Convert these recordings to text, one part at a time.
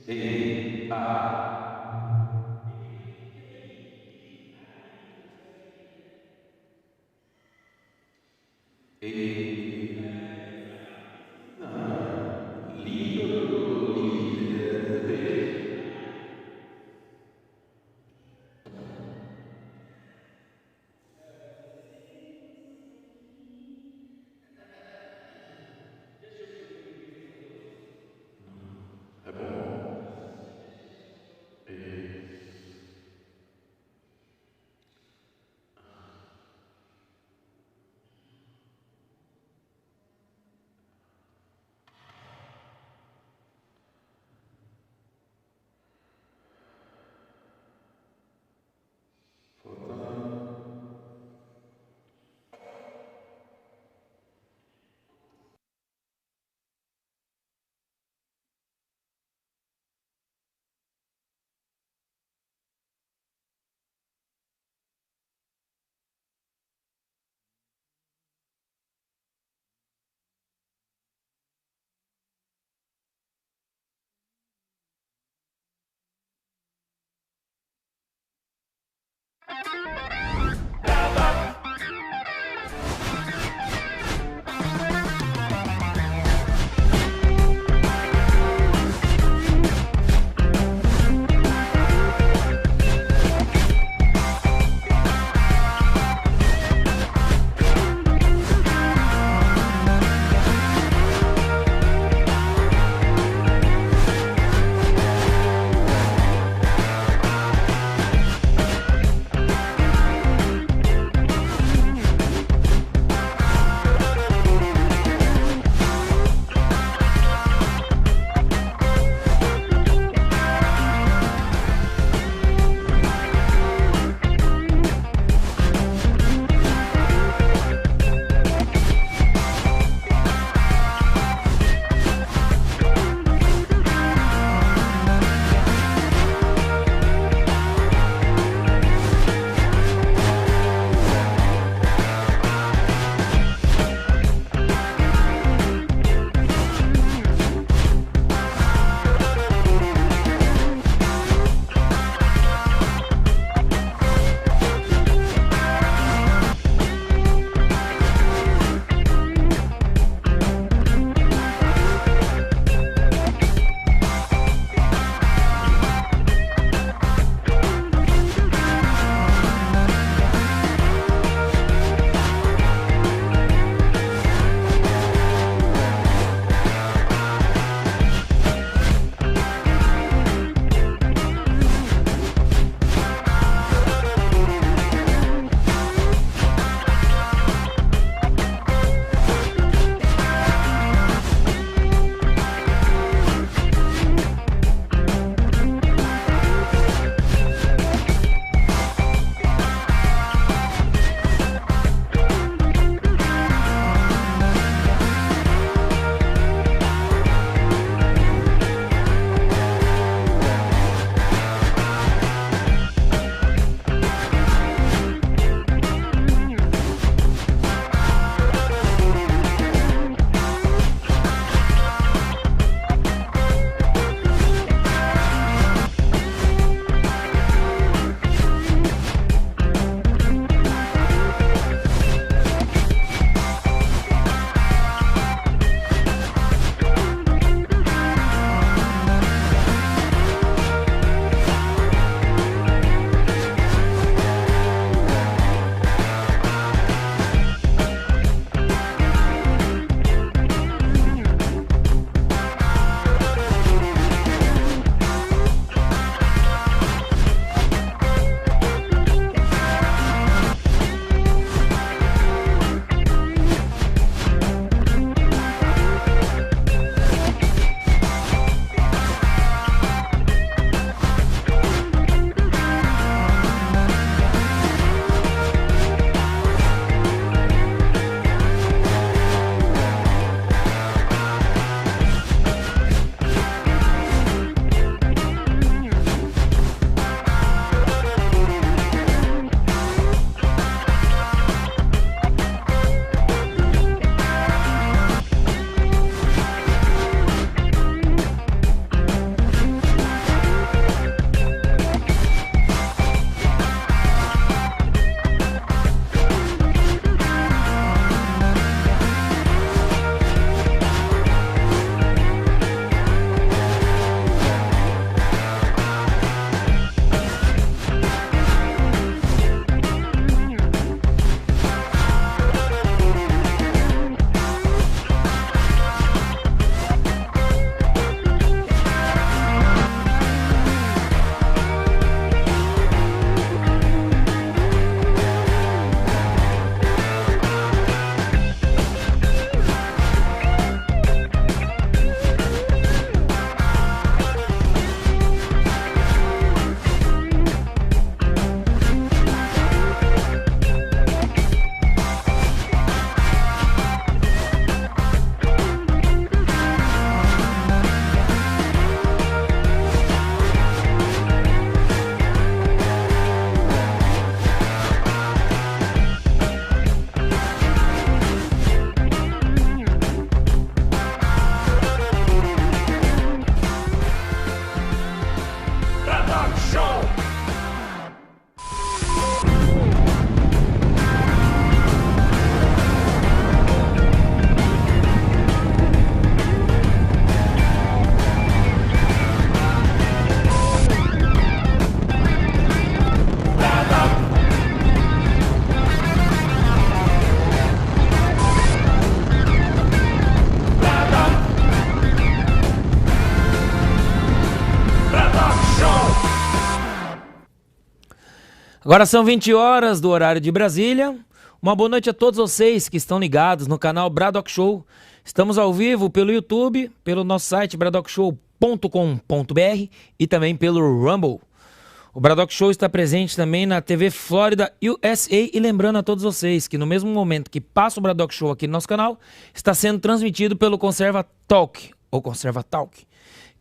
E, A, E. Não, livro ou livre, depende. É bom. Agora são 20 horas do horário de Brasília. Uma boa noite a todos vocês que estão ligados no canal Bradock Show. Estamos ao vivo pelo YouTube, pelo nosso site bradockshow.com.br e também pelo Rumble. O Bradock Show está presente também na TV Flórida USA e lembrando a todos vocês que no mesmo momento que passa o Bradock Show aqui no nosso canal, está sendo transmitido pelo Conserva Talk ou Conserva Talk.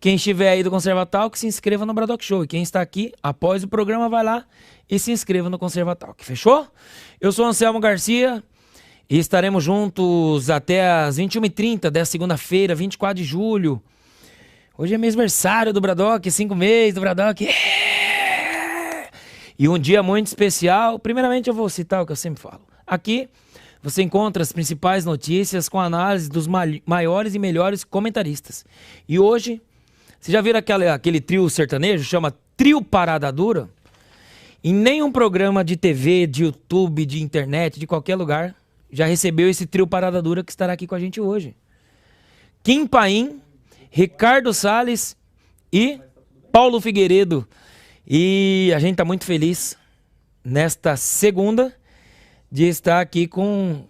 Quem estiver aí do Conserva Talk, se inscreva no Bradock Show. E quem está aqui, após o programa, vai lá e se inscreva no Conserva Talk. Fechou? Eu sou Anselmo Garcia e estaremos juntos até as 21h30 desta segunda-feira, 24 de julho. Hoje é mês aniversário do Bradock, 5 meses do Bradock. E um dia muito especial. Primeiramente eu vou citar o que eu sempre falo. Aqui você encontra as principais notícias com análise dos maiores e melhores comentaristas. E hoje, você já viram aquele trio sertanejo, chama Trio Parada Dura? Em nenhum programa de TV, de YouTube, de internet, de qualquer lugar, já recebeu esse trio Parada Dura que estará aqui com a gente hoje. Kim Paim, Ricardo Salles e Paulo Figueiredo. E a gente está muito feliz nesta segunda de estar aqui com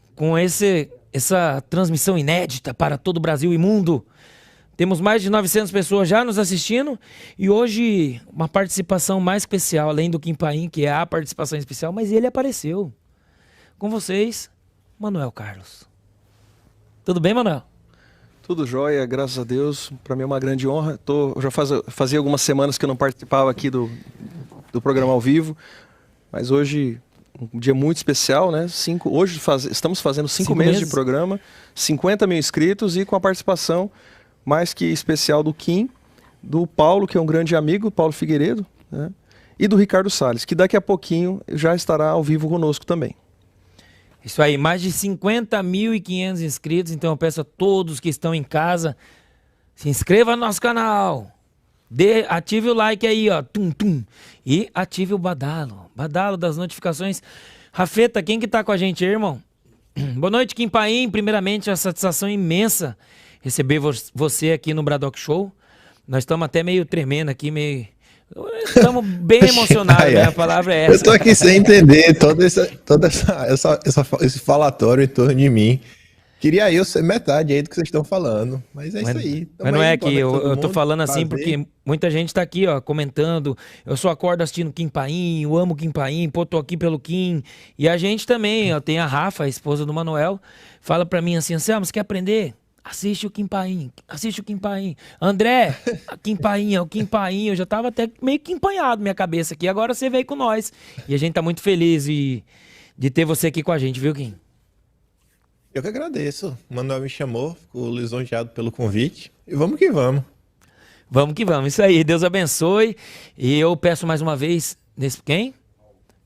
essa transmissão inédita para todo o Brasil e mundo. Temos mais de 900 pessoas já nos assistindo e hoje uma participação mais especial, além do Kim Paim, que é a participação especial, mas ele apareceu. Com vocês, Manuel Carlos. Tudo bem, Manuel? Tudo jóia, graças a Deus. Para mim é uma grande honra. Já fazia algumas semanas que eu não participava aqui do programa ao vivo, mas hoje um dia muito especial, né? Hoje estamos fazendo 5 meses de programa, 50 mil inscritos e com a participação mais que especial do Kim, do Paulo, que é um grande amigo, Paulo Figueiredo, né? E do Ricardo Salles, que daqui a pouquinho já estará ao vivo conosco também. Isso aí, mais de 50.500 inscritos, então eu peço a todos que estão em casa, se inscreva no nosso canal, ative o like aí, ó, e ative o badalo das notificações. Rafeta, quem que tá com a gente aí, irmão? Boa noite, Kim Paim, primeiramente, uma satisfação imensa receber você aqui no Bradock Show. Nós estamos até meio tremendo aqui, estamos bem emocionados, né? A palavra é essa. Eu tô aqui sem entender todo esse falatório em torno de mim. Queria eu ser metade aí do que vocês estão falando, mas isso aí. Mas não é que eu tô falando assim porque muita gente tá aqui, ó, comentando. Eu só acordo assistindo Kim Paim, eu amo Kim Paim, pô, tô aqui pelo Kim. E a gente também, ó, tem a Rafa, a esposa do Manuel, fala pra mim assim, Anselmo, você quer aprender? Assiste o Kim Paim, assiste o Kim Paim. André, Kim Paim, é o Kim Paim. Eu já tava até meio que empanhado minha cabeça aqui. Agora você veio com nós. E a gente tá muito feliz de ter você aqui com a gente, viu, Kim? Eu que agradeço. O Manuel me chamou, ficou lisonjeado pelo convite. E vamos que vamos. Vamos que vamos. Isso aí, Deus abençoe. E eu peço mais uma vez, quem?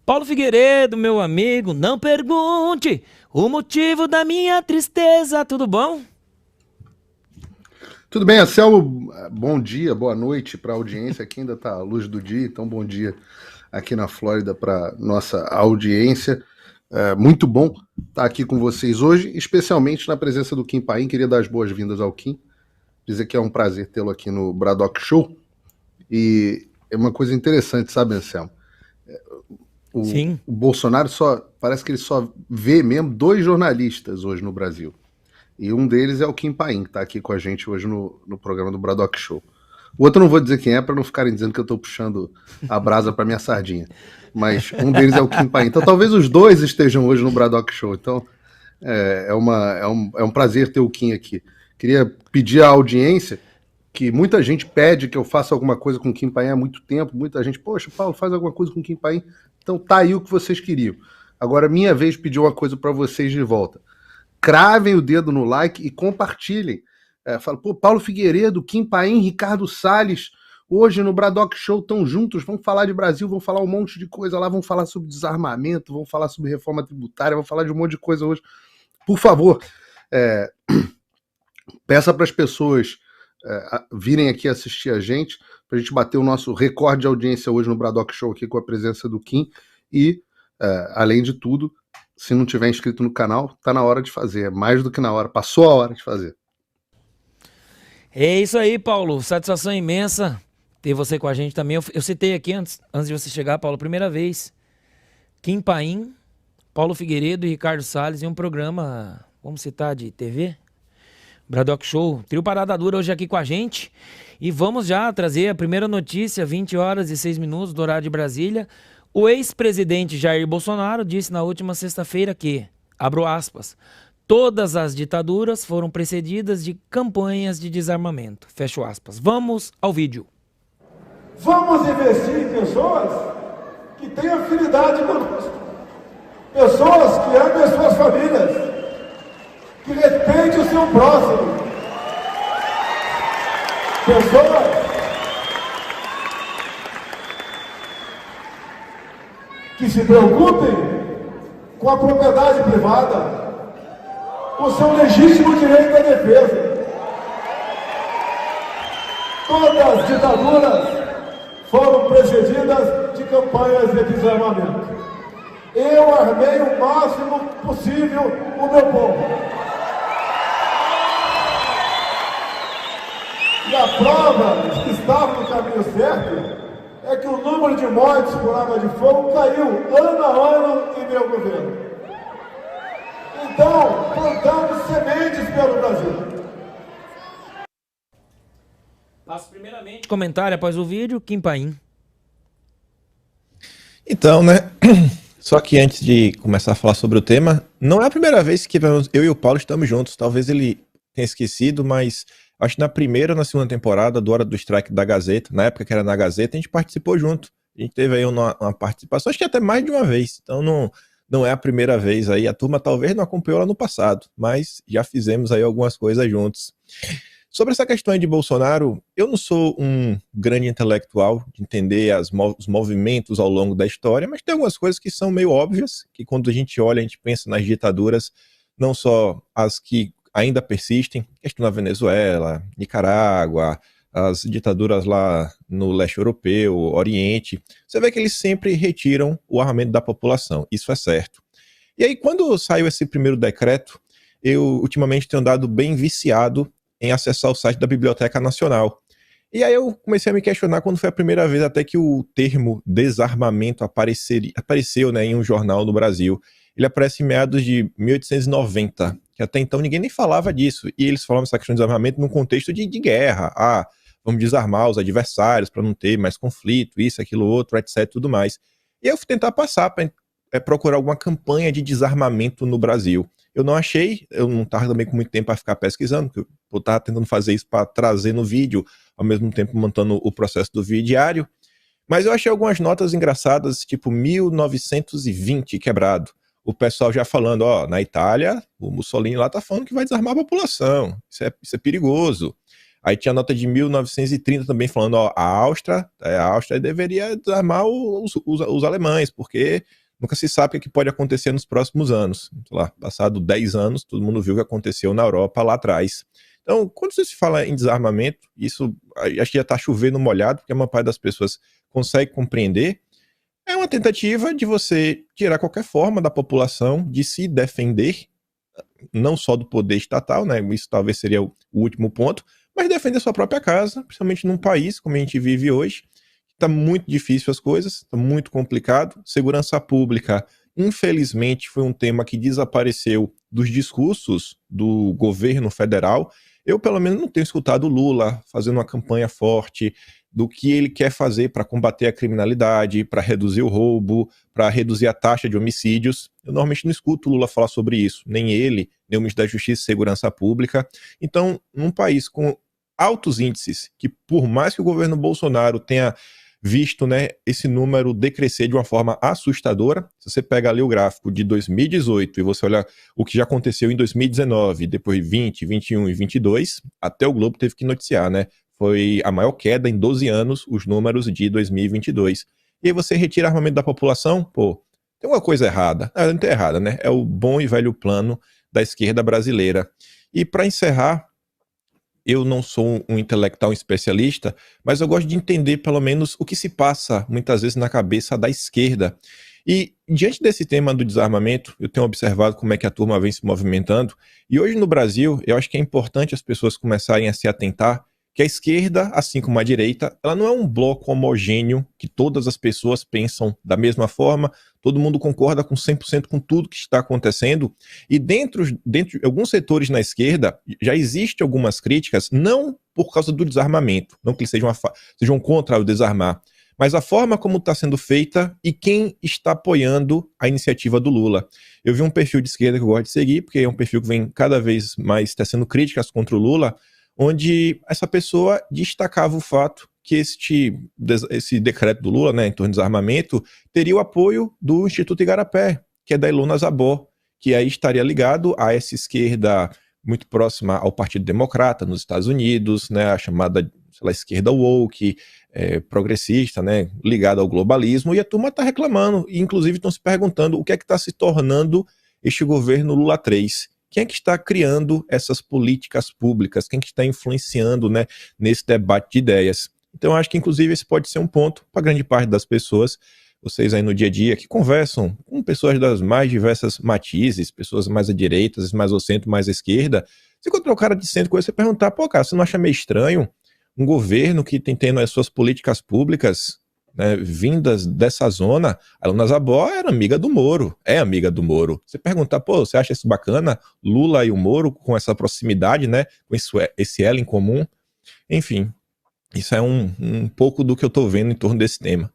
Paulo Figueiredo, meu amigo, não pergunte o motivo da minha tristeza. Tudo bom? Tudo bem, Anselmo, bom dia, boa noite para a audiência, aqui ainda está a luz do dia, então bom dia aqui na Flórida para nossa audiência. Muito bom estar aqui com vocês hoje, especialmente na presença do Kim Paim. Queria dar as boas-vindas ao Kim, dizer que é um prazer tê-lo aqui no Bradock Show. E é uma coisa interessante, sabe, Anselmo? Sim. O Bolsonaro parece que ele só vê mesmo 2 jornalistas hoje no Brasil. E um deles é o Kim Paim, que está aqui com a gente hoje no programa do Bradock Show. O outro eu não vou dizer quem é, para não ficarem dizendo que eu estou puxando a brasa para minha sardinha. Mas um deles é o Kim Paim. Então talvez os 2 estejam hoje no Bradock Show. Então é um prazer ter o Kim aqui. Queria pedir à audiência, que muita gente pede que eu faça alguma coisa com o Kim Paim há muito tempo. Muita gente, poxa, Paulo, faz alguma coisa com o Kim Paim. Então tá aí o que vocês queriam. Agora minha vez de pedir uma coisa para vocês de volta. Cravem o dedo no like e compartilhem. Fala, pô, Paulo Figueiredo, Kim Paim, Ricardo Salles, hoje no Bradock Show estão juntos, vão falar de Brasil, vão falar um monte de coisa lá, vão falar sobre desarmamento, vão falar sobre reforma tributária, vão falar de um monte de coisa hoje. Por favor, peça para as pessoas virem aqui assistir a gente, para a gente bater o nosso recorde de audiência hoje no Bradock Show aqui com a presença do Kim. E, além de tudo, se não tiver inscrito no canal, tá na hora de fazer. É mais do que na hora. Passou a hora de fazer. É isso aí, Paulo. Satisfação imensa ter você com a gente também. Eu citei aqui antes de você chegar, Paulo, primeira vez Kim Paim, Paulo Figueiredo e Ricardo Salles em um programa, vamos citar, de TV? Bradock Show, trio Parada Dura hoje aqui com a gente. E vamos já trazer a primeira notícia, 20 horas e 6 minutos do horário de Brasília. O ex-presidente Jair Bolsonaro disse na última sexta-feira que, abro aspas, todas as ditaduras foram precedidas de campanhas de desarmamento. Fecho aspas. Vamos ao vídeo. Vamos investir em pessoas que têm afinidade conosco. Pessoas que amem as suas famílias, que respeitem o seu próximo. Pessoas que se preocupem com a propriedade privada, com seu legítimo direito à defesa. Todas as ditaduras foram precedidas de campanhas de desarmamento. Eu armei o máximo possível o meu povo. E a prova de que estava no caminho certo é que o número de mortes por arma de fogo caiu ano a ano em meu governo. Então, plantamos sementes pelo Brasil. Passo primeiramente comentário após o vídeo, Kim Paim. Então, né? Só que antes de começar a falar sobre o tema, não é a primeira vez que eu e o Paulo estamos juntos. Talvez ele tenha esquecido, mas acho que na primeira ou na segunda temporada do Hora do Strike da Gazeta, na época que era na Gazeta, a gente participou junto. A gente teve aí uma participação, acho que até mais de uma vez. Então não é a primeira vez aí. A turma talvez não acompanhou lá no passado, mas já fizemos aí algumas coisas juntos. Sobre essa questão aí de Bolsonaro, eu não sou um grande intelectual de entender os movimentos ao longo da história, mas tem algumas coisas que são meio óbvias, que quando a gente olha, a gente pensa nas ditaduras, não só as que ainda persistem, questão da Venezuela, Nicarágua, as ditaduras lá no leste europeu, Oriente, você vê que eles sempre retiram o armamento da população, isso é certo. E aí quando saiu esse primeiro decreto, eu ultimamente tenho andado bem viciado em acessar o site da Biblioteca Nacional. E aí eu comecei a me questionar quando foi a primeira vez até que o termo desarmamento apareceu, né, em um jornal no Brasil. Ele aparece em meados de 1890, que até então ninguém nem falava disso. E eles falavam essa questão de desarmamento num contexto de guerra. Vamos desarmar os adversários para não ter mais conflito, isso, aquilo, outro, etc, tudo mais. E aí eu fui tentar passar para procurar alguma campanha de desarmamento no Brasil. Eu não achei, eu não estava também com muito tempo para ficar pesquisando, porque eu estava tentando fazer isso para trazer no vídeo, ao mesmo tempo montando o processo do vídeo diário. Mas eu achei algumas notas engraçadas, tipo 1920 quebrado. O pessoal já falando, na Itália, o Mussolini lá tá falando que vai desarmar a população, isso é perigoso. Aí tinha a nota de 1930 também falando, a Áustria deveria desarmar os alemães, porque nunca se sabe o que pode acontecer nos próximos anos. Sei lá, passado 10 anos, todo mundo viu o que aconteceu na Europa lá atrás. Então, quando você se fala em desarmamento, isso acho que já está chovendo molhado, porque a maior parte das pessoas consegue compreender. É uma tentativa de você tirar qualquer forma da população de se defender, não só do poder estatal, né? Isso talvez seria o último ponto, mas defender sua própria casa, principalmente num país como a gente vive hoje. Está muito difícil as coisas, está muito complicado. Segurança pública, infelizmente, foi um tema que desapareceu dos discursos do governo federal. Eu, pelo menos, não tenho escutado o Lula fazendo uma campanha forte do que ele quer fazer para combater a criminalidade, para reduzir o roubo, para reduzir a taxa de homicídios. Eu normalmente não escuto o Lula falar sobre isso, nem ele, nem o Ministro da Justiça e Segurança Pública. Então, num país com altos índices, que por mais que o governo Bolsonaro tenha visto, né, esse número decrescer de uma forma assustadora, se você pega ali o gráfico de 2018 e você olha o que já aconteceu em 2019, depois 20, 21 e 22, até o Globo teve que noticiar, né? Foi a maior queda em 12 anos, os números de 2022. E aí você retira armamento da população, tem uma coisa errada. Não tem errada, né? É o bom e velho plano da esquerda brasileira. E para encerrar, eu não sou um intelectual especialista, mas eu gosto de entender pelo menos o que se passa muitas vezes na cabeça da esquerda. E diante desse tema do desarmamento, eu tenho observado como é que a turma vem se movimentando. E hoje no Brasil, eu acho que é importante as pessoas começarem a se atentar que a esquerda, assim como a direita, ela não é um bloco homogêneo que todas as pessoas pensam da mesma forma, todo mundo concorda com 100% com tudo que está acontecendo, e dentro de alguns setores na esquerda já existe algumas críticas, não por causa do desarmamento, não que eles sejam contra o desarmar, mas a forma como está sendo feita e quem está apoiando a iniciativa do Lula. Eu vi um perfil de esquerda que eu gosto de seguir, porque é um perfil que vem cada vez mais tecendo críticas contra o Lula, onde essa pessoa destacava o fato que esse decreto do Lula, né, em torno do desarmamento, teria o apoio do Instituto Igarapé, que é da Ilona Zabor, que aí estaria ligado a essa esquerda muito próxima ao Partido Democrata nos Estados Unidos, né, a chamada, sei lá, esquerda woke, progressista, né, ligada ao globalismo, e a turma está reclamando, e inclusive estão se perguntando o que é que está se tornando este governo Lula 3. Quem é que está criando essas políticas públicas? Quem é que está influenciando, né, nesse debate de ideias? Então, eu acho que, inclusive, esse pode ser um ponto para grande parte das pessoas, vocês aí no dia a dia, que conversam com pessoas das mais diversas matizes, pessoas mais à direita, mais ao centro, mais à esquerda. Se encontrar o cara de centro com você perguntar, pô, cara, você não acha meio estranho um governo que tem tendo as suas políticas públicas, né, vindas dessa zona? A Ilona Zabor era amiga do Moro, é amiga do Moro. Você perguntar, pô, você acha isso bacana? Lula e o Moro com essa proximidade, né, com esse elo em comum? Enfim, isso é um pouco do que eu estou vendo em torno desse tema.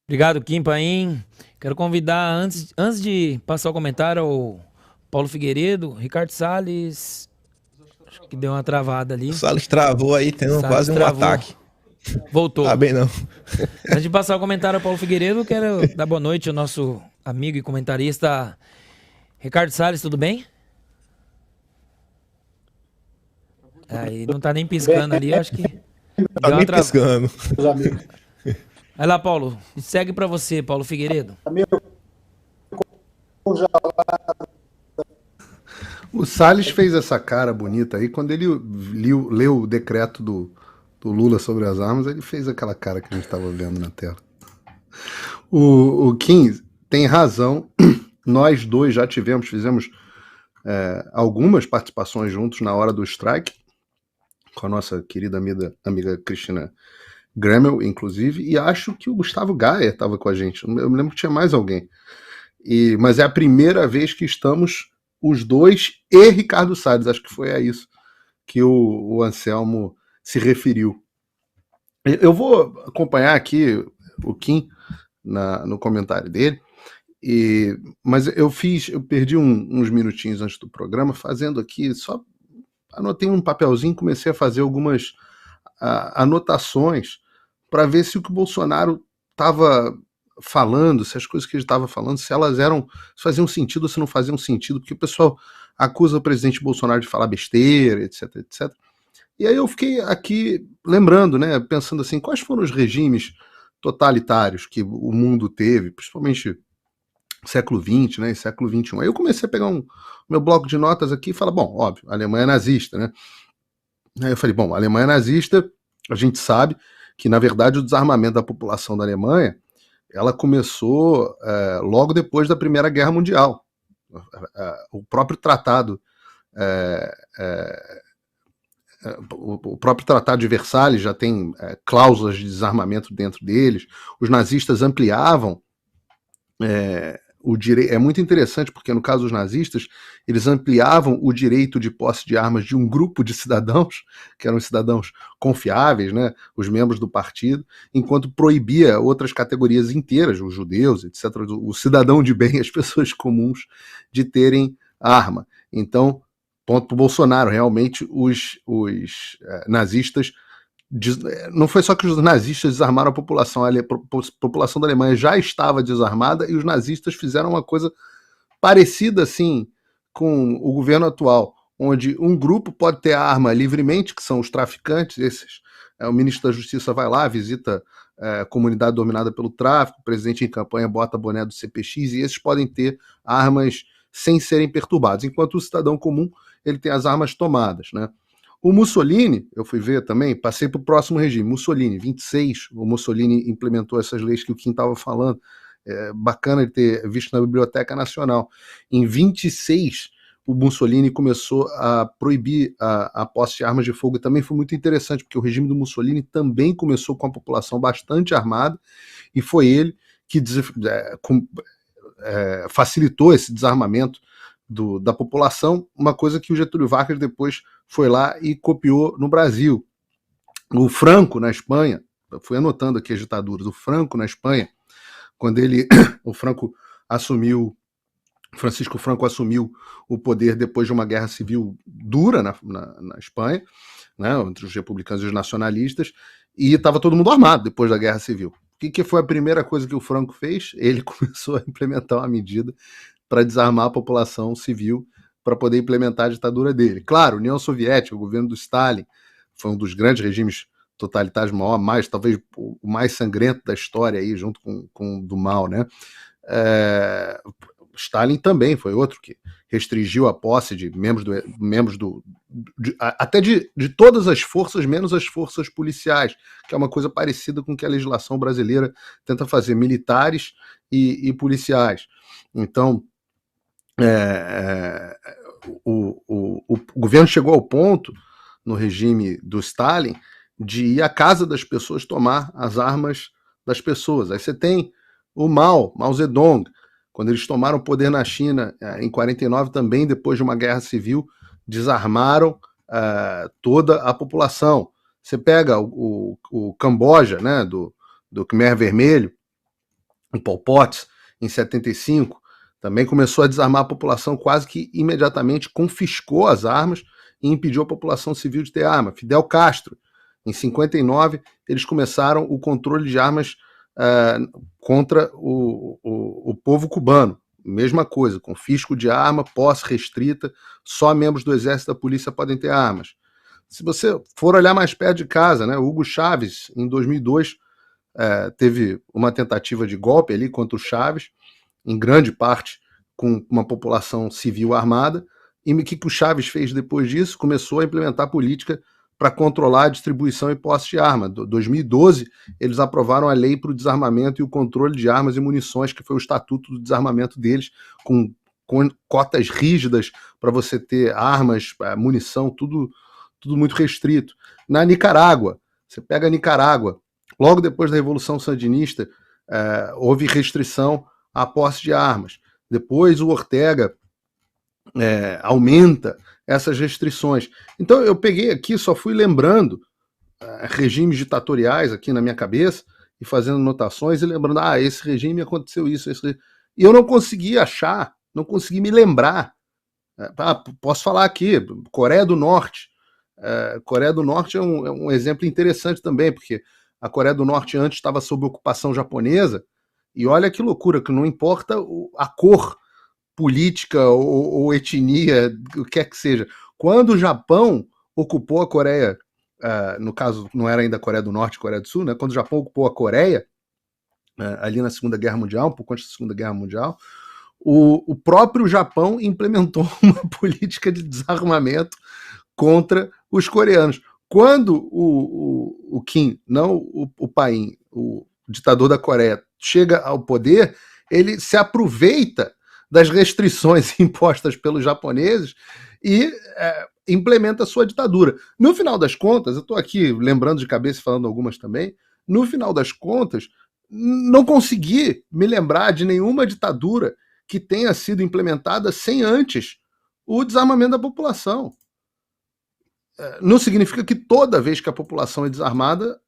Obrigado, Kim Paim. Quero convidar, antes de passar o comentário, ao Paulo Figueiredo, Ricardo Salles, acho que deu uma travada ali. O Salles travou aí, tendo quase um ataque. Voltou. Ah, bem não. Antes de passar o comentário ao Paulo Figueiredo, quero dar boa noite ao nosso amigo e comentarista Ricardo Salles, tudo bem? Aí não tá nem piscando ali, eu acho que... Tá nem piscando. Vai lá, Paulo. Segue pra você, Paulo Figueiredo. O Salles fez essa cara bonita aí, quando ele leu o decreto do Lula sobre as armas, ele fez aquela cara que a gente estava vendo na tela. O Kim tem razão, nós dois já fizemos algumas participações juntos na hora do strike, com a nossa querida amiga Cristina Gremel, inclusive, e acho que o Gustavo Gaia estava com a gente, eu me lembro que tinha mais alguém. Mas é a primeira vez que estamos os dois e Ricardo Salles, acho que foi a isso que o Anselmo se referiu. Eu vou acompanhar aqui o Kim no comentário dele, mas eu perdi uns minutinhos antes do programa fazendo aqui, só anotei um papelzinho, comecei a fazer algumas anotações para ver se o que o Bolsonaro estava falando, se as coisas que ele estava falando, se faziam sentido ou se não faziam sentido, porque o pessoal acusa o presidente Bolsonaro de falar besteira, etc, etc. E aí eu fiquei aqui lembrando, né, pensando assim, quais foram os regimes totalitários que o mundo teve, principalmente século XX, né, e século XXI. Aí eu comecei a pegar o meu bloco de notas aqui e falar, bom, óbvio, a Alemanha é nazista, né? Aí eu falei, bom, a Alemanha é nazista, a gente sabe que, na verdade, o desarmamento da população da Alemanha, ela começou logo depois da Primeira Guerra Mundial. O próprio tratado o próprio Tratado de Versalhes já tem cláusulas de desarmamento dentro deles. Os nazistas ampliavam o direito. É muito interessante porque, no caso dos nazistas, eles ampliavam o direito de posse de armas de um grupo de cidadãos, que eram cidadãos confiáveis, né, os membros do partido, enquanto proibia outras categorias inteiras, os judeus, etc., o cidadão de bem, as pessoas comuns, de terem arma. Então, ponto para o Bolsonaro, realmente os nazistas, não foi só que os nazistas desarmaram a população da Alemanha já estava desarmada e os nazistas fizeram uma coisa parecida assim com o governo atual, onde um grupo pode ter a arma livremente, que são os traficantes, o ministro da Justiça vai lá, visita a comunidade dominada pelo tráfico, o presidente em campanha bota boné do CPX e esses podem ter armas sem serem perturbados, enquanto o cidadão comum ele tem as armas tomadas, né? O Mussolini, eu fui ver também, passei para o próximo regime, Mussolini, 26, o Mussolini implementou essas leis que o Kim estava falando, bacana ele ter visto na Biblioteca Nacional. Em 26, o Mussolini começou a proibir a posse de armas de fogo, e também foi muito interessante, porque o regime do Mussolini também começou com a população bastante armada, e foi ele que facilitou esse desarmamento da população, uma coisa que o Getúlio Vargas depois foi lá e copiou no Brasil. O Franco, na Espanha, eu fui anotando aqui as ditaduras, o Franco, na Espanha, quando Francisco Franco assumiu o poder depois de uma guerra civil dura na Espanha, né, entre os republicanos e os nacionalistas, e estava todo mundo armado depois da guerra civil. O que foi a primeira coisa que o Franco fez? Ele começou a implementar uma medida para desarmar a população civil para poder implementar a ditadura dele. Claro, a União Soviética, o governo do Stalin, foi um dos grandes regimes totalitários, talvez o mais sangrento da história, aí, junto com o do Mao, né? Stalin também foi outro que restringiu a posse de até de todas as forças, menos as forças policiais, que é uma coisa parecida com o que a legislação brasileira tenta fazer, militares e policiais. Então, o governo chegou ao ponto, no regime do Stalin, de ir à casa das pessoas tomar as armas das pessoas. Aí você tem o Mao Zedong, quando eles tomaram o poder na China em 49, também depois de uma guerra civil, desarmaram toda a população. Você pega o Camboja, né, do Khmer Vermelho, o Pol Pot, em 75, também começou a desarmar a população quase que imediatamente, confiscou as armas e impediu a população civil de ter arma. Fidel Castro, em 59, eles começaram o controle de armas contra o povo cubano. Mesma coisa, confisco de arma, posse restrita, só membros do exército e da polícia podem ter armas. Se você for olhar mais perto de casa, né, Hugo Chávez, em 2002, teve uma tentativa de golpe ali contra o Chávez, em grande parte com uma população civil armada, e o que o Chávez fez depois disso? Começou a implementar política para controlar a distribuição e posse de arma. Em 2012, eles aprovaram a lei para o desarmamento e o controle de armas e munições, que foi o estatuto do desarmamento deles, com cotas rígidas para você ter armas, munição, tudo muito restrito. Na Nicarágua, você pega a Nicarágua, logo depois da Revolução Sandinista, houve restrição à posse de armas. Depois o Ortega aumenta essas restrições. Então eu peguei aqui, só fui lembrando regimes ditatoriais aqui na minha cabeça e fazendo anotações e lembrando, esse regime aconteceu isso, e eu não consegui achar, não consegui me lembrar. Posso falar aqui, Coreia do Norte. Coreia do Norte é um exemplo interessante também, porque a Coreia do Norte antes estava sob ocupação japonesa, e olha que loucura, que não importa a cor política ou etnia, o que é que seja. Quando o Japão ocupou a Coreia, no caso não era ainda a Coreia do Norte e Coreia do Sul, né? Quando o Japão ocupou a Coreia, ali na Segunda Guerra Mundial, um pouco antes da Segunda Guerra Mundial, o próprio Japão implementou uma política de desarmamento contra os coreanos. Quando o Kim, não o Paim, o ditador da Coreia, chega ao poder, ele se aproveita das restrições impostas pelos japoneses e implementa a sua ditadura. No final das contas, eu estou aqui lembrando de cabeça e falando algumas também, no final das contas, não consegui me lembrar de nenhuma ditadura que tenha sido implementada sem antes o desarmamento da população. Não significa que toda vez que a população é desarmada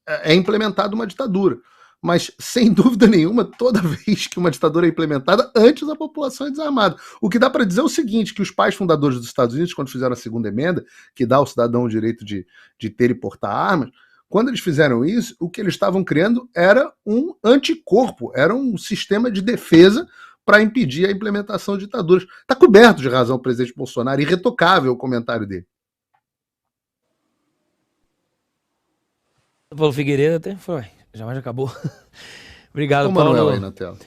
é implementada uma ditadura. Mas, sem dúvida nenhuma, toda vez que uma ditadura é implementada, antes a população é desarmada. O que dá para dizer é o seguinte, que os pais fundadores dos Estados Unidos, quando fizeram a segunda emenda, que dá ao cidadão o direito de ter e portar armas, quando eles fizeram isso, o que eles estavam criando era um anticorpo, era um sistema de defesa para impedir a implementação de ditaduras. Está coberto de razão o presidente Bolsonaro, irretocável o comentário dele. Paulo Figueiredo até foi. Já acabou. Obrigado, o Paulo. Manuel aí na tela.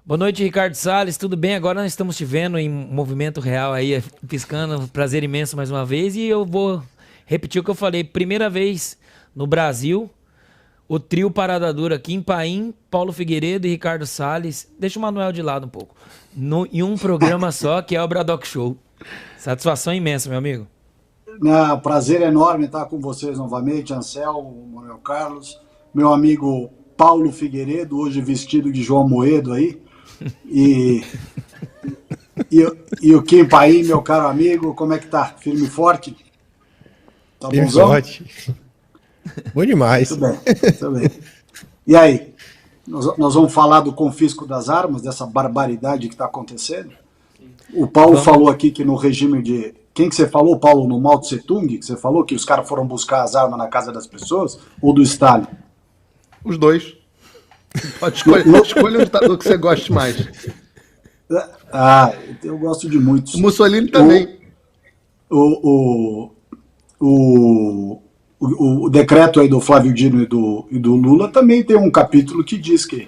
Boa noite, Ricardo Salles. Tudo bem? Agora nós estamos te vendo em movimento real aí, piscando. Prazer imenso mais uma vez. E eu vou repetir o que eu falei. Primeira vez no Brasil, o trio Parada Dura, Kim Paim, Paulo Figueiredo e Ricardo Salles. Deixa o Manuel de lado um pouco. Em um programa só, que é o Braddock Show. Satisfação imensa, meu amigo. Prazer enorme estar com vocês novamente, Anselmo, Manuel Carlos, meu amigo Paulo Figueiredo, hoje vestido de João Moedo aí, e o Kim Paim, meu caro amigo, como é que tá? Firme e forte? Tá Firme e bonzão? forte. Bom demais. Muito bem, muito bem. E aí, nós vamos falar do confisco das armas, dessa barbaridade que está acontecendo? O Paulo falou aqui que no regime de... Quem que você falou, Paulo, no Mao Tse Tung, que você falou que os caras foram buscar as armas na casa das pessoas? Ou do Stalin? Os dois. Pode escolher o ditador que você goste mais. Ah, eu gosto de muitos. O Mussolini também. O decreto aí do Flávio Dino e do Lula também tem um capítulo que diz que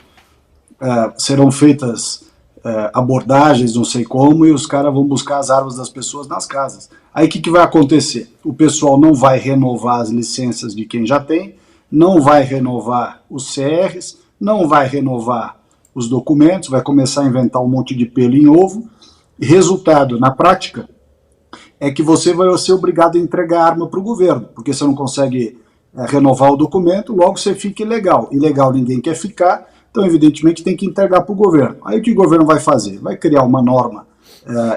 serão feitas abordagens, não sei como, e os caras vão buscar as armas das pessoas nas casas. Aí o que vai acontecer? O pessoal não vai renovar as licenças de quem já tem, não vai renovar os CRs, não vai renovar os documentos, vai começar a inventar um monte de pelo em ovo, e resultado, na prática, é que você vai ser obrigado a entregar a arma para o governo, porque você não consegue renovar o documento, logo você fica ilegal. Ilegal ninguém quer ficar, então evidentemente tem que entregar para o governo. Aí o que o governo vai fazer? Vai criar uma norma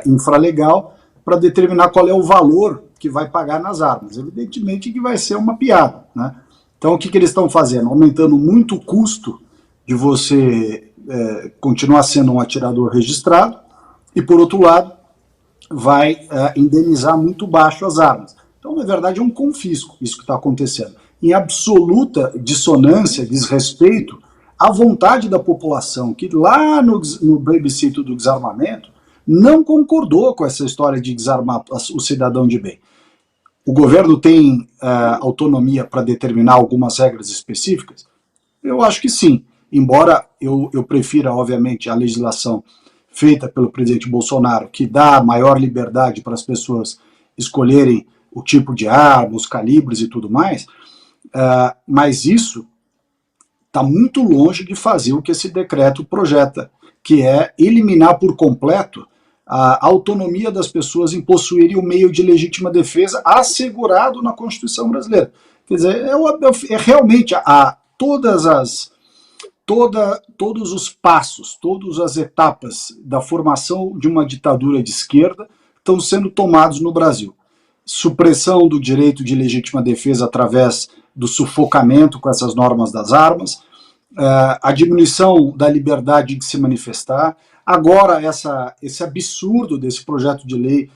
infralegal para determinar qual é o valor que vai pagar nas armas. Evidentemente que vai ser uma piada, né? Então o que eles estão fazendo? Aumentando muito o custo de você continuar sendo um atirador registrado e, por outro lado, vai indenizar muito baixo as armas. Então, na verdade, é um confisco isso que está acontecendo. Em absoluta dissonância, desrespeito à vontade da população, que lá no plebiscito do desarmamento não concordou com essa história de desarmar o cidadão de bem. O governo tem autonomia para determinar algumas regras específicas? Eu acho que sim, embora eu prefira, obviamente, a legislação feita pelo presidente Bolsonaro, que dá maior liberdade para as pessoas escolherem o tipo de arma, os calibres e tudo mais, mas isso está muito longe de fazer o que esse decreto projeta, que é eliminar por completo a autonomia das pessoas em possuírem o meio de legítima defesa assegurado na Constituição brasileira. Quer dizer, é realmente todos os passos, todas as etapas da formação de uma ditadura de esquerda estão sendo tomados no Brasil. Supressão do direito de legítima defesa através do sufocamento com essas normas das armas, a diminuição da liberdade de se manifestar, agora esse absurdo desse projeto de lei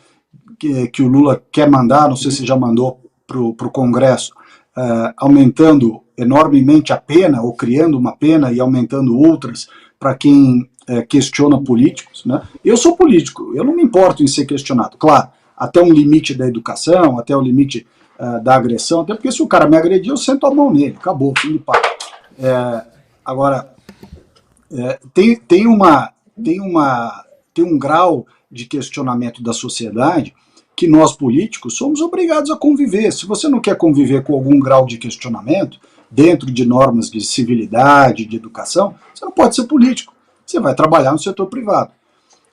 que o Lula quer mandar, não sei se já mandou para o Congresso, aumentando enormemente a pena, ou criando uma pena e aumentando outras para quem questiona políticos, né? Eu sou político, eu não me importo em ser questionado, claro, até um limite da educação, até o limite da agressão, até porque se o cara me agredir, eu sento a mão nele, acabou, fim de papo. Agora, tem um grau de questionamento da sociedade que nós políticos somos obrigados a conviver. Se você não quer conviver com algum grau de questionamento, dentro de normas de civilidade, de educação, você não pode ser político. Você vai trabalhar no setor privado.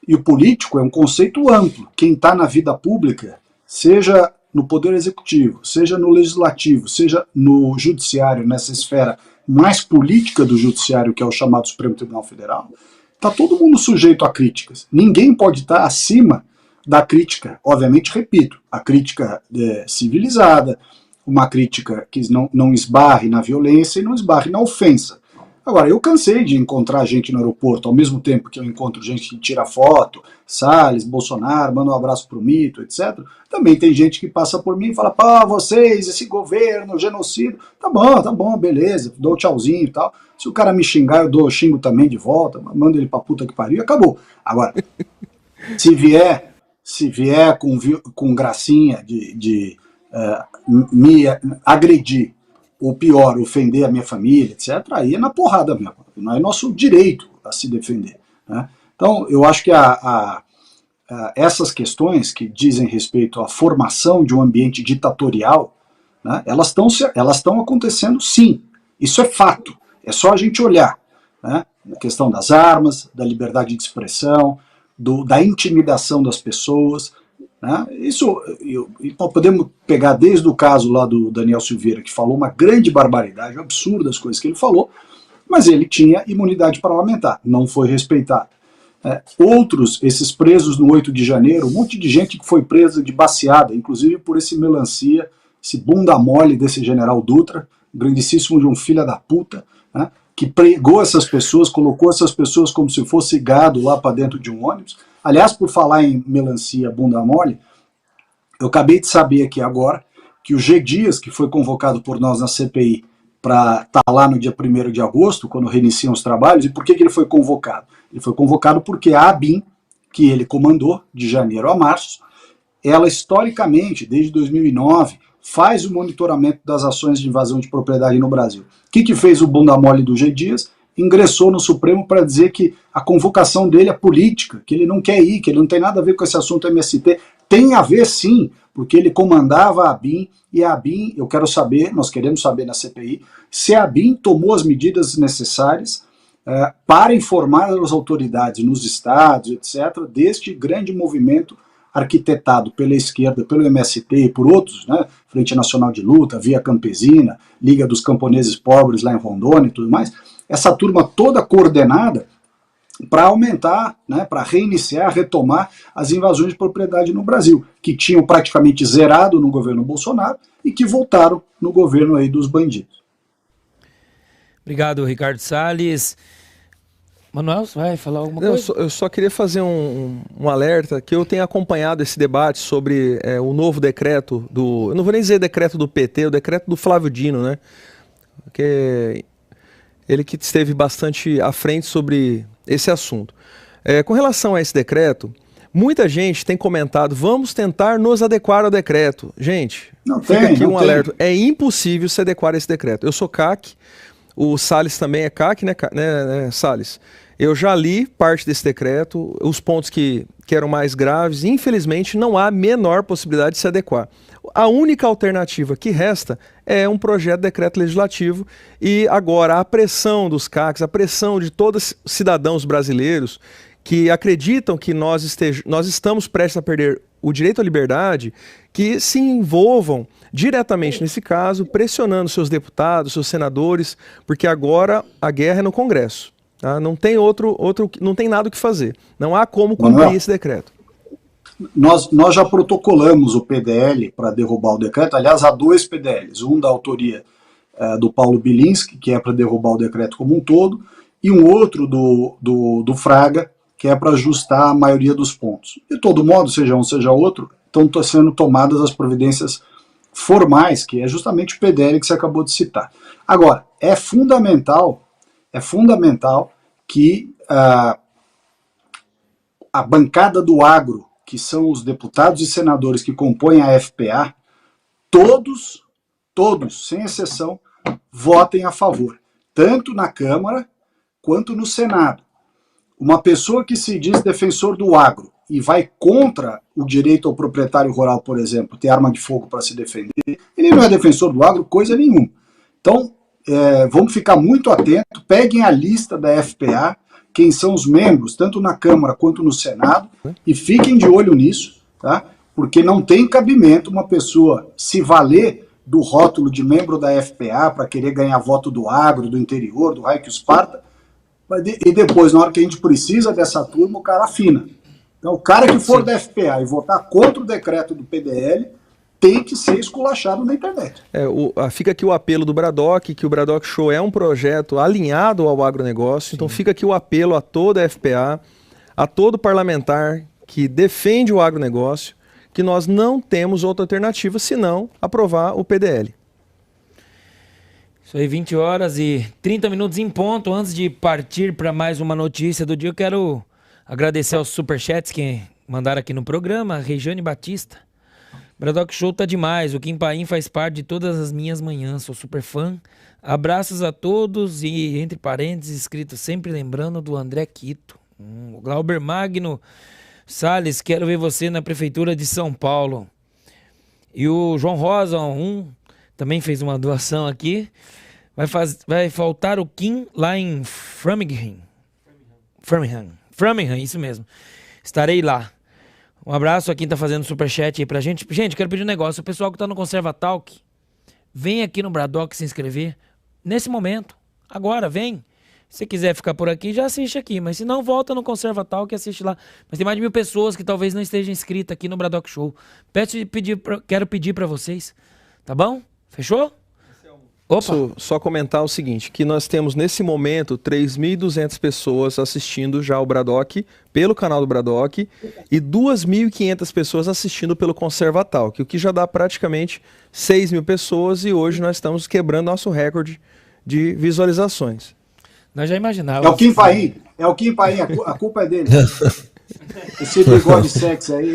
E o político é um conceito amplo. Quem está na vida pública, seja no poder executivo, seja no legislativo, seja no judiciário, nessa esfera mais política do judiciário, que é o chamado Supremo Tribunal Federal, está todo mundo sujeito a críticas. Ninguém pode estar acima da crítica, obviamente, repito, a crítica civilizada, uma crítica que não esbarre na violência e não esbarre na ofensa. Agora, eu cansei de encontrar gente no aeroporto, ao mesmo tempo que eu encontro gente que tira foto, Salles, Bolsonaro, manda um abraço pro mito, etc. Também tem gente que passa por mim e fala, pá, vocês, esse governo, genocida. Tá bom, beleza, dou um tchauzinho e tal. Se o cara me xingar, eu xingo também de volta, mando ele pra puta que pariu e acabou. Agora, se vier com gracinha de me agredir, ou pior, ofender a minha família, etc., aí é na porrada mesmo. Não é nosso direito a se defender, né? Então, eu acho que essas questões que dizem respeito à formação de um ambiente ditatorial, né, elas estão acontecendo sim. Isso é fato. É só a gente olhar, né? A questão das armas, da liberdade de expressão, da intimidação das pessoas, né? Isso, nós podemos pegar desde o caso lá do Daniel Silveira, que falou uma grande barbaridade, um absurdo as coisas que ele falou, mas ele tinha imunidade parlamentar, não foi respeitado. Outros, esses presos no 8 de janeiro, um monte de gente que foi presa de baseada, inclusive por esse melancia, esse bunda mole desse general Dutra, grandíssimo de um filho da puta, né, que pregou essas pessoas, colocou essas pessoas como se fosse gado lá para dentro de um ônibus. Aliás, por falar em melancia, bunda mole, eu acabei de saber aqui agora que o G. Dias, que foi convocado por nós na CPI para estar lá no dia 1º de agosto, quando reiniciam os trabalhos, e por que ele foi convocado? Ele foi convocado porque a ABIN, que ele comandou de janeiro a março, ela historicamente, desde 2009, faz o monitoramento das ações de invasão de propriedade no Brasil. O que fez o bunda mole do G. Dias? Ingressou no Supremo para dizer que a convocação dele é política, que ele não quer ir, que ele não tem nada a ver com esse assunto MST. Tem a ver sim, porque ele comandava a ABIN, e a ABIN, eu quero saber, nós queremos saber na CPI, se a ABIN tomou as medidas necessárias para informar as autoridades nos estados, etc., deste grande movimento arquitetado pela esquerda, pelo MST e por outros, né, Frente Nacional de Luta, Via Campesina, Liga dos Camponeses Pobres lá em Rondônia e tudo mais, essa turma toda coordenada para aumentar, né, para reiniciar, retomar as invasões de propriedade no Brasil, que tinham praticamente zerado no governo Bolsonaro e que voltaram no governo aí dos bandidos. Obrigado, Ricardo Salles. Manuel, você vai falar alguma coisa? Eu só queria fazer um alerta, que eu tenho acompanhado esse debate sobre o novo decreto eu não vou nem dizer decreto do PT, o decreto do Flávio Dino, né? Porque ele que esteve bastante à frente sobre esse assunto. Com relação a esse decreto, muita gente tem comentado, vamos tentar nos adequar ao decreto. Gente, fica aqui um alerta, é impossível se adequar a esse decreto. Eu sou CAC, o Salles também é CAC, né, Salles? Eu já li parte desse decreto, os pontos que eram mais graves, infelizmente não há a menor possibilidade de se adequar. A única alternativa que resta é um projeto de decreto legislativo, e agora a pressão dos CACs, a pressão de todos os cidadãos brasileiros que acreditam que nós estamos prestes a perder o direito à liberdade, que se envolvam diretamente nesse caso, pressionando seus deputados, seus senadores, porque agora a guerra é no Congresso. Tá? Não tem não tem nada o que fazer. Não há como cumprir esse decreto. Nós já protocolamos o PDL para derrubar o decreto. Aliás, há 2 PDLs. Um da autoria do Paulo Bilinski, que é para derrubar o decreto como um todo, e um outro do Fraga, que é para ajustar a maioria dos pontos. De todo modo, seja um, seja outro, estão sendo tomadas as providências formais, que é justamente o PDL que você acabou de citar. Agora, é fundamental que a bancada do agro, que são os deputados e senadores que compõem a FPA, todos, sem exceção, votem a favor, tanto na Câmara quanto no Senado. Uma pessoa que se diz defensor do agro e vai contra o direito ao proprietário rural, por exemplo, ter arma de fogo para se defender, ele não é defensor do agro coisa nenhuma. Então, vamos ficar muito atentos, peguem a lista da FPA, quem são os membros, tanto na Câmara quanto no Senado, e fiquem de olho nisso, tá? Porque não tem cabimento uma pessoa se valer do rótulo de membro da FPA para querer ganhar voto do agro, do interior, do raio que os parta, e depois, na hora que a gente precisa dessa turma, o cara afina. Então, o cara que for da FPA e votar contra o decreto do PDL tem que ser esculachado na internet. Fica aqui o apelo do Bradock, que o Bradock Show é um projeto alinhado ao agronegócio. Sim. Então fica aqui o apelo a toda a FPA, a todo parlamentar que defende o agronegócio, que nós não temos outra alternativa senão aprovar o PDL. Isso aí, 20h30 em ponto. Antes de partir para mais uma notícia do dia, eu quero agradecer aos superchats que mandaram aqui no programa. A Regiane Batista. Bradock Show tá demais. O Kim Paim faz parte de todas as minhas manhãs. Sou super fã. Abraços a todos e, entre parênteses, escrito sempre lembrando do André Quito. O Glauber Magno Salles, quero ver você na Prefeitura de São Paulo. E o João Rosa, também fez uma doação aqui. Vai faltar o Kim lá em Framingham, isso mesmo. Estarei lá. Um abraço a quem tá fazendo superchat aí pra gente. Gente, quero pedir um negócio. O pessoal que tá no Conserva Talk, vem aqui no Bradock se inscrever. Nesse momento. Agora, vem. Se quiser ficar por aqui, já assiste aqui. Mas se não, volta no Conserva Talk e assiste lá. Mas tem mais de 1000 pessoas que talvez não estejam inscritas aqui no Bradock Show. Quero pedir pra vocês. Tá bom? Fechou? Opa! Só comentar o seguinte, que nós temos nesse momento 3.200 pessoas assistindo já o Bradock pelo canal do Bradock e 2.500 pessoas assistindo pelo Conserva Talk, o que já dá praticamente 6.000 pessoas e hoje nós estamos quebrando nosso recorde de visualizações. Nós já imaginávamos. É o Kim Paim, a culpa é dele. Esse bigode sexy aí,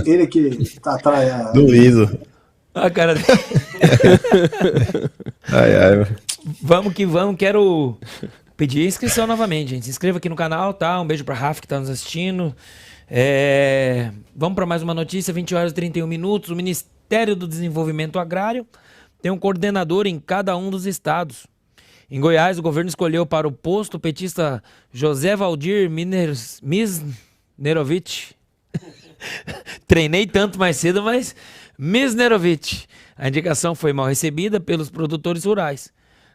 ele que tá atrás. Duvido. A cara dele. Ai. Vamos que vamos, quero pedir inscrição novamente, gente. Se inscreva aqui no canal, tá? Um beijo pra Rafa que tá nos assistindo. Vamos para mais uma notícia, 20 horas e 31 minutos. O Ministério do Desenvolvimento Agrário tem um coordenador em cada um dos estados. Em Goiás, o governo escolheu para o posto o petista José Valdir Misnerovich. Treinei tanto mais cedo, mas Misnerovich. A indicação foi mal recebida pelos produtores rurais.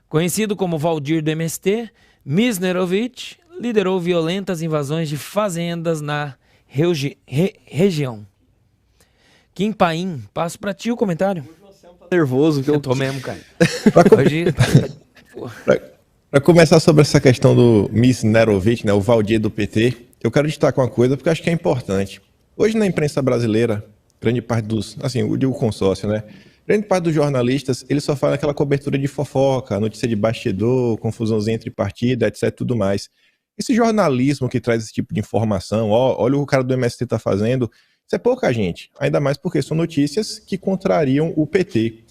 Conhecido como Valdir do MST, Misnerovich liderou violentas invasões de fazendas na região. Kim Paim, passo para ti o comentário. Nervoso. Eu tô mesmo, cara. Hoje... Para começar sobre essa questão do Misnerovich, né, o Valdir do PT, eu quero destacar uma coisa porque eu acho que é importante. Hoje na imprensa brasileira, grande parte dos, assim, eu digo consórcio, né? Grande parte dos jornalistas, eles só fazem aquela cobertura de fofoca, notícia de bastidor, confusãozinha entre partido, etc, tudo mais. Esse jornalismo que traz esse tipo de informação, olha o que o cara do MST tá fazendo, isso é pouca gente. Ainda mais porque são notícias que contrariam o PT.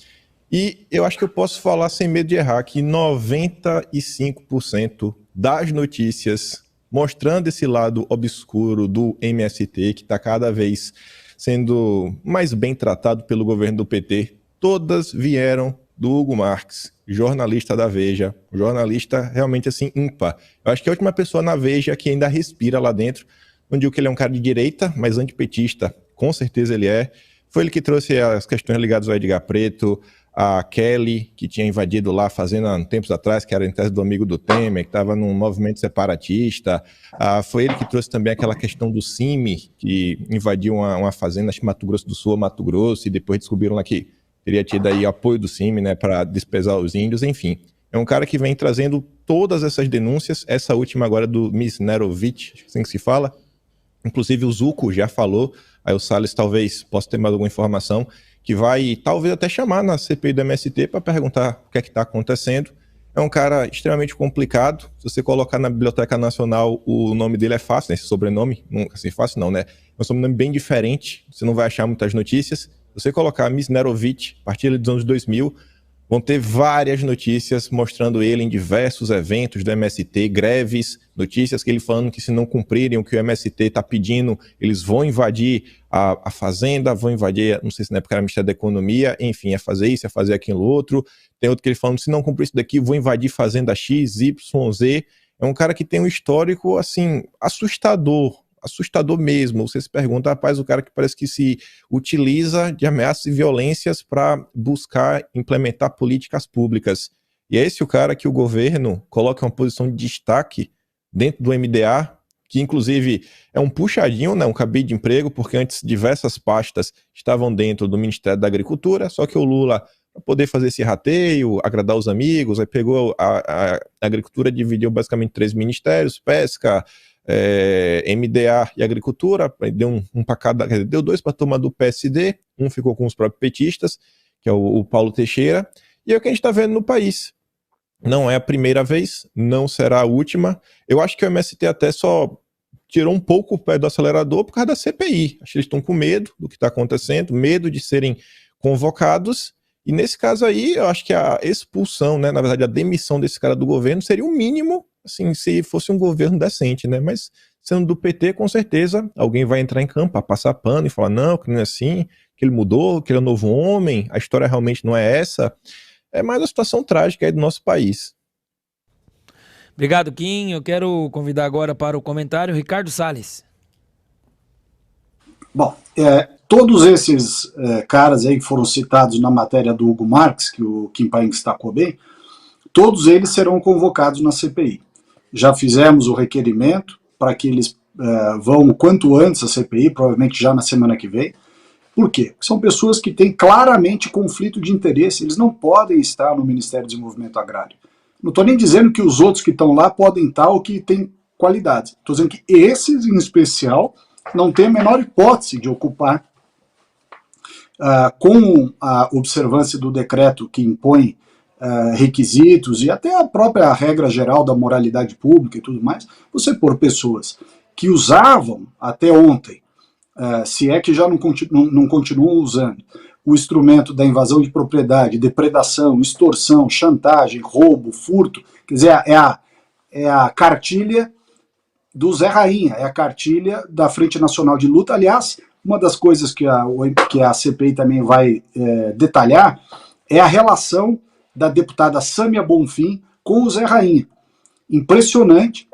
E eu acho que eu posso falar sem medo de errar que 95% das notícias mostrando esse lado obscuro do MST, que está cada vez sendo mais bem tratado pelo governo do PT, todas vieram do Hugo Marques, jornalista da Veja, jornalista realmente assim ímpar. Eu acho que é a última pessoa na Veja que ainda respira lá dentro. Não digo que ele é um cara de direita, mas antipetista, com certeza ele é. Foi ele que trouxe as questões ligadas ao Edgar Preto, a Kelly, que tinha invadido lá a fazenda tempos atrás, que era em tese do amigo do Temer, que estava num movimento separatista. Foi ele que trouxe também aquela questão do CIMI, que invadiu uma fazenda, acho que Mato Grosso do Sul ou Mato Grosso, e depois descobriram lá que teria tido aí apoio do CIMI, né, para despesar os índios, enfim. É um cara que vem trazendo todas essas denúncias, essa última agora do Misnerovich, acho que assim que se fala. Inclusive o Zucco já falou, aí o Salles talvez possa ter mais alguma informação, que vai talvez até chamar na CPI do MST para perguntar o que é que está acontecendo. É um cara extremamente complicado. Se você colocar na Biblioteca Nacional, o nome dele é fácil, né? Esse sobrenome, não assim, fácil não, né? É um sobrenome bem diferente, você não vai achar muitas notícias. Se você colocar Misnerovich, a partir dos anos 2000, vão ter várias notícias mostrando ele em diversos eventos do MST, greves, notícias que ele falando que se não cumprirem o que o MST está pedindo, eles vão invadir a fazenda, vão invadir, não sei se na época era o Ministério da Economia, enfim, é fazer isso, é fazer aquilo outro. Tem outro que ele falando, se não cumprir isso daqui, vou invadir fazenda X, Y, Z. É um cara que tem um histórico, assim, assustador mesmo. Você se pergunta, rapaz, o cara que parece que se utiliza de ameaças e violências para buscar implementar políticas públicas. E é esse o cara que o governo coloca em uma posição de destaque dentro do MDA, que inclusive é um puxadinho, né, um cabide de emprego, porque antes diversas pastas estavam dentro do Ministério da Agricultura, só que o Lula, para poder fazer esse rateio, agradar os amigos, aí pegou a Agricultura, dividiu basicamente 3 ministérios, pesca, MDA e Agricultura, deu deu 2 para a turma do PSD, um ficou com os próprios petistas, que é o Paulo Teixeira, e é o que a gente está vendo no país. Não é a primeira vez, não será a última. Eu acho que o MST até só tirou um pouco o pé do acelerador por causa da CPI. Acho que eles estão com medo do que está acontecendo, medo de serem convocados. E nesse caso aí, eu acho que a expulsão, né, na verdade a demissão desse cara do governo seria o mínimo, assim, se fosse um governo decente, né? Mas sendo do PT, com certeza, alguém vai entrar em campo a passar pano e falar, não, que não é assim, que ele mudou, que ele é um novo homem, a história realmente não é essa. É mais a situação trágica aí do nosso país. Obrigado, Kim. Eu quero convidar agora para o comentário Ricardo Salles. Bom, todos esses caras aí que foram citados na matéria do Hugo Marques, que o Kim Paim destacou bem, todos eles serão convocados na CPI. já fizemos o requerimento para que eles vão o quanto antes à CPI, provavelmente já na semana que vem. Por quê? Porque são pessoas que têm claramente conflito de interesse, eles não podem estar no Ministério do Desenvolvimento Agrário. Não estou nem dizendo que os outros que estão lá podem estar ou que têm qualidade. Estou dizendo que esses, em especial, não têm a menor hipótese de ocupar, com a observância do decreto que impõe requisitos e até a própria regra geral da moralidade pública e tudo mais, você pôr pessoas que usavam até ontem, se é que já não continuam usando, o instrumento da invasão de propriedade, depredação, extorsão, chantagem, roubo, furto, quer dizer, é a cartilha do Zé Rainha, é a cartilha da Frente Nacional de Luta. Aliás, uma das coisas que a CPI também vai detalhar é a relação da deputada Sâmia Bonfim com o Zé Rainha. Impressionante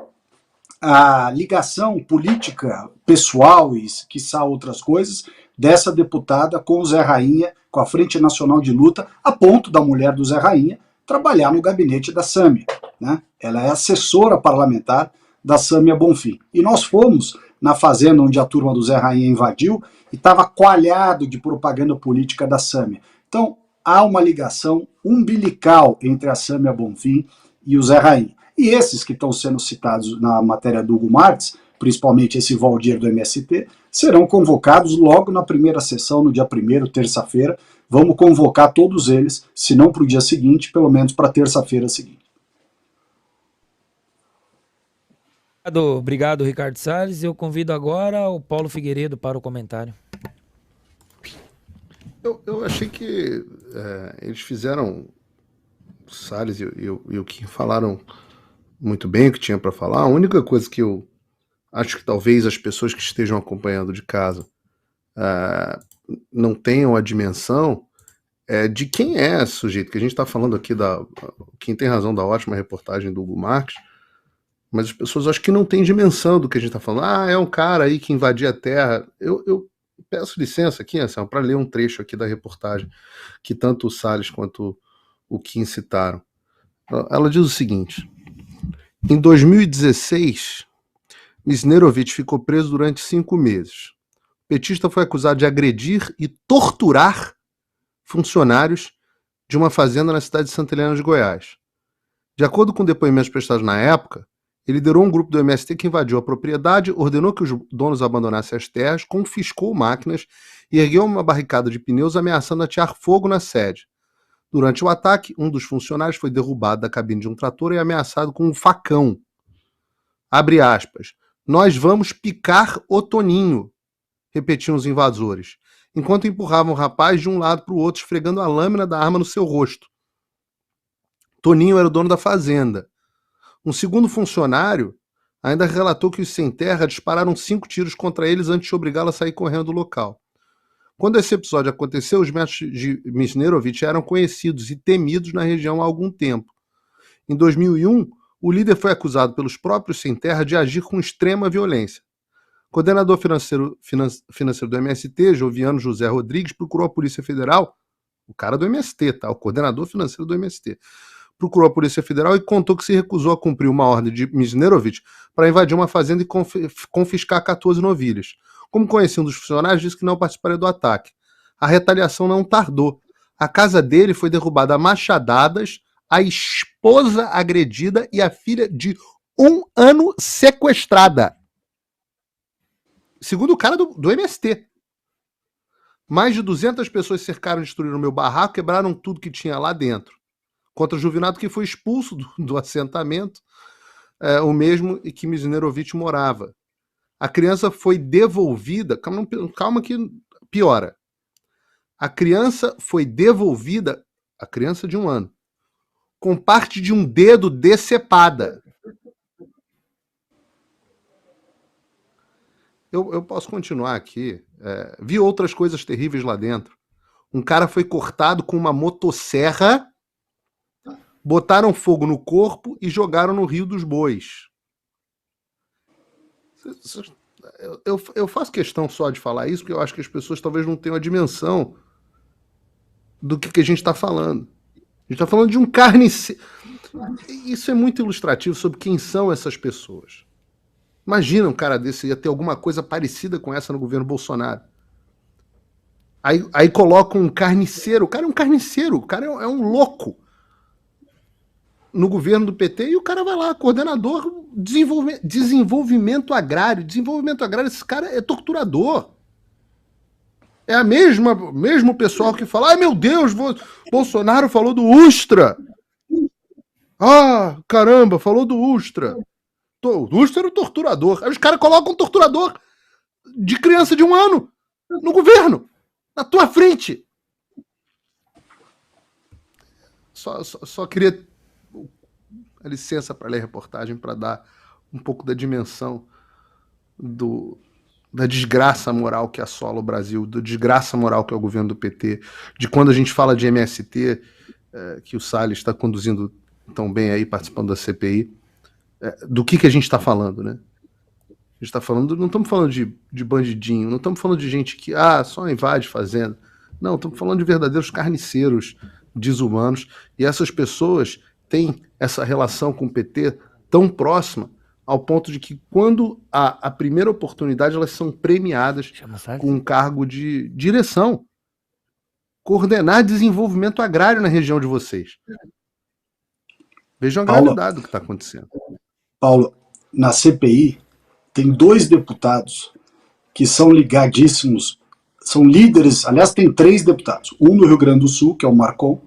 a ligação política, pessoal e, quiçá, outras coisas, dessa deputada com o Zé Rainha, com a Frente Nacional de Luta, a ponto da mulher do Zé Rainha trabalhar no gabinete da Sâmia, né? Ela é assessora parlamentar da Sâmia Bonfim. E nós fomos na fazenda onde a turma do Zé Rainha invadiu e estava coalhado de propaganda política da Sâmia. Então, há uma ligação umbilical entre a Sâmia Bonfim e o Zé Rainha. E esses que estão sendo citados na matéria do Hugo Marques, principalmente esse Valdir do MST, serão convocados logo na primeira sessão, no dia 1º, terça-feira. Vamos convocar todos eles, se não para o dia seguinte, pelo menos para a terça-feira seguinte. Obrigado, Ricardo Salles. Eu convido agora o Paulo Figueiredo para o comentário. Eu achei que eles fizeram, o Salles e o Kim falaram muito bem o que tinha para falar. A única coisa que eu acho que talvez as pessoas que estejam acompanhando de casa não tenham a dimensão de quem é esse sujeito, que a gente está falando aqui quem tem razão da ótima reportagem do Hugo Marques, mas as pessoas acho que não têm dimensão do que a gente está falando. É um cara aí que invadia a terra. Eu peço licença aqui, Anselmo, para ler um trecho aqui da reportagem que tanto o Salles quanto o Kim citaram. Ela diz o seguinte: em 2016, Misnerovitch ficou preso durante 5 meses. O petista foi acusado de agredir e torturar funcionários de uma fazenda na cidade de Santa Helena de Goiás. De acordo com depoimentos prestados na época, ele liderou um grupo do MST que invadiu a propriedade, ordenou que os donos abandonassem as terras, confiscou máquinas e ergueu uma barricada de pneus ameaçando atear fogo na sede. Durante o ataque, um dos funcionários foi derrubado da cabine de um trator e ameaçado com um facão. Abre aspas. Nós vamos picar o Toninho, repetiam os invasores, enquanto empurravam o rapaz de um lado para o outro, esfregando a lâmina da arma no seu rosto. Toninho era o dono da fazenda. Um segundo funcionário ainda relatou que os sem-terra dispararam 5 tiros contra eles antes de obrigá-lo a sair correndo do local. Quando esse episódio aconteceu, os métodos de Misnerovitch eram conhecidos e temidos na região há algum tempo. Em 2001, o líder foi acusado pelos próprios sem-terra de agir com extrema violência. O coordenador financeiro do MST, Joviano José Rodrigues, procurou a Polícia Federal, o cara do MST, tá? O coordenador financeiro do MST, procurou a Polícia Federal e contou que se recusou a cumprir uma ordem de Misnerovitch para invadir uma fazenda e confiscar 14 novilhas. Como conhecia um dos funcionários, disse que não participaria do ataque. A retaliação não tardou. A casa dele foi derrubada a machadadas, a esposa agredida e a filha de 1 ano sequestrada. Segundo o cara do MST. Mais de 200 pessoas cercaram e destruíram o meu barraco, quebraram tudo que tinha lá dentro. Contra o Juvinato, que foi expulso do assentamento, o mesmo em que Misnerovitch morava. A criança foi devolvida... Calma que piora. A criança foi devolvida, a criança de 1 ano, com parte de um dedo decepada. Eu posso continuar aqui. Vi outras coisas terríveis lá dentro. Um cara foi cortado com uma motosserra, botaram fogo no corpo e jogaram no Rio dos Bois. Eu faço questão só de falar isso, porque eu acho que as pessoas talvez não tenham a dimensão do que a gente está falando. A gente está falando de um carniceiro. Isso é muito ilustrativo sobre quem são essas pessoas. Imagina um cara desse ia ter alguma coisa parecida com essa no governo Bolsonaro. Aí coloca um carniceiro. O cara é um carniceiro, o cara é um louco no governo do PT, e o cara vai lá, coordenador desenvolvimento agrário. Desenvolvimento agrário, esse cara é torturador. É a mesmo pessoal que fala, ai meu Deus, Bolsonaro falou do Ustra. Ah, caramba, falou do Ustra. O Ustra era o torturador. Aí os caras colocam um torturador de criança de 1 ano no governo, na tua frente. Só queria a licença para ler a reportagem, para dar um pouco da dimensão da desgraça moral que assola o Brasil, da desgraça moral que é o governo do PT, de quando a gente fala de MST, que o Salles está conduzindo tão bem aí, participando da CPI, do que a gente está falando, né? A gente está falando, não estamos falando de bandidinho, não estamos falando de gente que só invade fazenda. Não, estamos falando de verdadeiros carniceiros desumanos, e essas pessoas têm essa relação com o PT tão próxima, ao ponto de que quando há a primeira oportunidade, elas são premiadas com um cargo de direção. Coordenar desenvolvimento agrário na região de vocês. Vejam a gravidade do que está acontecendo. Paulo, na CPI tem 2 deputados que são ligadíssimos, são líderes, aliás tem 3 deputados, um do Rio Grande do Sul, que é o Marcon,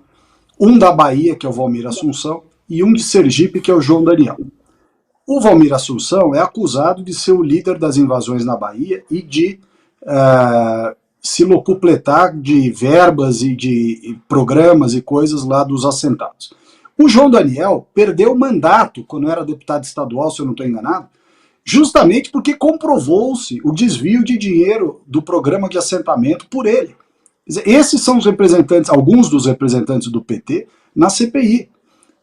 um da Bahia, que é o Valmir Assunção, e um de Sergipe, que é o João Daniel. O Valmir Assunção é acusado de ser o líder das invasões na Bahia e de se locupletar de verbas e de programas e coisas lá dos assentados. O João Daniel perdeu o mandato quando era deputado estadual, se eu não estou enganado, justamente porque comprovou-se o desvio de dinheiro do programa de assentamento por ele. Quer dizer, esses são os representantes, alguns dos representantes do PT na CPI.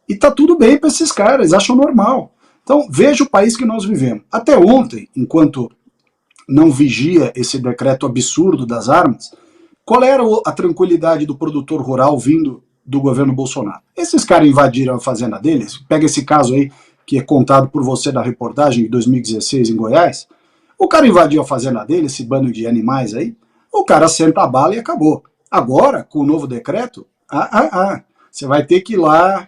E tá tudo bem para esses caras, eles acham normal. Então, veja o país que nós vivemos. Até ontem, enquanto não vigia esse decreto absurdo das armas, qual era a tranquilidade do produtor rural vindo do governo Bolsonaro? Esses caras invadiram a fazenda deles, pega esse caso aí, que é contado por você da reportagem de 2016 em Goiás, o cara invadiu a fazenda dele, esse bando de animais aí, o cara senta a bala e acabou. Agora, com o novo decreto, você vai ter que ir lá,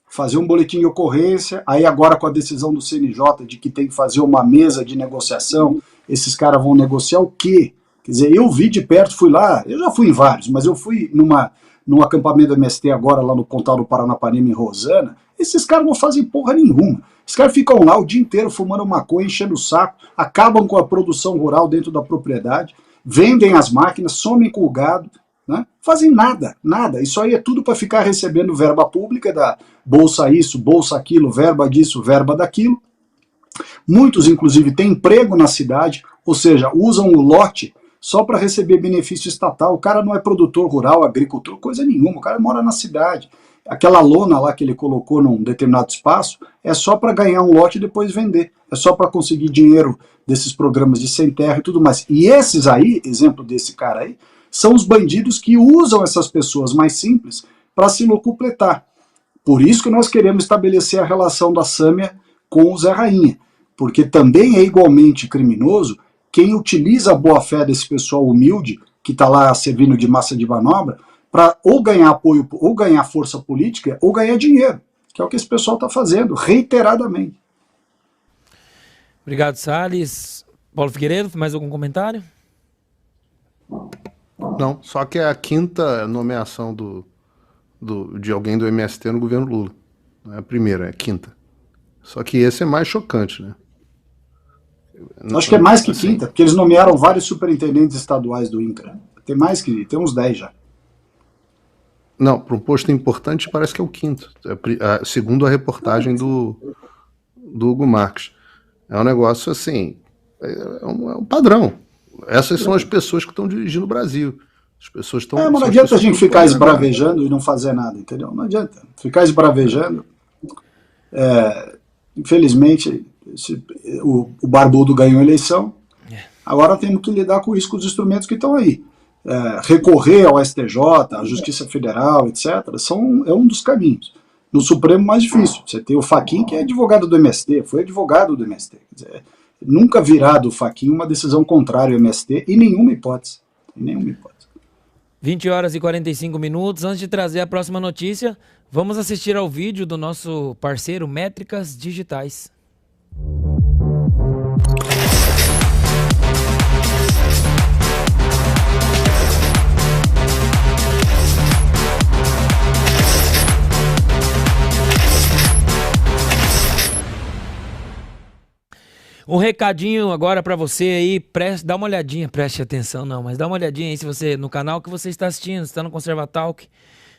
fazer um boletim de ocorrência, aí agora com a decisão do CNJ de que tem que fazer uma mesa de negociação, esses caras vão negociar o quê? Quer dizer, eu vi de perto, fui lá, eu já fui em vários, mas eu fui num acampamento do MST agora, lá no Pontal do Paranapanema, em Rosana, esses caras não fazem porra nenhuma. Os caras ficam lá o dia inteiro fumando maconha, enchendo o saco, acabam com a produção rural dentro da propriedade, vendem as máquinas, somem com o gado, né? Fazem nada. Isso aí é tudo para ficar recebendo verba pública da bolsa isso, bolsa aquilo, verba disso, verba daquilo. Muitos, inclusive, têm emprego na cidade, ou seja, usam o lote só para receber benefício estatal. O cara não é produtor rural, agricultor, coisa nenhuma, o cara mora na cidade. Aquela lona lá que ele colocou num determinado espaço é só para ganhar um lote e depois vender. É só para conseguir dinheiro desses programas de sem terra e tudo mais. E esses aí, exemplo desse cara aí, são os bandidos que usam essas pessoas mais simples para se locupletar. Por isso que nós queremos estabelecer a relação da Sâmia com o Zé Rainha, porque também é igualmente criminoso quem utiliza a boa-fé desse pessoal humilde, que está lá servindo de massa de manobra, para ou ganhar apoio, ou ganhar força política, ou ganhar dinheiro, que é o que esse pessoal está fazendo, reiteradamente. Obrigado, Salles. Paulo Figueiredo, mais algum comentário? Não, só que é a 5ª nomeação de alguém do MST no governo Lula. Não é a primeira, é a 5ª. Só que esse é mais chocante, né? Acho que é mais que 5ª, porque eles nomearam vários superintendentes estaduais do INCRA. Tem uns 10 já. Não, para um posto importante parece que é o 5º, segundo a reportagem do Hugo Marques. É um negócio assim, é um padrão. Essas são as pessoas que estão dirigindo o Brasil. As pessoas estão. Mas não adianta a gente ficar esbravejando e não fazer nada, entendeu? Não adianta. Ficar esbravejando. Infelizmente, o Barbudo ganhou a eleição. Agora temos que lidar com isso, com os instrumentos que estão aí. Recorrer ao STJ, à Justiça Federal, etc., é um dos caminhos. No Supremo, mais difícil. Você tem o Fachin, que é advogado do MST, foi advogado do MST. Quer dizer, nunca virá do Fachin uma decisão contrária ao MST em nenhuma hipótese. Em nenhuma hipótese. 20 horas e 45 minutos. Antes de trazer a próxima notícia, vamos assistir ao vídeo do nosso parceiro Métricas Digitais. Um recadinho agora pra você aí, dá uma olhadinha, preste atenção não, mas dá uma olhadinha aí se você, no canal que você está assistindo, está no Conservatalk,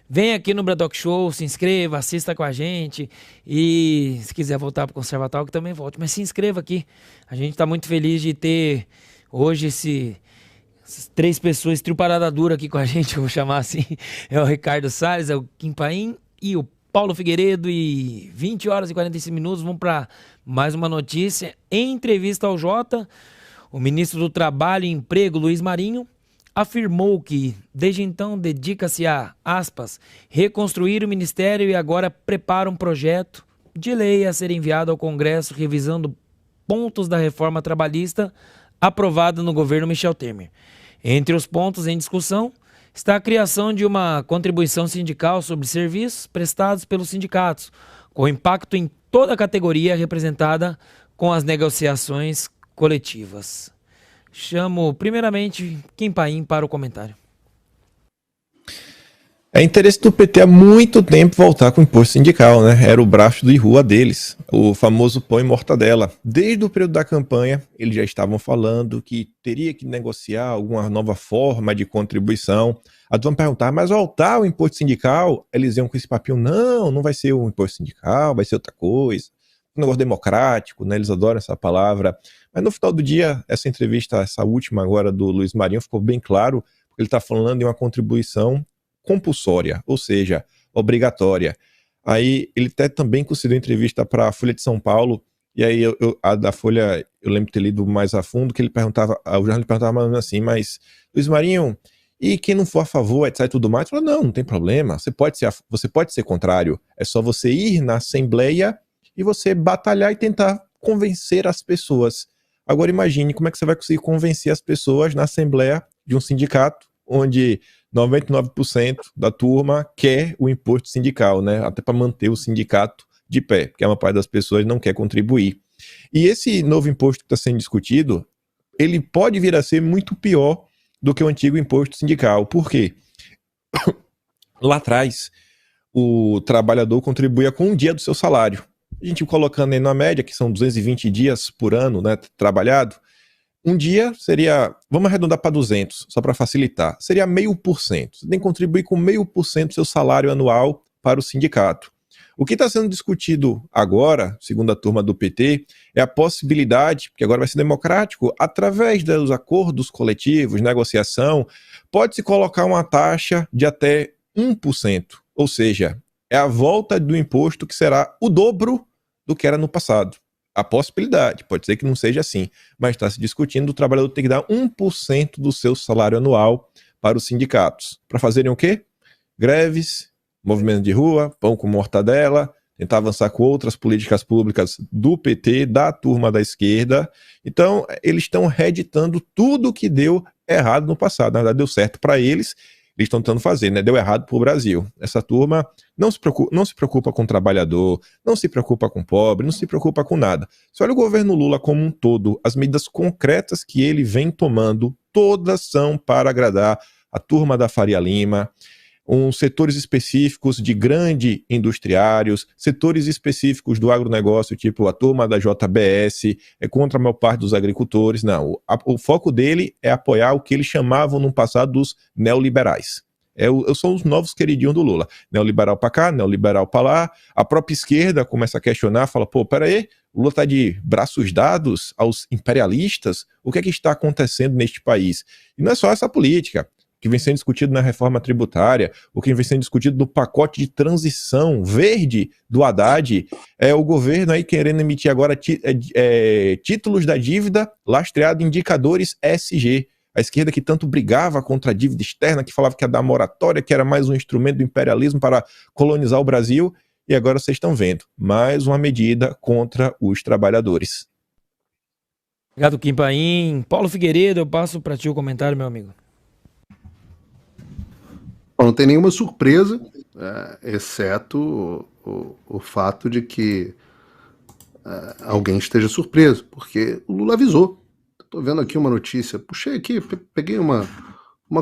vem aqui no Braddock Show, se inscreva, assista com a gente e se quiser voltar pro Conservatalk também volte, mas se inscreva aqui, a gente tá muito feliz de ter hoje essas 3 pessoas, trio parada dura aqui com a gente, eu vou chamar assim, é o Ricardo Salles, é o Kim Paim e o Paulo Figueiredo. E 20 horas e 45 minutos, vamos para mais uma notícia. Em entrevista ao Jota, o ministro do Trabalho e Emprego, Luiz Marinho, afirmou que, desde então, dedica-se a, aspas, reconstruir o ministério e agora prepara um projeto de lei a ser enviado ao Congresso revisando pontos da reforma trabalhista aprovada no governo Michel Temer. Entre os pontos em discussão está a criação de uma contribuição sindical sobre serviços prestados pelos sindicatos, com impacto em toda a categoria representada com as negociações coletivas. Chamo primeiramente Kim Paim para o comentário. É interesse do PT há muito tempo voltar com o imposto sindical, né? Era o braço de rua deles, o famoso pão e mortadela. Desde o período da campanha, eles já estavam falando que teria que negociar alguma nova forma de contribuição. A turma perguntar, mas voltar o imposto sindical? Eles iam com esse papinho, não vai ser o imposto sindical, vai ser outra coisa. Um negócio democrático, né? Eles adoram essa palavra. Mas no final do dia, essa entrevista, essa última agora do Luiz Marinho, ficou bem claro, porque ele está falando de uma contribuição compulsória, ou seja, obrigatória. Aí ele até também concedeu entrevista para a Folha de São Paulo, e aí a da Folha, eu lembro de ter lido mais a fundo, que ele perguntava, o jornalista perguntava assim, mas Luiz Marinho, e quem não for a favor, etc e tudo mais? Ele falou, não tem problema, você pode ser contrário, é só você ir na Assembleia e você batalhar e tentar convencer as pessoas. Agora imagine como é que você vai conseguir convencer as pessoas na Assembleia de um sindicato, onde 99% da turma quer o imposto sindical, né? Até para manter o sindicato de pé, porque a maior parte das pessoas não quer contribuir. E esse novo imposto que está sendo discutido, ele pode vir a ser muito pior do que o antigo imposto sindical. Por quê? Lá atrás, o trabalhador contribuía com um dia do seu salário. A gente colocando aí na média, que são 220 dias por ano, né, trabalhado, um dia seria, vamos arredondar para 200, só para facilitar, seria 0,5%. Você tem que contribuir com 0,5% do seu salário anual para o sindicato. O que está sendo discutido agora, segundo a turma do PT, é a possibilidade, que agora vai ser democrático, através dos acordos coletivos, negociação, pode-se colocar uma taxa de até 1%. Ou seja, é a volta do imposto que será o dobro do que era no passado. A possibilidade, pode ser que não seja assim, mas está se discutindo o trabalhador ter que dar 1% do seu salário anual para os sindicatos. Para fazerem o quê? Greves, movimento de rua, pão com mortadela, tentar avançar com outras políticas públicas do PT, da turma da esquerda. Então, eles estão reeditando tudo que deu errado no passado. Na verdade, deu certo para eles. Eles estão tentando fazer, né? Deu errado para o Brasil. Essa turma não se preocupa com o trabalhador, não se preocupa com o pobre, não se preocupa com nada. Se olha o governo Lula como um todo, as medidas concretas que ele vem tomando, todas são para agradar a turma da Faria Lima, setores específicos de grande industriários, setores específicos do agronegócio, tipo a turma da JBS, é contra a maior parte dos agricultores. Não, o foco dele é apoiar o que eles chamavam no passado dos neoliberais. São os novos queridinhos do Lula. Neoliberal para cá, neoliberal para lá. A própria esquerda começa a questionar, fala, pô, peraí, o Lula está de braços dados aos imperialistas? O que é que está acontecendo neste país? E não é só essa política que vem sendo discutido na reforma tributária, o que vem sendo discutido no pacote de transição verde do Haddad, é o governo aí querendo emitir agora títulos da dívida lastreado em indicadores ESG. A esquerda que tanto brigava contra a dívida externa, que falava que ia dar moratória, que era mais um instrumento do imperialismo para colonizar o Brasil, E agora vocês estão vendo, mais uma medida contra os trabalhadores. Obrigado, Kim Paim. Paulo Figueiredo, eu passo para ti o comentário, meu amigo. Não tem nenhuma surpresa, exceto o fato de que alguém esteja surpreso, porque o Lula avisou. Estou vendo aqui uma notícia, puxei aqui, peguei uma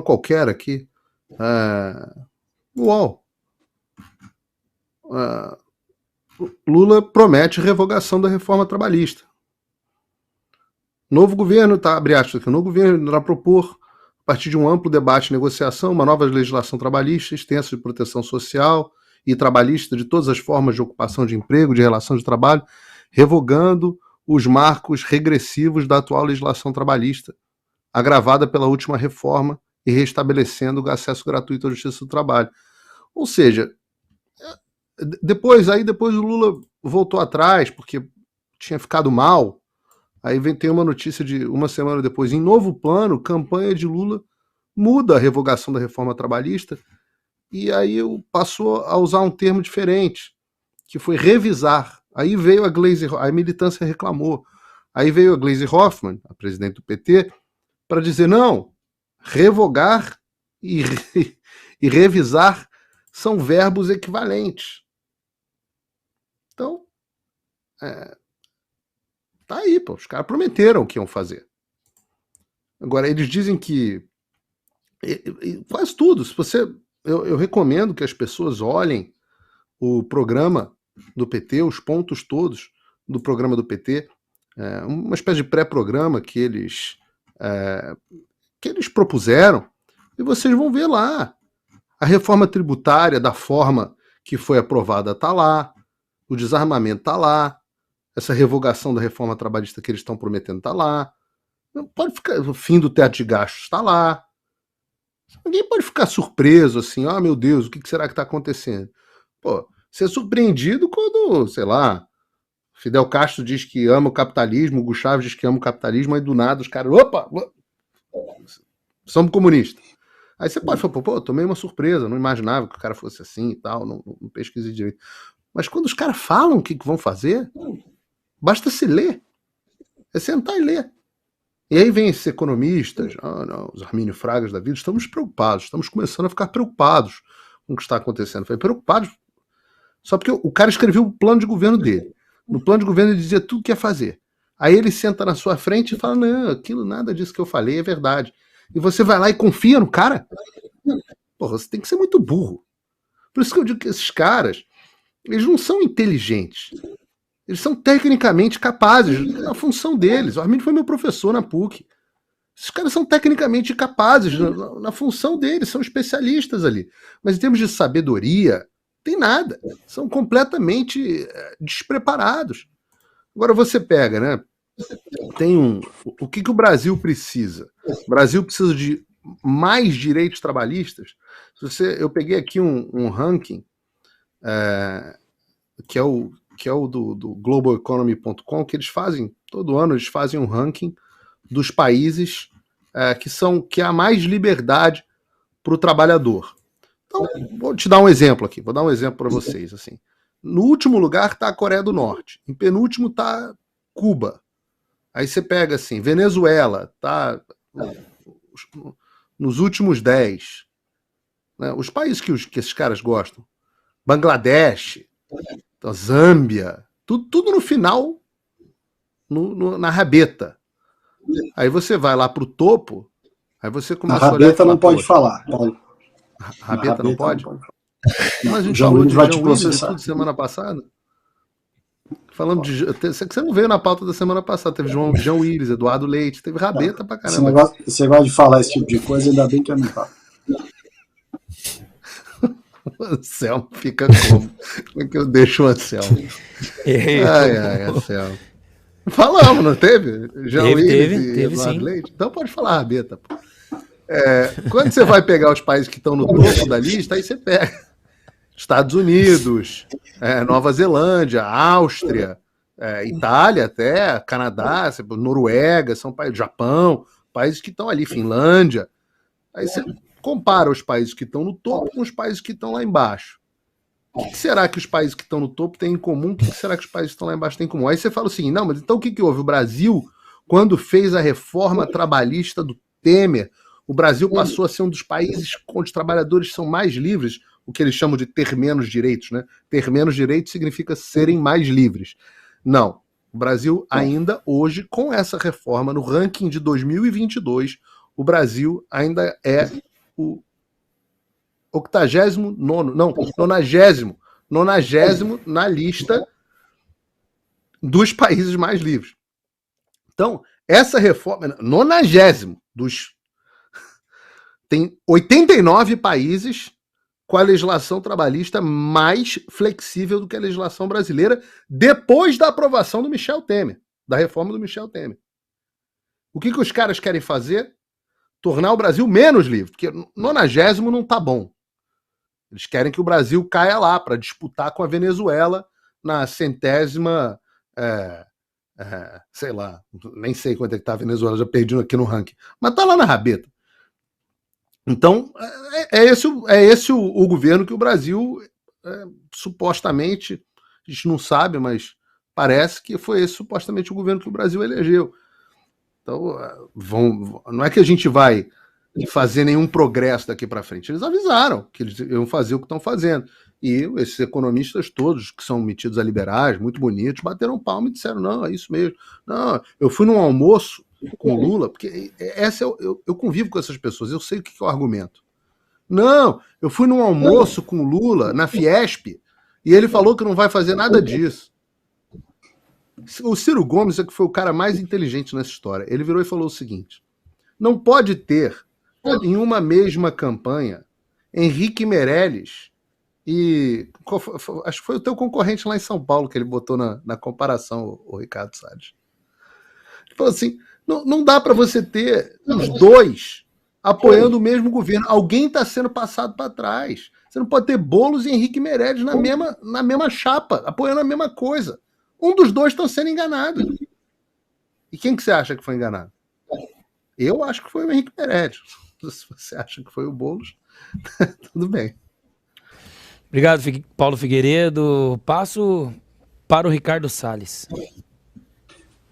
qualquer aqui. UOL. Lula promete revogação da reforma trabalhista. Novo governo, abre aspas aqui, o novo governo irá propor, a partir de um amplo debate e negociação, uma nova legislação trabalhista, extensa de proteção social e trabalhista de todas as formas de ocupação de emprego, de relação de trabalho, revogando os marcos regressivos da atual legislação trabalhista, agravada pela última reforma e restabelecendo o acesso gratuito à justiça do trabalho. Ou seja, depois o Lula voltou atrás, porque tinha ficado mal. Aí tem uma notícia de uma semana depois, em novo plano, campanha de Lula muda a revogação da reforma trabalhista e aí passou a usar um termo diferente, que foi revisar. Aí veio a militância reclamou. Aí veio a Gleisi Hoffmann, a presidente do PT, para dizer, não, revogar e revisar são verbos equivalentes. Então, tá aí, pô, os caras prometeram que iam fazer. Agora, eles dizem que quase tudo. Eu recomendo que as pessoas olhem o programa do PT, os pontos todos do programa do PT, uma espécie de pré-programa que eles propuseram, e vocês vão ver lá. A reforma tributária da forma que foi aprovada está lá, o desarmamento está lá, essa revogação da reforma trabalhista que eles estão prometendo está lá. Não pode ficar, o fim do teto de gastos está lá. Ninguém pode ficar surpreso assim, meu Deus, o que será que está acontecendo? Pô, ser surpreendido quando, sei lá, Fidel Castro diz que ama o capitalismo, o Hugo Chávez diz que ama o capitalismo, aí do nada os caras, opa, somos comunistas. Aí você pode falar, pô, tomei uma surpresa, não imaginava que o cara fosse assim e tal, não pesquisei direito. Mas quando os caras falam o que vão fazer, basta se ler. É sentar e ler. E aí vem esses economistas, os Armínio Fragas da vida, estamos preocupados, estamos começando a ficar preocupados com o que está acontecendo. Falei, preocupados só porque o cara escreveu o plano de governo dele. No plano de governo ele dizia tudo que ia fazer. Aí ele senta na sua frente e fala, não, nada disso que eu falei é verdade. E você vai lá e confia no cara? Porra, você tem que ser muito burro. Por isso que eu digo que esses caras, eles não são inteligentes. Eles são tecnicamente capazes na função deles. O Armínio foi meu professor na PUC. Esses caras são tecnicamente capazes na função deles, são especialistas ali. Mas em termos de sabedoria, tem nada. São completamente despreparados. Agora você pega, né? O que o Brasil precisa? O Brasil precisa de mais direitos trabalhistas. Eu peguei aqui um ranking, que é o do globaleconomy.com, que eles fazem, todo ano eles fazem um ranking dos países que há mais liberdade para o trabalhador. Então, vou te dar um exemplo aqui, vou dar um exemplo para vocês. Assim. No último lugar está a Coreia do Norte, em penúltimo está Cuba. Aí você pega assim, Venezuela, tá nos últimos 10. Né, os países que esses caras gostam. Bangladesh, Zâmbia, tudo no final, na rabeta. Aí você vai lá pro topo, aí você começa a rabeta não pode falar, Paulo. Rabeta não pode? Mas a gente João falou de vai te João Willis processar. tudo semana passada. Falando de. Você não veio na pauta da semana passada. Teve João Willis, Eduardo Leite, teve rabeta pra caramba. Esse negócio de falar esse tipo de coisa, ainda bem que eu não falo. O Anselmo fica como? Como é que eu deixo o Anselmo? Ai, Anselmo. Falamos, não teve? João Willis e teve Eduardo sim. Leite? Então pode falar rabeta. Pô. Quando você vai pegar os países que estão no topo da lista, aí você pega Estados Unidos, Nova Zelândia, Áustria, Itália até, Canadá, Noruega, são países, Japão, países que estão ali, Finlândia. Aí você compara os países que estão no topo com os países que estão lá embaixo. O que será que os países que estão no topo têm em comum? O que será que os países que estão lá embaixo têm em comum? Aí você fala assim, não, mas então o que houve? O Brasil, quando fez a reforma trabalhista do Temer, o Brasil passou a ser um dos países onde os trabalhadores são mais livres, o que eles chamam de ter menos direitos, né? Ter menos direitos significa serem mais livres. Não. O Brasil ainda hoje, com essa reforma, no ranking de 2022, o Brasil ainda é o 89º, não, 90º na lista dos países mais livres. Então, essa reforma, 90º dos... Tem 89 países com a legislação trabalhista mais flexível do que a legislação brasileira, depois da aprovação do Michel Temer, da reforma do Michel Temer. O que os caras querem fazer? Tornar o Brasil menos livre, porque 90º não tá bom. Eles querem que o Brasil caia lá para disputar com a Venezuela na 100ª, sei lá, nem sei quanto é que tá a Venezuela, já perdi aqui no ranking, mas tá lá na rabeta. Então, é esse o governo que o Brasil, supostamente, a gente não sabe, mas parece que foi esse supostamente o governo que o Brasil elegeu. Então, não é que a gente vai fazer nenhum progresso daqui para frente. Eles avisaram que eles iam fazer o que estão fazendo. E esses economistas todos, que são metidos a liberais, muito bonitos, bateram palma e disseram, não, é isso mesmo. Não, eu fui num almoço com o Lula, porque eu convivo com essas pessoas, eu sei o que é o argumento. Não, eu fui num almoço com o Lula, na Fiesp, e ele falou que não vai fazer nada disso. O Ciro Gomes é que foi o cara mais inteligente nessa história. Ele virou e falou o seguinte, não pode ter, em uma mesma campanha, Henrique Meirelles e... acho que foi o teu concorrente lá em São Paulo que ele botou na comparação, o Ricardo Salles. Ele falou assim, não dá para você ter os dois apoiando o mesmo governo. Alguém está sendo passado para trás. Você não pode ter Boulos e Henrique Meirelles na mesma chapa, apoiando a mesma coisa. Um dos dois está sendo enganado. E quem que você acha que foi enganado? Eu acho que foi o Henrique Meirelles. Se você acha que foi o Boulos, tudo bem. Obrigado, Paulo Figueiredo. Passo para o Ricardo Salles.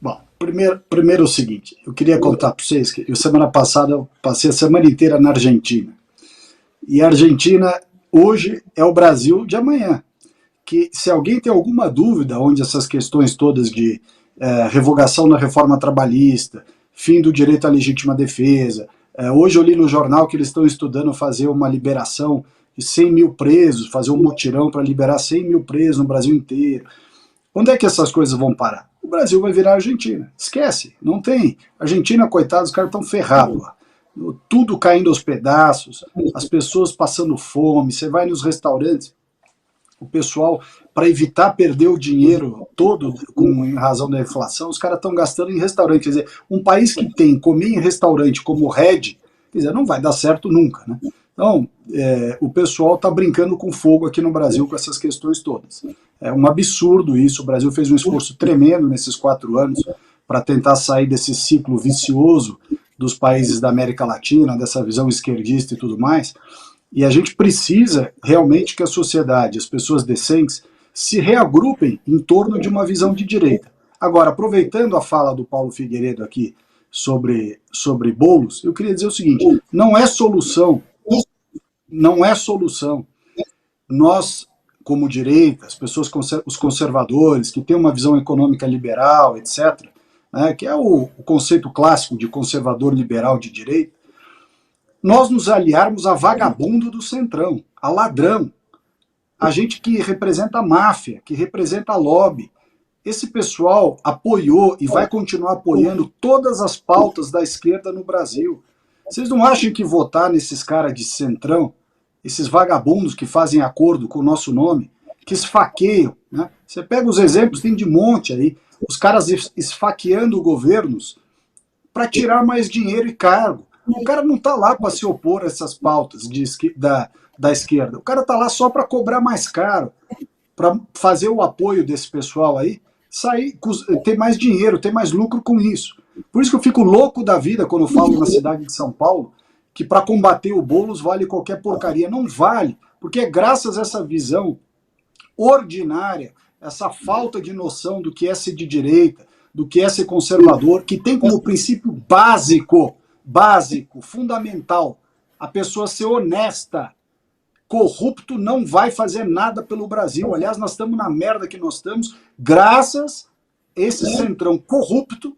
Bom, primeiro o seguinte, eu queria contar para vocês que semana passada eu passei a semana inteira na Argentina. E a Argentina hoje é o Brasil de amanhã. Que se alguém tem alguma dúvida onde essas questões todas de revogação da reforma trabalhista, fim do direito à legítima defesa, hoje eu li no jornal que eles estão estudando fazer uma liberação de 100 mil presos, fazer um mutirão para liberar 100 mil presos no Brasil inteiro. Onde é que essas coisas vão parar? O Brasil vai virar a Argentina. Esquece, não tem. Argentina, coitados, os caras estão ferrados lá. Tudo caindo aos pedaços, as pessoas passando fome, você vai nos restaurantes, o pessoal, para evitar perder o dinheiro todo em razão da inflação, os caras estão gastando em restaurante. Quer dizer, um país que tem comer em restaurante como o Red, quer dizer, não vai dar certo nunca, né? Então, o pessoal está brincando com fogo aqui no Brasil com essas questões todas. É um absurdo isso. O Brasil fez um esforço tremendo nesses 4 anos para tentar sair desse ciclo vicioso dos países da América Latina, dessa visão esquerdista e tudo mais. E a gente precisa realmente que a sociedade, as pessoas decentes, se reagrupem em torno de uma visão de direita. Agora, aproveitando a fala do Paulo Figueiredo aqui sobre Boulos, eu queria dizer o seguinte, não é solução. Nós, como direita, as pessoas, os conservadores, que têm uma visão econômica liberal, etc., né, que é o conceito clássico de conservador liberal de direita, nós nos aliarmos a vagabundo do centrão, a ladrão, a gente que representa a máfia, que representa a lobby. Esse pessoal apoiou e vai continuar apoiando todas as pautas da esquerda no Brasil. Vocês não acham que votar nesses caras de centrão, esses vagabundos que fazem acordo com o nosso nome, que esfaqueiam, né? Você pega os exemplos, tem de monte aí, os caras esfaqueando governos para tirar mais dinheiro e cargo. O cara não está lá para se opor a essas pautas da esquerda. O cara está lá só para cobrar mais caro, para fazer o apoio desse pessoal aí, ter mais dinheiro, ter mais lucro com isso. Por isso que eu fico louco da vida quando eu falo na cidade de São Paulo que para combater o Boulos vale qualquer porcaria. Não vale, porque é graças a essa visão ordinária, essa falta de noção do que é ser de direita, do que é ser conservador, que tem como princípio básico, fundamental, a pessoa ser honesta. Corrupto não vai fazer nada pelo Brasil. Aliás, nós estamos na merda que nós estamos, graças a esse centrão corrupto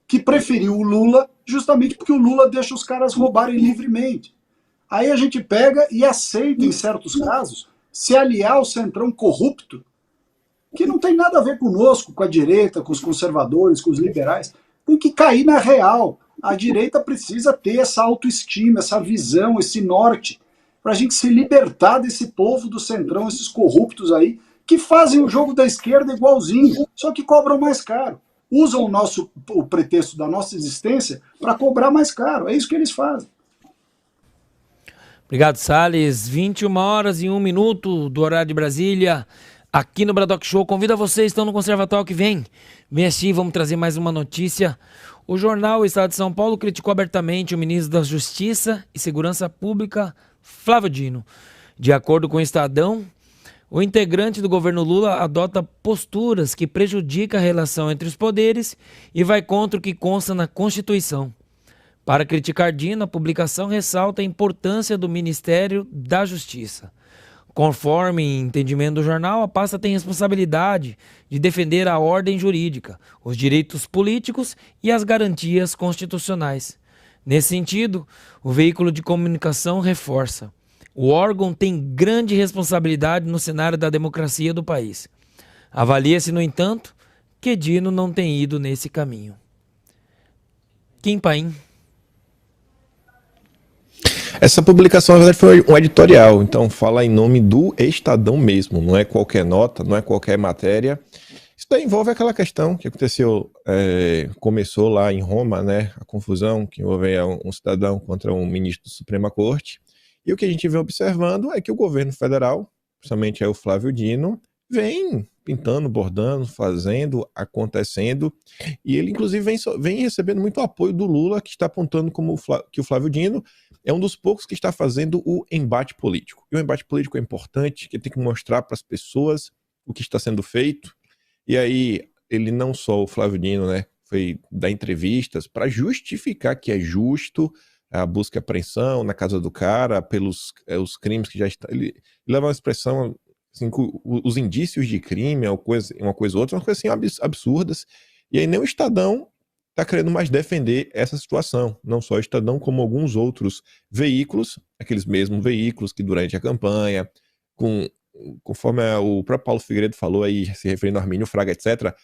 que preferiu o Lula, justamente porque o Lula deixa os caras roubarem livremente. Aí a gente pega e aceita, em certos casos, se aliar ao centrão corrupto, que não tem nada a ver conosco, com a direita, com os conservadores, com os liberais. Tem que cair na real. A direita precisa ter essa autoestima, essa visão, esse norte, para a gente se libertar desse povo do centrão, esses corruptos aí, que fazem o jogo da esquerda igualzinho, só que cobram mais caro. Usam o pretexto da nossa existência para cobrar mais caro. É isso que eles fazem. Obrigado, Salles. 21h01 do horário de Brasília, aqui no Bradock Show. Convido a vocês, estão no Conservatório que vem assistir, vamos trazer mais uma notícia. O jornal Estado de São Paulo criticou abertamente o ministro da Justiça e Segurança Pública, Flávio Dino. De acordo com o Estadão, o integrante do governo Lula adota posturas que prejudicam a relação entre os poderes e vai contra o que consta na Constituição. Para criticar Dino, a publicação ressalta a importância do Ministério da Justiça. Conforme entendimento do jornal, a pasta tem responsabilidade de defender a ordem jurídica, os direitos políticos e as garantias constitucionais. Nesse sentido, o veículo de comunicação reforça: o órgão tem grande responsabilidade no cenário da democracia do país. Avalia-se, no entanto, que Dino não tem ido nesse caminho. Kim Paim. Essa publicação, na verdade, foi um editorial, então fala em nome do Estadão mesmo, não é qualquer nota, não é qualquer matéria. Isso daí envolve aquela questão que aconteceu, começou lá em Roma, né, a confusão que envolvia um cidadão contra um ministro da Suprema Corte, e o que a gente vem observando é que o governo federal, principalmente aí o Flávio Dino, vem pintando, bordando, fazendo, acontecendo, e ele inclusive vem recebendo muito apoio do Lula, que está apontando que o Flávio Dino é um dos poucos que está fazendo o embate político. E o embate político é importante, que tem que mostrar para as pessoas o que está sendo feito. E aí, ele não só, o Flávio Dino, né, foi dar entrevistas para justificar que é justo a busca e apreensão na casa do cara pelos os crimes que já estão. Ele leva uma expressão assim, os indícios de crime, uma coisa ou outra, uma coisa assim absurdas. E aí nem o Estadão está querendo mais defender essa situação. Não só o Estadão, como alguns outros veículos, aqueles mesmos veículos que durante a campanha, conforme o próprio Paulo Figueiredo falou aí, se referindo a Armínio Fraga, etc.,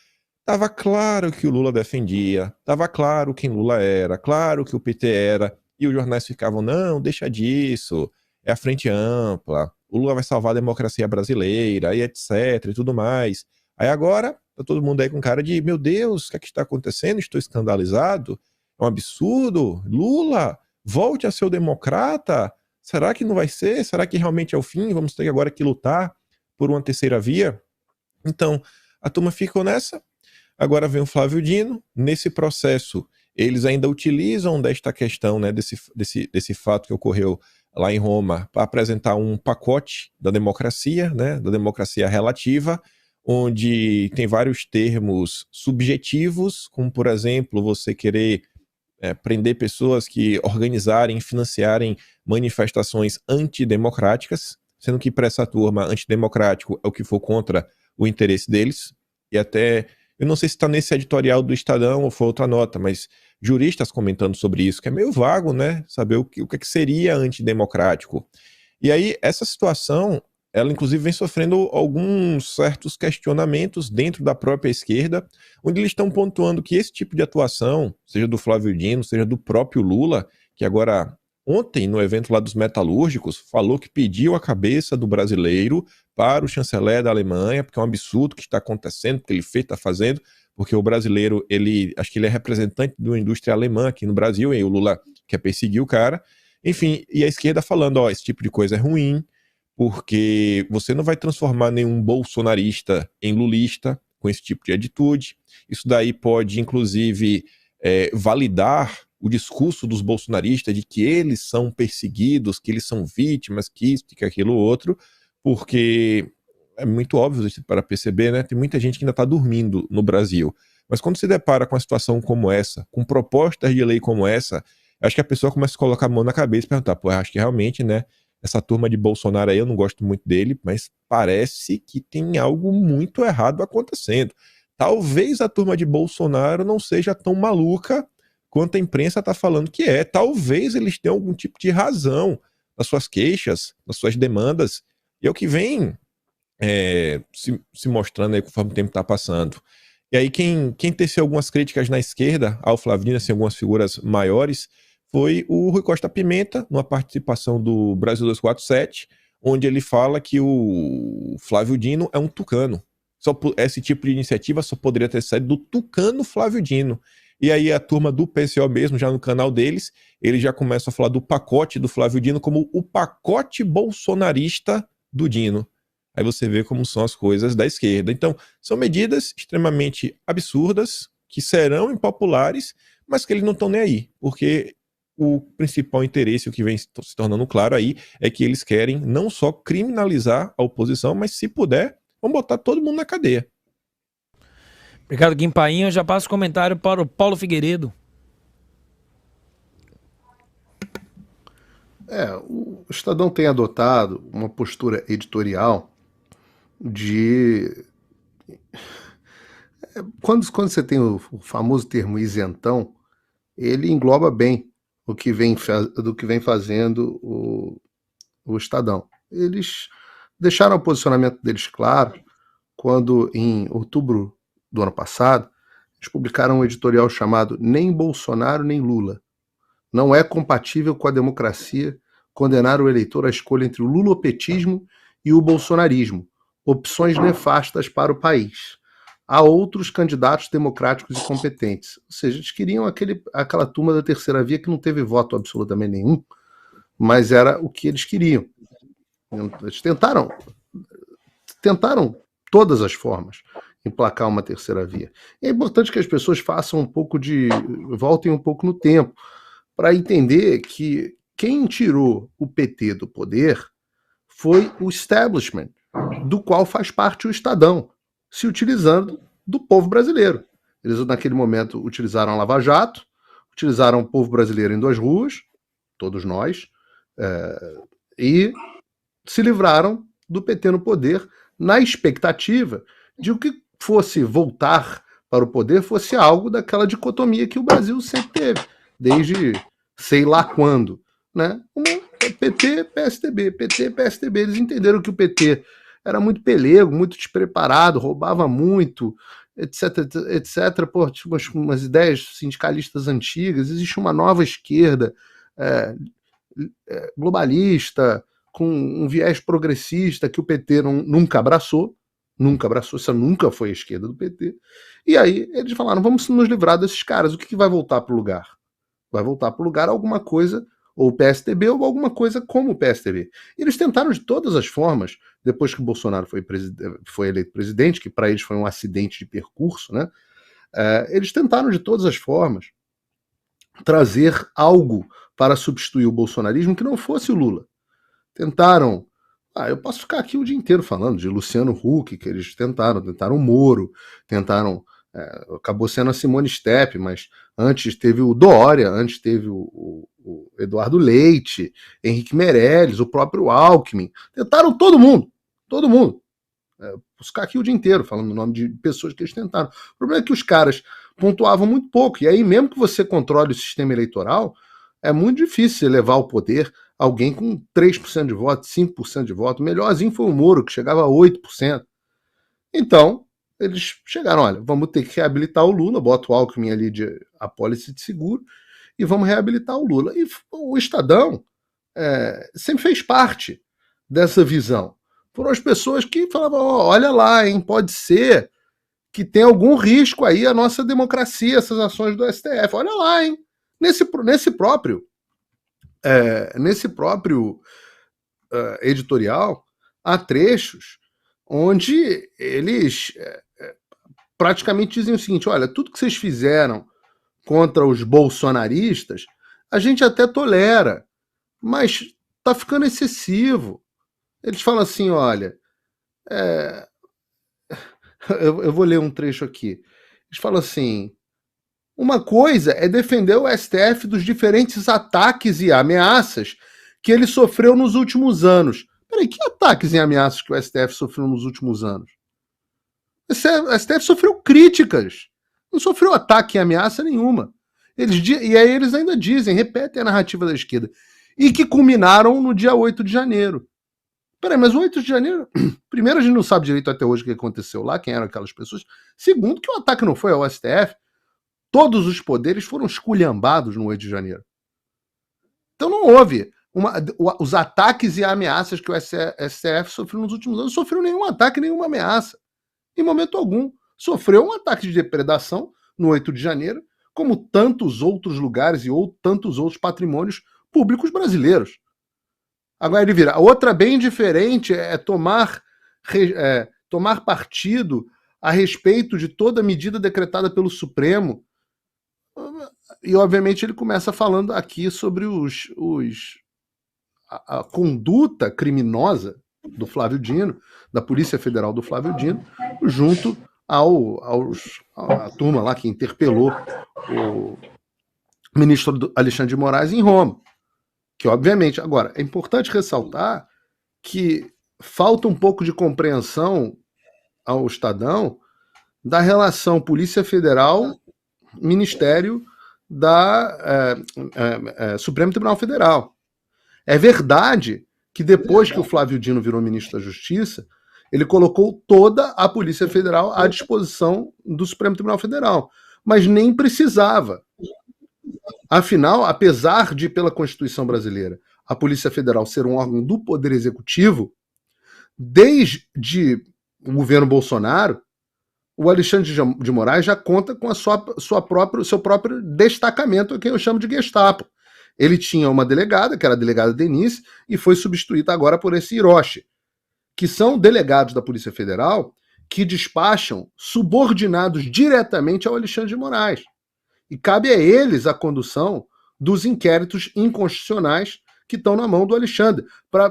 estava claro que o Lula defendia, estava claro quem Lula era, claro que o PT era, e os jornais ficavam, não, deixa disso, é a frente ampla, o Lula vai salvar a democracia brasileira, e etc, e tudo mais. Aí agora, tá todo mundo aí com cara de, meu Deus, o que é que está acontecendo? Estou escandalizado, é um absurdo, Lula, volte a ser o democrata, será que não vai ser? Será que realmente é o fim? Vamos ter agora que lutar por uma terceira via? Então, a turma ficou nessa. Agora vem o Flávio Dino. Nesse processo, eles ainda utilizam desta questão, né, desse fato que ocorreu lá em Roma, para apresentar um pacote da democracia, né, da democracia relativa, onde tem vários termos subjetivos, como, por exemplo, você querer prender pessoas que organizarem, financiarem manifestações antidemocráticas, sendo que para essa turma antidemocrático é o que for contra o interesse deles, e até, eu não sei se está nesse editorial do Estadão ou foi outra nota, mas juristas comentando sobre isso, que é meio vago, né, saber o que seria antidemocrático. E aí, essa situação, ela inclusive vem sofrendo alguns certos questionamentos dentro da própria esquerda, onde eles estão pontuando que esse tipo de atuação, seja do Flávio Dino, seja do próprio Lula, que agora, ontem, no evento lá dos metalúrgicos, falou que pediu a cabeça do brasileiro para o chanceler da Alemanha, porque é um absurdo o que está acontecendo, porque ele está fazendo, porque o brasileiro, acho que ele é representante de uma indústria alemã aqui no Brasil, e o Lula quer perseguir o cara. Enfim, e a esquerda falando, ó, esse tipo de coisa é ruim, porque você não vai transformar nenhum bolsonarista em lulista com esse tipo de atitude. Isso daí pode, inclusive, validar o discurso dos bolsonaristas de que eles são perseguidos, que eles são vítimas, que isso, que aquilo outro, porque é muito óbvio para perceber, né? Tem muita gente que ainda está dormindo no Brasil. Mas quando se depara com uma situação como essa, com propostas de lei como essa, acho que a pessoa começa a colocar a mão na cabeça e perguntar, pô, acho que realmente, né, essa turma de Bolsonaro aí, eu não gosto muito dele, mas parece que tem algo muito errado acontecendo. Talvez a turma de Bolsonaro não seja tão maluca quanto a imprensa está falando que é. Talvez eles tenham algum tipo de razão nas suas queixas, nas suas demandas. E é o que vem se mostrando aí conforme o tempo está passando. E aí quem teceu algumas críticas na esquerda ao Flávio Dino, assim, algumas figuras maiores, foi o Rui Costa Pimenta, numa participação do Brasil 247, onde ele fala que o Flávio Dino é um tucano. Esse tipo de iniciativa só poderia ter saído do tucano Flávio Dino. E aí a turma do PCO mesmo, já no canal deles, eles já começam a falar do pacote do Flávio Dino como o pacote bolsonarista do Dino. Aí você vê como são as coisas da esquerda. Então, são medidas extremamente absurdas, que serão impopulares, mas que eles não estão nem aí, porque o principal interesse, o que vem se tornando claro aí, é que eles querem não só criminalizar a oposição, mas se puder, vão botar todo mundo na cadeia. Obrigado, Guimpainho. Eu já passo o comentário para o Paulo Figueiredo. O Estadão tem adotado uma postura editorial de... Quando você tem o famoso termo isentão, ele engloba bem do que vem fazendo o Estadão. Eles deixaram o posicionamento deles claro quando, em outubro do ano passado, eles publicaram um editorial chamado Nem Bolsonaro nem Lula. Não é compatível com a democracia condenar o eleitor à escolha entre o lulopetismo e o bolsonarismo, opções nefastas para o país. Há outros candidatos democráticos e competentes. Ou seja, eles queriam aquela turma da terceira via que não teve voto absolutamente nenhum, mas era o que eles queriam. Eles tentaram todas as formas emplacar uma terceira via. E é importante que as pessoas voltem um pouco no tempo, para entender que quem tirou o PT do poder foi o establishment, do qual faz parte o Estadão, se utilizando do povo brasileiro. Eles, naquele momento, utilizaram a Lava Jato, utilizaram o povo brasileiro indo às ruas, todos nós, e se livraram do PT no poder, na expectativa de o que fosse voltar para o poder fosse algo daquela dicotomia que o Brasil sempre teve, desde sei lá quando, né? PT, PSDB, PT, PSDB. Eles entenderam que o PT era muito pelego, muito despreparado, roubava muito, etc, etc. Pô, tinha umas ideias sindicalistas antigas, existe uma nova esquerda globalista, com um viés progressista que o PT nunca abraçou, essa nunca foi a esquerda do PT. E aí eles falaram, vamos nos livrar desses caras, o que vai voltar para o lugar? Vai voltar para o lugar alguma coisa, ou o PSDB, ou alguma coisa como o PSDB. E eles tentaram de todas as formas, depois que o Bolsonaro foi eleito presidente, que para eles foi um acidente de percurso, né? Eles tentaram de todas as formas trazer algo para substituir o bolsonarismo que não fosse o Lula. Tentaram... eu posso ficar aqui o dia inteiro falando de Luciano Huck, que eles tentaram o Moro, acabou sendo a Simone Steppe, mas antes teve o Dória, antes teve o Eduardo Leite, Henrique Meirelles, o próprio Alckmin. Tentaram todo mundo. Posso ficar aqui o dia inteiro falando o nome de pessoas que eles tentaram. O problema é que os caras pontuavam muito pouco, e aí mesmo que você controle o sistema eleitoral, é muito difícil você levar ao poder alguém com 3% de voto, 5% de voto. O melhorzinho foi o Moro, que chegava a 8%. Então, eles chegaram, olha, vamos ter que reabilitar o Lula, bota o Alckmin ali de apólice de seguro, e vamos reabilitar o Lula. E o Estadão sempre fez parte dessa visão. Foram as pessoas que falavam, olha lá, hein, pode ser que tenha algum risco aí a nossa democracia, essas ações do STF. Olha lá, hein. Nesse próprio editorial, há trechos onde eles praticamente dizem o seguinte, olha, tudo que vocês fizeram contra os bolsonaristas, a gente até tolera, mas tá ficando excessivo. Eles falam assim, olha, Eu vou ler um trecho aqui. Eles falam assim: uma coisa é defender o STF dos diferentes ataques e ameaças que ele sofreu nos últimos anos. Peraí, que ataques e ameaças que o STF sofreu nos últimos anos? O STF sofreu críticas, não sofreu ataque e ameaça nenhuma. E aí eles ainda dizem, repetem a narrativa da esquerda, e que culminaram no dia 8 de janeiro. Peraí, mas o 8 de janeiro, primeiro, a gente não sabe direito até hoje o que aconteceu lá, quem eram aquelas pessoas. Segundo, que o ataque não foi ao STF. Todos os poderes foram esculhambados no 8 de janeiro. Então não houve os ataques e ameaças que o STF sofreu nos últimos anos. Não sofreu nenhum ataque, nenhuma ameaça. Em momento algum. Sofreu um ataque de depredação no 8 de janeiro, como tantos outros lugares e tantos outros patrimônios públicos brasileiros. Agora ele vira. A outra bem diferente é tomar partido a respeito de toda medida decretada pelo Supremo. E, obviamente, ele começa falando aqui sobre a conduta criminosa do Flávio Dino, da Polícia Federal do Flávio Dino, junto à turma lá que interpelou o ministro Alexandre de Moraes em Roma. Que, obviamente, agora, é importante ressaltar que falta um pouco de compreensão ao Estadão da relação Polícia Federal, Ministério da Supremo Tribunal Federal. É verdade que depois que o Flávio Dino virou ministro da Justiça, ele colocou toda a Polícia Federal à disposição do Supremo Tribunal Federal, mas nem precisava. Afinal, apesar de, pela Constituição brasileira, a Polícia Federal ser um órgão do Poder Executivo, desde o governo Bolsonaro, o Alexandre de Moraes já conta com o seu próprio destacamento, que eu chamo de Gestapo. Ele tinha uma delegada, que era a delegada Denise, e foi substituída agora por esse Hiroshi, que são delegados da Polícia Federal que despacham subordinados diretamente ao Alexandre de Moraes. E cabe a eles a condução dos inquéritos inconstitucionais que estão na mão do Alexandre.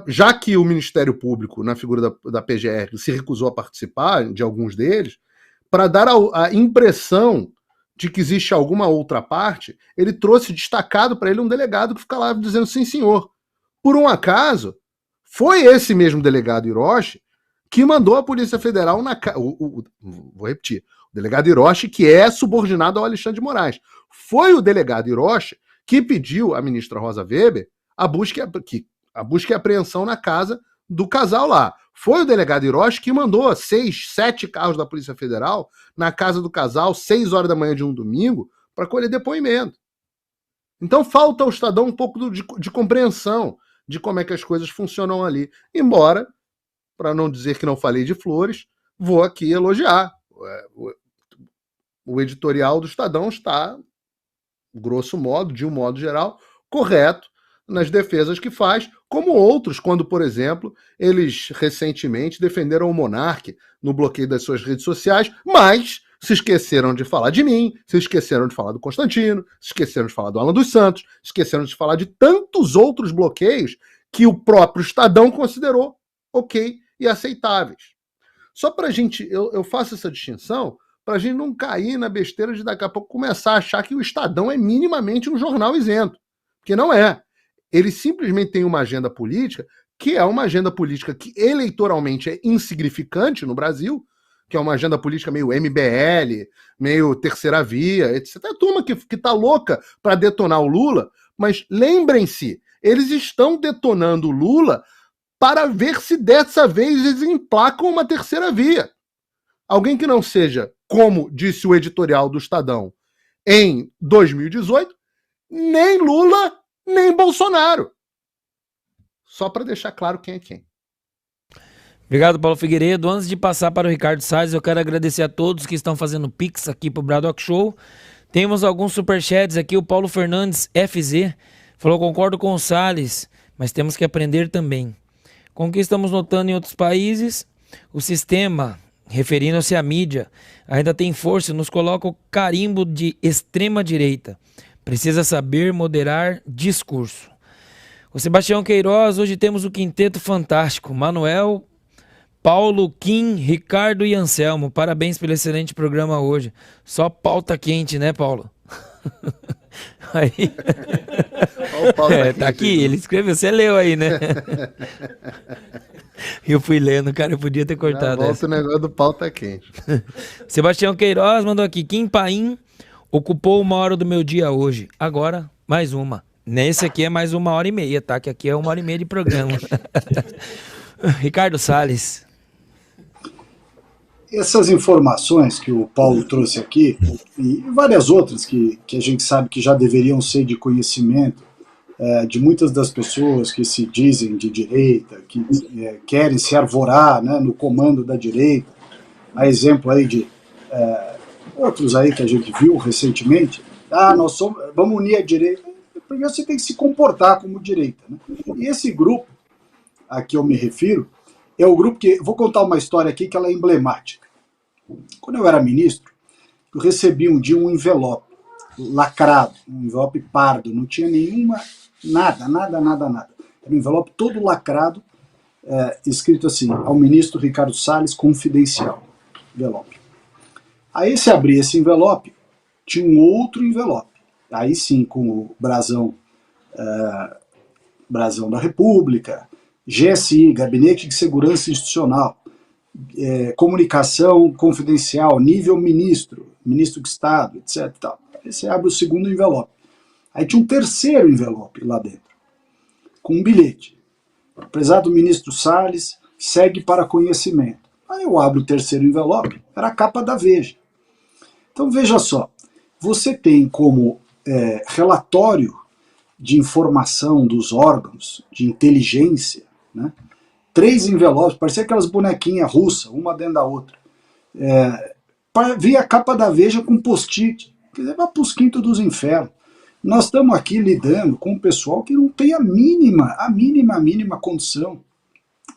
Já que o Ministério Público, na figura da PGR, se recusou a participar de alguns deles, para dar a impressão de que existe alguma outra parte, ele trouxe destacado para ele um delegado que fica lá dizendo sim, senhor. Por um acaso, foi esse mesmo delegado Hiroshi que mandou a Polícia Federal vou repetir, o delegado Hiroshi, que é subordinado ao Alexandre de Moraes. Foi o delegado Hiroshi que pediu à ministra Rosa Weber a busca e apreensão na casa do casal lá. Foi o delegado Hiroshi que mandou 6, 7 carros da Polícia Federal na casa do casal, 6 horas da manhã de um domingo, para colher depoimento. Então falta ao Estadão um pouco de compreensão de como é que as coisas funcionam ali. Embora, para não dizer que não falei de flores, vou aqui elogiar. O editorial do Estadão está, grosso modo, de um modo geral, correto nas defesas que faz, como outros, quando, por exemplo, eles recentemente defenderam o Monark no bloqueio das suas redes sociais, mas se esqueceram de falar de mim, se esqueceram de falar do Constantino, se esqueceram de falar do Alan dos Santos, esqueceram de falar de tantos outros bloqueios que o próprio Estadão considerou ok e aceitáveis. Só para a gente, eu faço essa distinção para a gente não cair na besteira de daqui a pouco começar a achar que o Estadão é minimamente um jornal isento, porque não é. Ele simplesmente tem uma agenda política que é uma agenda política que eleitoralmente é insignificante no Brasil, que é uma agenda política meio MBL, meio terceira via, etc. É a turma que tá louca para detonar o Lula, mas lembrem-se, eles estão detonando o Lula para ver se dessa vez eles emplacam uma terceira via. Alguém que não seja, como disse o editorial do Estadão em 2018, nem Lula, nem Bolsonaro. Só para deixar claro quem é quem. Obrigado, Paulo Figueiredo. Antes de passar para o Ricardo Salles, eu quero agradecer a todos que estão fazendo pix aqui para o Bradock Show. Temos alguns superchats aqui. O Paulo Fernandes FZ falou: concordo com o Salles, mas temos que aprender também. Com o que estamos notando em outros países, o sistema, referindo-se à mídia, ainda tem força e nos coloca o carimbo de extrema direita. Precisa saber moderar discurso. O Sebastião Queiroz: hoje temos o quinteto fantástico: Manuel, Paulo, Kim, Ricardo e Anselmo, parabéns pelo excelente programa hoje. Só pauta quente, né, Paulo? Aí... Olha o Paulo tá aqui, ele escreveu, você leu aí, né? Eu fui lendo, cara, eu podia ter cortado volta essa. o negócio do pau tá quente. Sebastião Queiroz mandou aqui, Kim Paim ocupou 1 hora do meu dia hoje, agora mais uma. Nesse aqui é mais 1h30, tá? Que aqui é 1h30 de programa. Ricardo Salles. Essas informações que o Paulo trouxe aqui, e várias outras que a gente sabe que já deveriam ser de conhecimento de muitas das pessoas que se dizem de direita, que querem se arvorar, né, no comando da direita, a exemplo aí de outros aí que a gente viu recentemente, vamos unir a direita, porque você tem que se comportar como direita, né? E esse grupo a que eu me refiro é o grupo que, vou contar uma história aqui que ela é emblemática. Quando eu era ministro, eu recebi um dia um envelope lacrado, um envelope pardo, não tinha nenhuma, nada. Era um envelope todo lacrado, escrito assim, ao ministro Ricardo Salles, confidencial, envelope. Aí você abria esse envelope, tinha um outro envelope, aí sim com o brasão da República, GSI, Gabinete de Segurança Institucional, comunicação confidencial, nível ministro de Estado, etc. Tal. Aí você abre o segundo envelope. Aí tinha um terceiro envelope lá dentro, com um bilhete. Prezado ministro Salles, segue para conhecimento. Aí eu abro o terceiro envelope, era a capa da Veja. Então veja só, você tem como relatório de informação dos órgãos de inteligência, né, 3 envelopes, parecia aquelas bonequinhas russas, uma dentro da outra. Vi a capa da Veja com post-it, quer dizer, vai para os quintos dos infernos. Nós estamos aqui lidando com um pessoal que não tem a mínima condição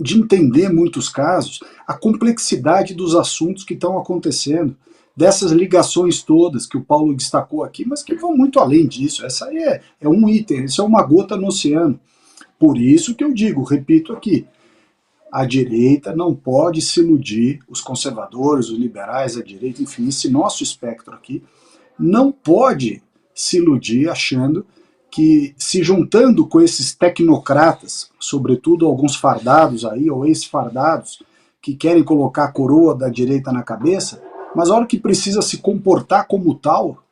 de entender, em muitos casos, a complexidade dos assuntos que estão acontecendo, dessas ligações todas que o Paulo destacou aqui, mas que vão muito além disso. Essa aí é um item, isso é uma gota no oceano. Por isso que eu digo, repito aqui, a direita não pode se iludir, os conservadores, os liberais, a direita, enfim, esse nosso espectro aqui, não pode se iludir achando que, se juntando com esses tecnocratas, sobretudo alguns fardados aí, ou ex-fardados, que querem colocar a coroa da direita na cabeça, mas a hora que precisa se comportar como tal,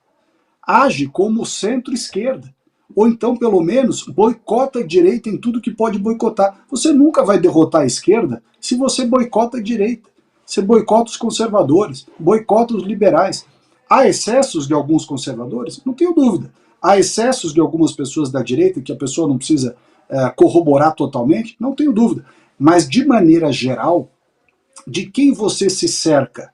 age como centro-esquerda. Ou então, pelo menos, boicota a direita em tudo que pode boicotar. Você nunca vai derrotar a esquerda se você boicota a direita. Você boicota os conservadores, boicota os liberais. Há excessos de alguns conservadores? Não tenho dúvida. Há excessos de algumas pessoas da direita que a pessoa não precisa corroborar totalmente? Não tenho dúvida. Mas, de maneira geral, de quem você se cerca?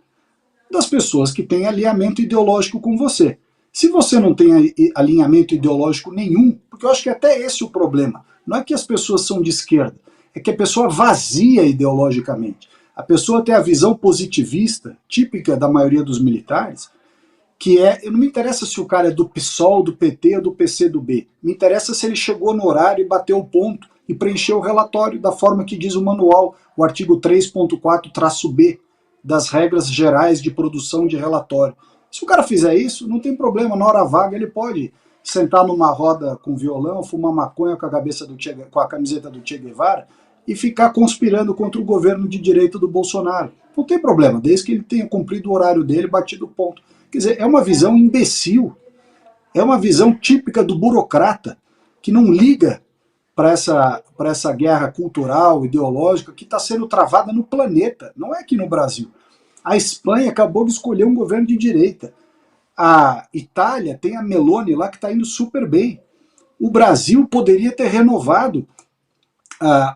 Das pessoas que têm alinhamento ideológico com você. Se você não tem alinhamento ideológico nenhum, porque eu acho que até esse é o problema, não é que as pessoas são de esquerda, é que a pessoa vazia ideologicamente. A pessoa tem a visão positivista, típica da maioria dos militares, que não me interessa se o cara é do PSOL, do PT ou do PCdoB, me interessa se ele chegou no horário e bateu o ponto e preencheu o relatório da forma que diz o manual, o artigo 3.4-B, das regras gerais de produção de relatório. Se o cara fizer isso, não tem problema, na hora vaga ele pode sentar numa roda com violão, fumar maconha com a camiseta do Che Guevara e ficar conspirando contra o governo de direita do Bolsonaro. Não tem problema, desde que ele tenha cumprido o horário dele, batido o ponto. Quer dizer, é uma visão imbecil, é uma visão típica do burocrata, que não liga para essa guerra cultural, ideológica, que está sendo travada no planeta, não é aqui no Brasil. A Espanha acabou de escolher um governo de direita. A Itália tem a Meloni lá que está indo super bem. O Brasil poderia ter renovado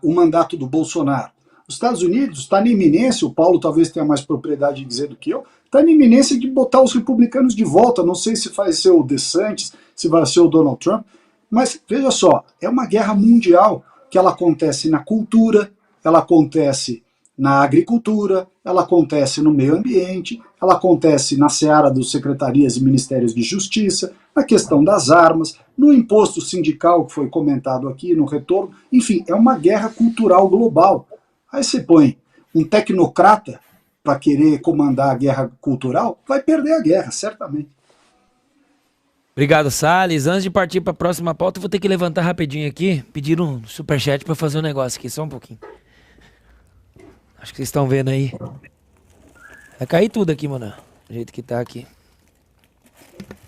o mandato do Bolsonaro. Os Estados Unidos está na iminência, o Paulo talvez tenha mais propriedade de dizer do que eu, está na iminência de botar os republicanos de volta. Não sei se vai ser o DeSantis, se vai ser o Donald Trump, mas veja só, é uma guerra mundial que ela acontece na cultura, ela acontece na agricultura, ela acontece no meio ambiente, ela acontece na seara das secretarias e ministérios de justiça, na questão das armas, no imposto sindical que foi comentado aqui, no retorno, enfim, é uma guerra cultural global. Aí você põe um tecnocrata para querer comandar a guerra cultural, vai perder a guerra, certamente. Obrigado, Salles. Antes de partir para a próxima pauta, eu vou ter que levantar rapidinho aqui. Pediram um superchat para fazer um negócio aqui, só um pouquinho. Acho que vocês estão vendo aí. Vai cair tudo aqui, mano. Do jeito que tá aqui.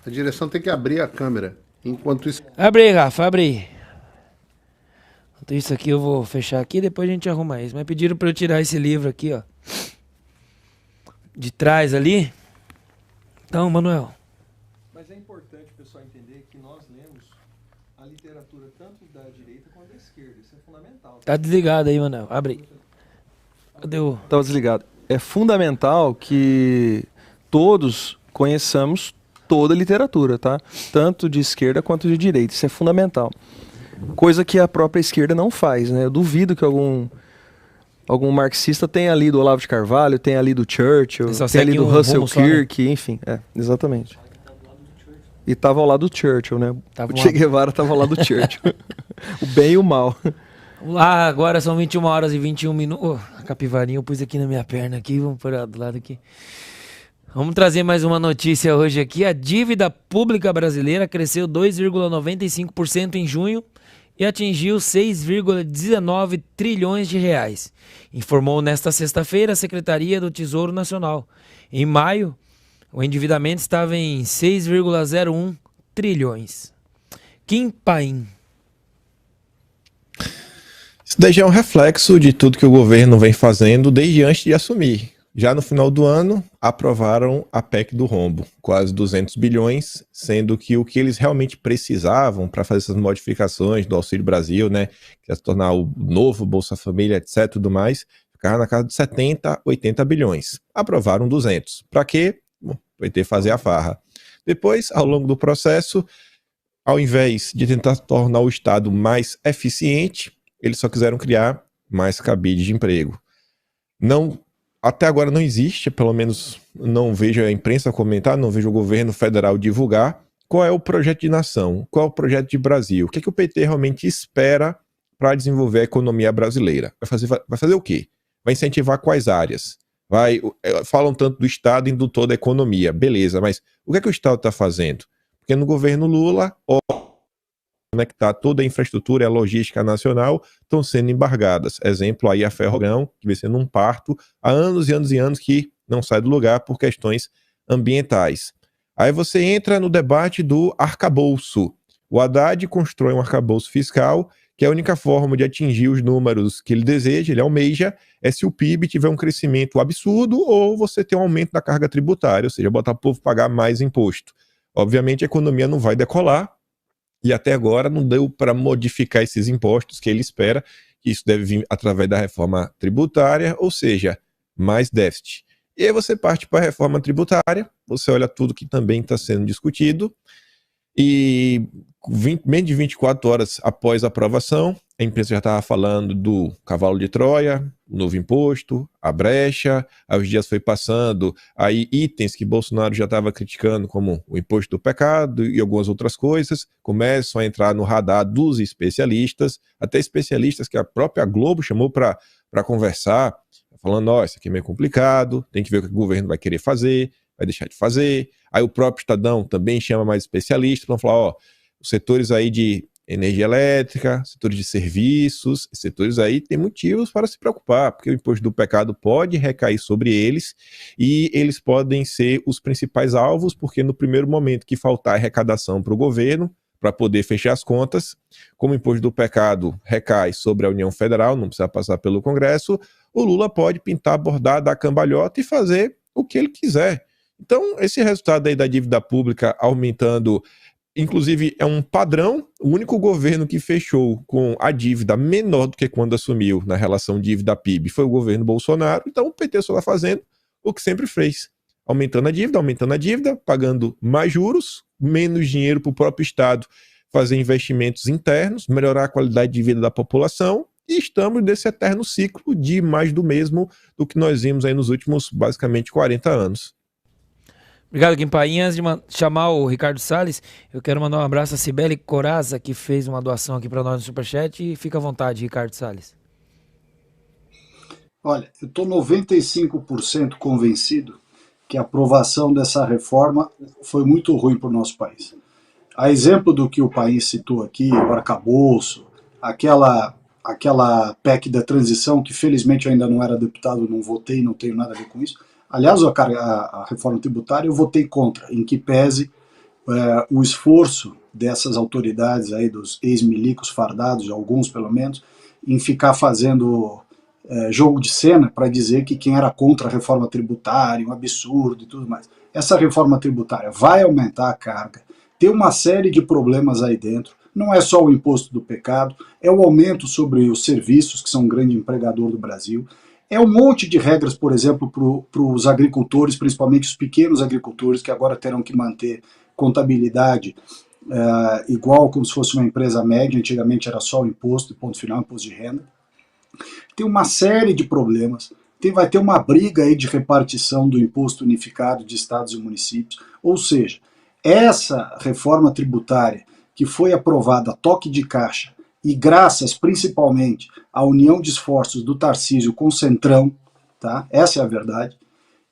A direção tem que abrir a câmera. Enquanto isso. Abre aí, Rafa, abre aí. Enquanto isso aqui eu vou fechar aqui, depois a gente arruma isso. Mas pediram para eu tirar esse livro aqui, ó. De trás ali. Então, Manuel. Mas é importante o pessoal entender que nós lemos a literatura tanto da direita quanto da esquerda. Isso é fundamental. Tá desligado aí, Manuel. Abre aí. Cadê o... Estava desligado. É fundamental que todos conheçamos toda a literatura, tá? Tanto de esquerda quanto de direita. Isso é fundamental. Coisa que a própria esquerda não faz, né? Eu duvido que algum marxista tenha lido Olavo de Carvalho, tenha lido Churchill, tenha lido Russell Kirk, enfim. Exatamente. E tava ao lado do Churchill, né? O Che Guevara tava ao lado do Churchill. O bem e o mal. Lá, agora são 21 horas e 21 minutos. A capivarinha eu pus aqui na minha perna aqui, vamos pôr do lado aqui. Vamos trazer mais uma notícia hoje aqui. A dívida pública brasileira cresceu 2,95% em junho e atingiu 6,19 trilhões de reais, informou nesta sexta-feira a Secretaria do Tesouro Nacional. Em maio, o endividamento estava em 6,01 trilhões. Kim Paim. Isso daí já é um reflexo de tudo que o governo vem fazendo desde antes de assumir. Já no final do ano, aprovaram a PEC do rombo, quase 200 bilhões, sendo que o que eles realmente precisavam para fazer essas modificações do Auxílio Brasil, né, que ia se tornar o novo Bolsa Família, etc, tudo mais, ficava na casa de 70, 80 bilhões. Aprovaram 200. Para quê? Bom, vai ter que fazer a farra. Depois, ao longo do processo, ao invés de tentar tornar o Estado mais eficiente, eles só quiseram criar mais cabide de emprego. Até agora não existe, pelo menos não vejo a imprensa comentar, não vejo o governo federal divulgar qual é o projeto de nação, qual é o projeto de Brasil, o que é que o PT realmente espera para desenvolver a economia brasileira. Vai fazer o quê? Vai incentivar quais áreas? Falam tanto do Estado e do toda a economia, beleza, mas o que é que o Estado está fazendo? Porque no governo Lula, conectar toda a infraestrutura e a logística nacional estão sendo embargadas. Exemplo aí a Ferrogrão, que vem sendo um parto há anos e anos e anos que não sai do lugar por questões ambientais. Aí você entra no debate do arcabouço. O Haddad constrói um arcabouço fiscal que é a única forma de atingir os números que ele deseja, ele almeja, é se o PIB tiver um crescimento absurdo ou você ter um aumento da carga tributária, ou seja, botar o povo pagar mais imposto. Obviamente a economia não vai decolar, e até agora não deu para modificar esses impostos que ele espera, que isso deve vir através da reforma tributária, ou seja, mais déficit. E aí você parte para a reforma tributária, você olha tudo que também está sendo discutido, e menos de 24 horas após a aprovação, a imprensa já estava falando do cavalo de Troia, o novo imposto, a brecha, aí os dias foi passando, aí itens que Bolsonaro já estava criticando, como o imposto do pecado e algumas outras coisas, começam a entrar no radar dos especialistas, até especialistas que a própria Globo chamou para conversar, falando, ó, isso aqui é meio complicado, tem que ver o que o governo vai querer fazer, vai deixar de fazer. Aí o próprio Estadão também chama mais especialistas para falar, ó, os setores aí de energia elétrica, setores de serviços, setores aí tem motivos para se preocupar, porque o imposto do pecado pode recair sobre eles e eles podem ser os principais alvos, porque no primeiro momento que faltar arrecadação para o governo, para poder fechar as contas, como o imposto do pecado recai sobre a União Federal, não precisa passar pelo Congresso, o Lula pode pintar, bordar, dar cambalhota e fazer o que ele quiser. Então, esse resultado aí da dívida pública aumentando, inclusive é um padrão, o único governo que fechou com a dívida menor do que quando assumiu na relação dívida-PIB foi o governo Bolsonaro, então o PT só está fazendo o que sempre fez, aumentando a dívida, pagando mais juros, menos dinheiro para o próprio Estado fazer investimentos internos, melhorar a qualidade de vida da população, e estamos nesse eterno ciclo de mais do mesmo do que nós vimos aí nos últimos, basicamente, 40 anos. Obrigado, Kim Paim. Antes de chamar o Ricardo Salles, eu quero mandar um abraço a Cibele Coraza, que fez uma doação aqui para nós no Superchat, e fica à vontade, Ricardo Salles. Olha, eu estou 95% convencido que a aprovação dessa reforma foi muito ruim para o nosso país. A exemplo do que o país citou aqui, o arcabouço, aquela PEC da transição, que felizmente eu ainda não era deputado, não votei, não tenho nada a ver com isso. Aliás, a reforma tributária eu votei contra, em que pese o esforço dessas autoridades aí, dos ex-milicos fardados, alguns pelo menos, em ficar fazendo jogo de cena para dizer que quem era contra a reforma tributária, um absurdo e tudo mais. Essa reforma tributária vai aumentar a carga, tem uma série de problemas aí dentro, não é só o imposto do pecado, é o aumento sobre os serviços, que são um grande empregador do Brasil, é um monte de regras, por exemplo, para os agricultores, principalmente os pequenos agricultores, que agora terão que manter contabilidade igual como se fosse uma empresa média, antigamente era só o imposto, ponto final, imposto de renda. Tem uma série de problemas, vai ter uma briga aí de repartição do imposto unificado de estados e municípios, ou seja, essa reforma tributária que foi aprovada a toque de caixa e graças principalmente à união de esforços do Tarcísio com o Centrão, tá? Essa é a verdade,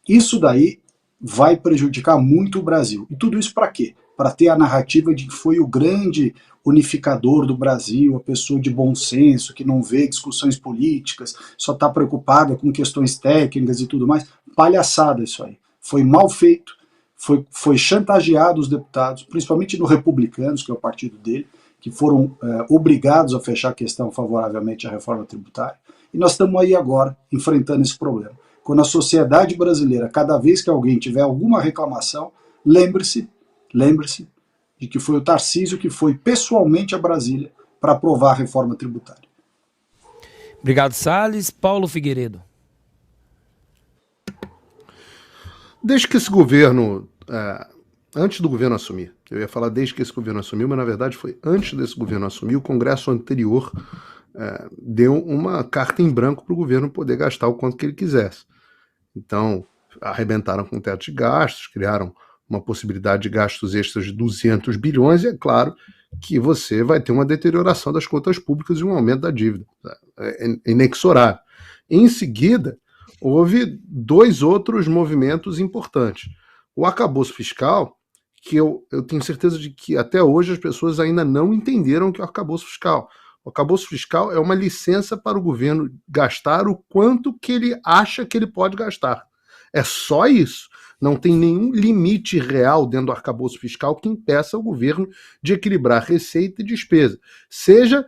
isso daí vai prejudicar muito o Brasil. E tudo isso para quê? Para ter a narrativa de que foi o grande unificador do Brasil, a pessoa de bom senso, que não vê discussões políticas, só está preocupada com questões técnicas e tudo mais. Palhaçada isso aí. Foi mal feito, foi chantageado os deputados, principalmente no Republicanos, que é o partido dele, que foram obrigados a fechar a questão favoravelmente à reforma tributária. E nós estamos aí agora enfrentando esse problema. Quando a sociedade brasileira, cada vez que alguém tiver alguma reclamação, lembre-se de que foi o Tarcísio que foi pessoalmente a Brasília para aprovar a reforma tributária. Obrigado, Salles. Paulo Figueiredo. Desde que esse governo, antes do governo assumir, eu ia falar desde que esse governo assumiu, mas na verdade foi antes desse governo assumir, o Congresso anterior deu uma carta em branco para o governo poder gastar o quanto que ele quisesse. Então, arrebentaram com o teto de gastos, criaram uma possibilidade de gastos extras de 200 bilhões, e é claro que você vai ter uma deterioração das contas públicas e um aumento da dívida. É inexorável. Em seguida, houve dois outros movimentos importantes. O arcabouço fiscal, que eu tenho certeza de que até hoje as pessoas ainda não entenderam o que é o arcabouço fiscal. O arcabouço fiscal é uma licença para o governo gastar o quanto que ele acha que ele pode gastar. É só isso. Não tem nenhum limite real dentro do arcabouço fiscal que impeça o governo de equilibrar receita e despesa. Seja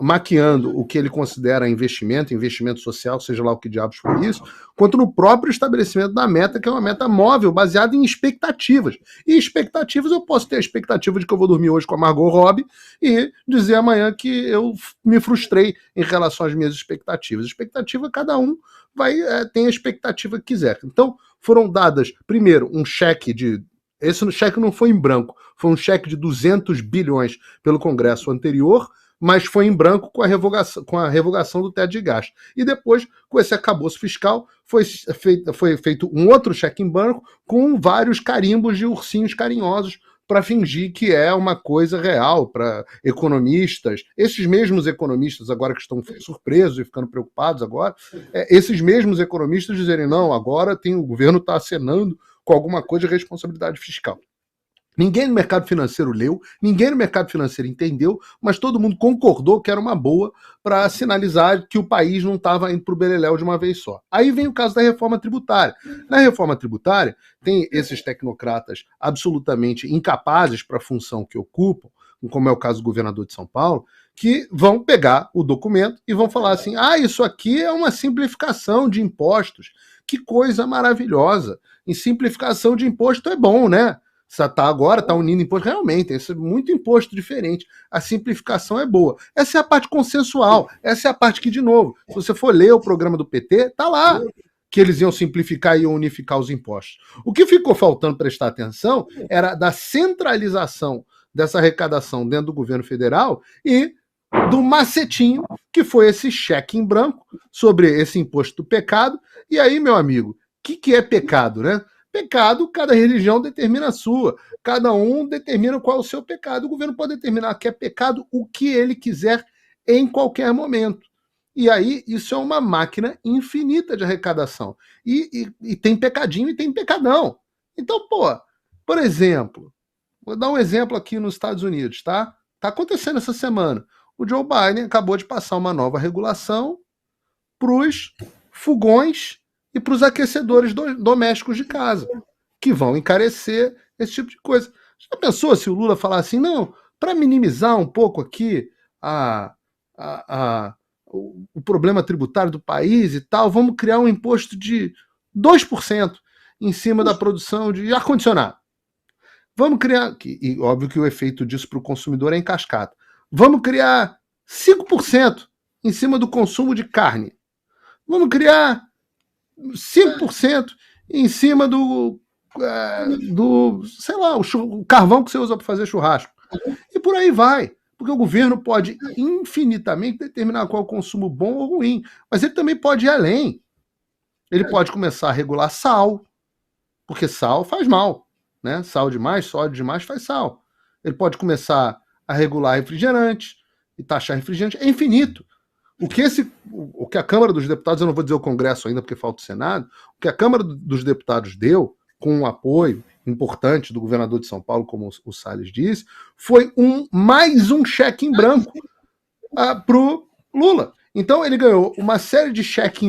maquiando o que ele considera investimento social, seja lá o que diabos for isso, quanto no próprio estabelecimento da meta, que é uma meta móvel, baseada em expectativas. E expectativas, eu posso ter a expectativa de que eu vou dormir hoje com a Margot Robbie e dizer amanhã que eu me frustrei em relação às minhas expectativas. Expectativa, cada um tem a expectativa que quiser. Então, foram dadas, primeiro, um cheque de... Esse cheque não foi em branco, foi um cheque de 200 bilhões pelo Congresso anterior, mas foi em branco com a revogação do teto de gasto. E depois, com esse arcabouço fiscal, foi feito um outro cheque em branco com vários carimbos de ursinhos carinhosos para fingir que é uma coisa real para economistas. Esses mesmos economistas, agora que estão surpresos e ficando preocupados agora, esses mesmos economistas dizerem, não, agora o governo está acenando com alguma coisa de responsabilidade fiscal. Ninguém no mercado financeiro leu, ninguém no mercado financeiro entendeu, mas todo mundo concordou que era uma boa para sinalizar que o país não estava indo para o beleléu de uma vez só. Aí vem o caso da reforma tributária. Na reforma tributária, tem esses tecnocratas absolutamente incapazes para a função que ocupam, como é o caso do governador de São Paulo, que vão pegar o documento e vão falar assim, isso aqui é uma simplificação de impostos. Que coisa maravilhosa. Em simplificação de imposto é bom, né? Agora está unindo imposto, realmente, tem muito imposto diferente. A simplificação é boa. Essa é a parte consensual, essa é a parte que, de novo, se você for ler o programa do PT, tá lá que eles iam simplificar e iam unificar os impostos. O que ficou faltando prestar atenção era da centralização dessa arrecadação dentro do governo federal e do macetinho, que foi esse cheque em branco sobre esse imposto do pecado. E aí, meu amigo, o que é pecado, né? Pecado, cada religião determina a sua. Cada um determina qual é o seu pecado. O governo pode determinar que é pecado o que ele quiser em qualquer momento. E aí, isso é uma máquina infinita de arrecadação. E tem pecadinho e tem pecadão. Então, pô, por exemplo, vou dar um exemplo aqui nos Estados Unidos, tá? Tá acontecendo essa semana. O Joe Biden acabou de passar uma nova regulação para os fogões e para os aquecedores domésticos de casa, que vão encarecer esse tipo de coisa. Já pensou se o Lula falar assim, não, para minimizar um pouco aqui o problema tributário do país e tal, vamos criar um imposto de 2% em cima da produção de ar-condicionado. Vamos criar, e óbvio que o efeito disso para o consumidor é em cascata, vamos criar 5% em cima do consumo de carne. Vamos criar 5% em cima do sei lá, o carvão que você usa para fazer churrasco. E por aí vai. Porque o governo pode infinitamente determinar qual é o consumo bom ou ruim. Mas ele também pode ir além. Ele pode começar a regular sal, porque sal faz mal. Né? Sal demais, sódio demais faz sal. Ele pode começar a regular refrigerante e taxar refrigerante. É infinito. O que a Câmara dos Deputados, eu não vou dizer o Congresso ainda porque falta o Senado, o que a Câmara dos Deputados deu, com um apoio importante do governador de São Paulo, como o Salles disse, foi mais um cheque em branco para o Lula. Então ele ganhou uma série de cheques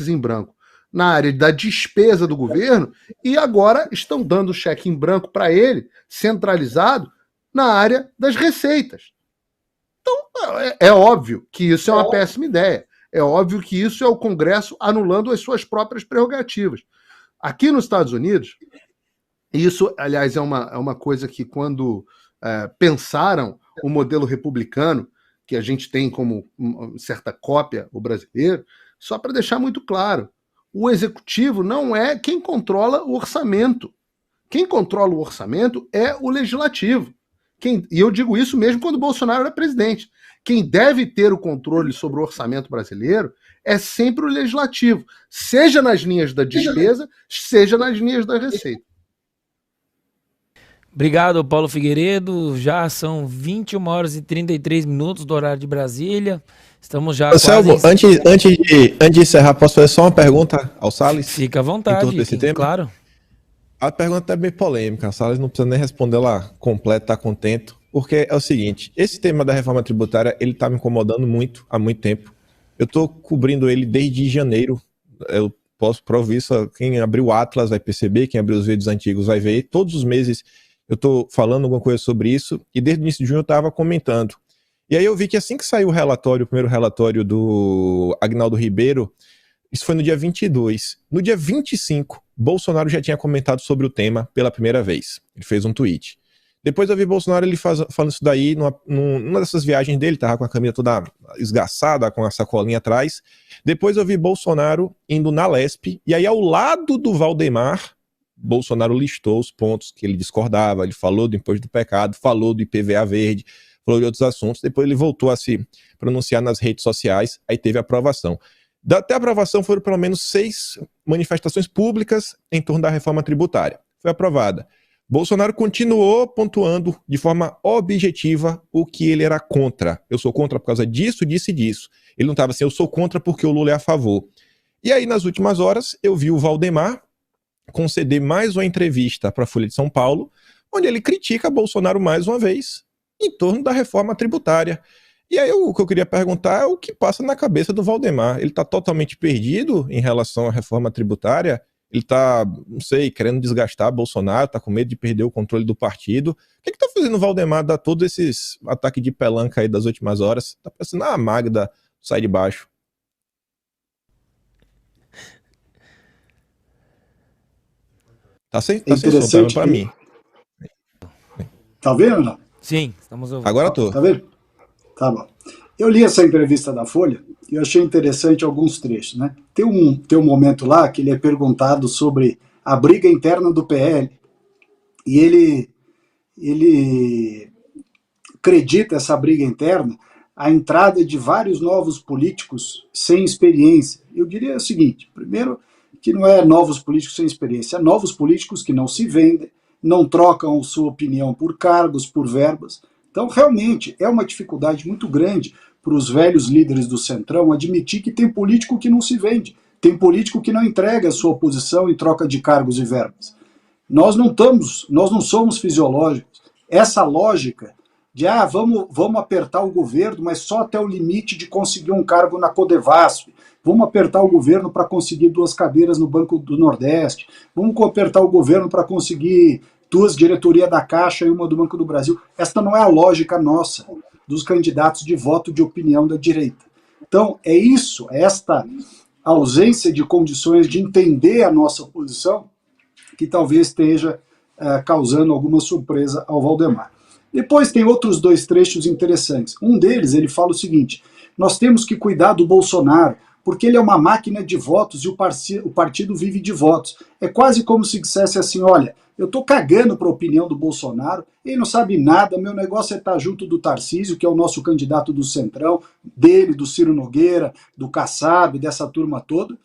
em branco na área da despesa do governo e agora estão dando cheque em branco para ele, centralizado, na área das receitas. Então, é óbvio que isso é uma péssima ideia. É óbvio que isso é o Congresso anulando as suas próprias prerrogativas. Aqui nos Estados Unidos, isso, aliás, é uma coisa que quando pensaram o modelo republicano, que a gente tem como certa cópia o brasileiro, só para deixar muito claro, o executivo não é quem controla o orçamento. Quem controla o orçamento é o legislativo. E eu digo isso mesmo quando o Bolsonaro era presidente. Quem deve ter o controle sobre o orçamento brasileiro é sempre o legislativo, seja nas linhas da despesa, seja nas linhas da receita. Obrigado, Paulo Figueiredo. Já são 21 horas e 33 minutos do horário de Brasília. Estamos já Selvo, quase... antes de encerrar, posso fazer só uma pergunta ao Salles? Fica à vontade, desse tema? Claro. A pergunta é bem polêmica, o Salles não precisa nem responder lá completo, tá contento, porque é o seguinte, esse tema da reforma tributária, ele tá me incomodando muito, há muito tempo. Eu tô cobrindo ele desde janeiro, eu posso provar isso, quem abriu o Atlas vai perceber, quem abriu os vídeos antigos vai ver, todos os meses eu tô falando alguma coisa sobre isso, e desde o início de junho eu tava comentando. E aí eu vi que assim que saiu o relatório, o primeiro relatório do Agnaldo Ribeiro, isso foi no dia 22. No dia 25, Bolsonaro já tinha comentado sobre o tema pela primeira vez. Ele fez um tweet. Depois eu vi Bolsonaro ele falando isso daí numa dessas viagens dele, tava com a camisa toda esgaçada, com a sacolinha atrás. Depois eu vi Bolsonaro indo na Lesp, e aí ao lado do Valdemar, Bolsonaro listou os pontos que ele discordava, ele falou do imposto do pecado, falou do IPVA verde, falou de outros assuntos, depois ele voltou a se pronunciar nas redes sociais, aí teve a aprovação. Até a aprovação foram pelo menos 6 manifestações públicas em torno da reforma tributária. Foi aprovada. Bolsonaro continuou pontuando de forma objetiva o que ele era contra. Eu sou contra por causa disso, disso e disso. Ele não estava assim, eu sou contra porque o Lula é a favor. E aí, nas últimas horas, eu vi o Valdemar conceder mais uma entrevista para a Folha de São Paulo, onde ele critica Bolsonaro mais uma vez em torno da reforma tributária. E aí o que eu queria perguntar é o que passa na cabeça do Valdemar. Ele está totalmente perdido em relação à reforma tributária? Ele está, não sei, querendo desgastar Bolsonaro, está com medo de perder o controle do partido? O que está fazendo o Valdemar dar todos esses ataques de pelanca aí das últimas horas? Está parecendo a Magda sai de baixo. Tá sem som para mim. Tá vendo ou não? Sim, estamos ouvindo. Agora tô. Tá vendo? Tá bom. Eu li essa entrevista da Folha e eu achei interessante alguns trechos, né? Tem um momento lá que ele é perguntado sobre a briga interna do PL e ele acredita essa briga interna a entrada de vários novos políticos sem experiência. Eu diria o seguinte, primeiro, que não é novos políticos sem experiência, é novos políticos que não se vendem, não trocam sua opinião por cargos, por verbas. Então, realmente, é uma dificuldade muito grande os velhos líderes do Centrão admitir que tem político que não se vende, tem político que não entrega a sua posição em troca de cargos e verbas. Nós não somos fisiológicos. Essa lógica de vamos apertar o governo, mas só até o limite de conseguir um cargo na Codevasf, vamos apertar o governo para conseguir 2 cadeiras no Banco do Nordeste, vamos apertar o governo para conseguir 2 diretorias da Caixa e uma do Banco do Brasil. Esta não é a lógica nossa, dos candidatos de voto de opinião da direita. Então, é isso, esta ausência de condições de entender a nossa posição que talvez esteja causando alguma surpresa ao Valdemar. Depois tem outros 2 trechos interessantes. Um deles, ele fala o seguinte: nós temos que cuidar do Bolsonaro, porque ele é uma máquina de votos e o partido vive de votos. É quase como se dissesse assim, olha, eu estou cagando para a opinião do Bolsonaro, ele não sabe nada, meu negócio é estar junto do Tarcísio, que é o nosso candidato do Centrão, dele, do Ciro Nogueira, do Kassab, dessa turma toda.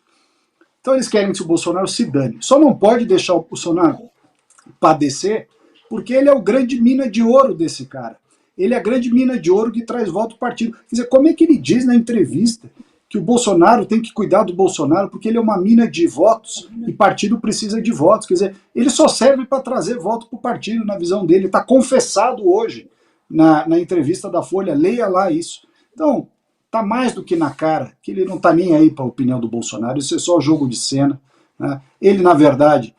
Então eles querem que o Bolsonaro se dane. Só não pode deixar o Bolsonaro padecer, porque ele é o grande mina de ouro desse cara. Ele é a grande mina de ouro que traz voto do partido. Quer dizer, como é que ele diz na entrevista que o Bolsonaro tem que cuidar do Bolsonaro porque ele é uma mina de votos e partido precisa de votos? Quer dizer, ele só serve para trazer voto para o partido, na visão dele. Está confessado hoje na entrevista da Folha, leia lá isso. Então, está mais do que na cara que ele não está nem aí para a opinião do Bolsonaro, isso é só jogo de cena. Né? Ele, na verdade,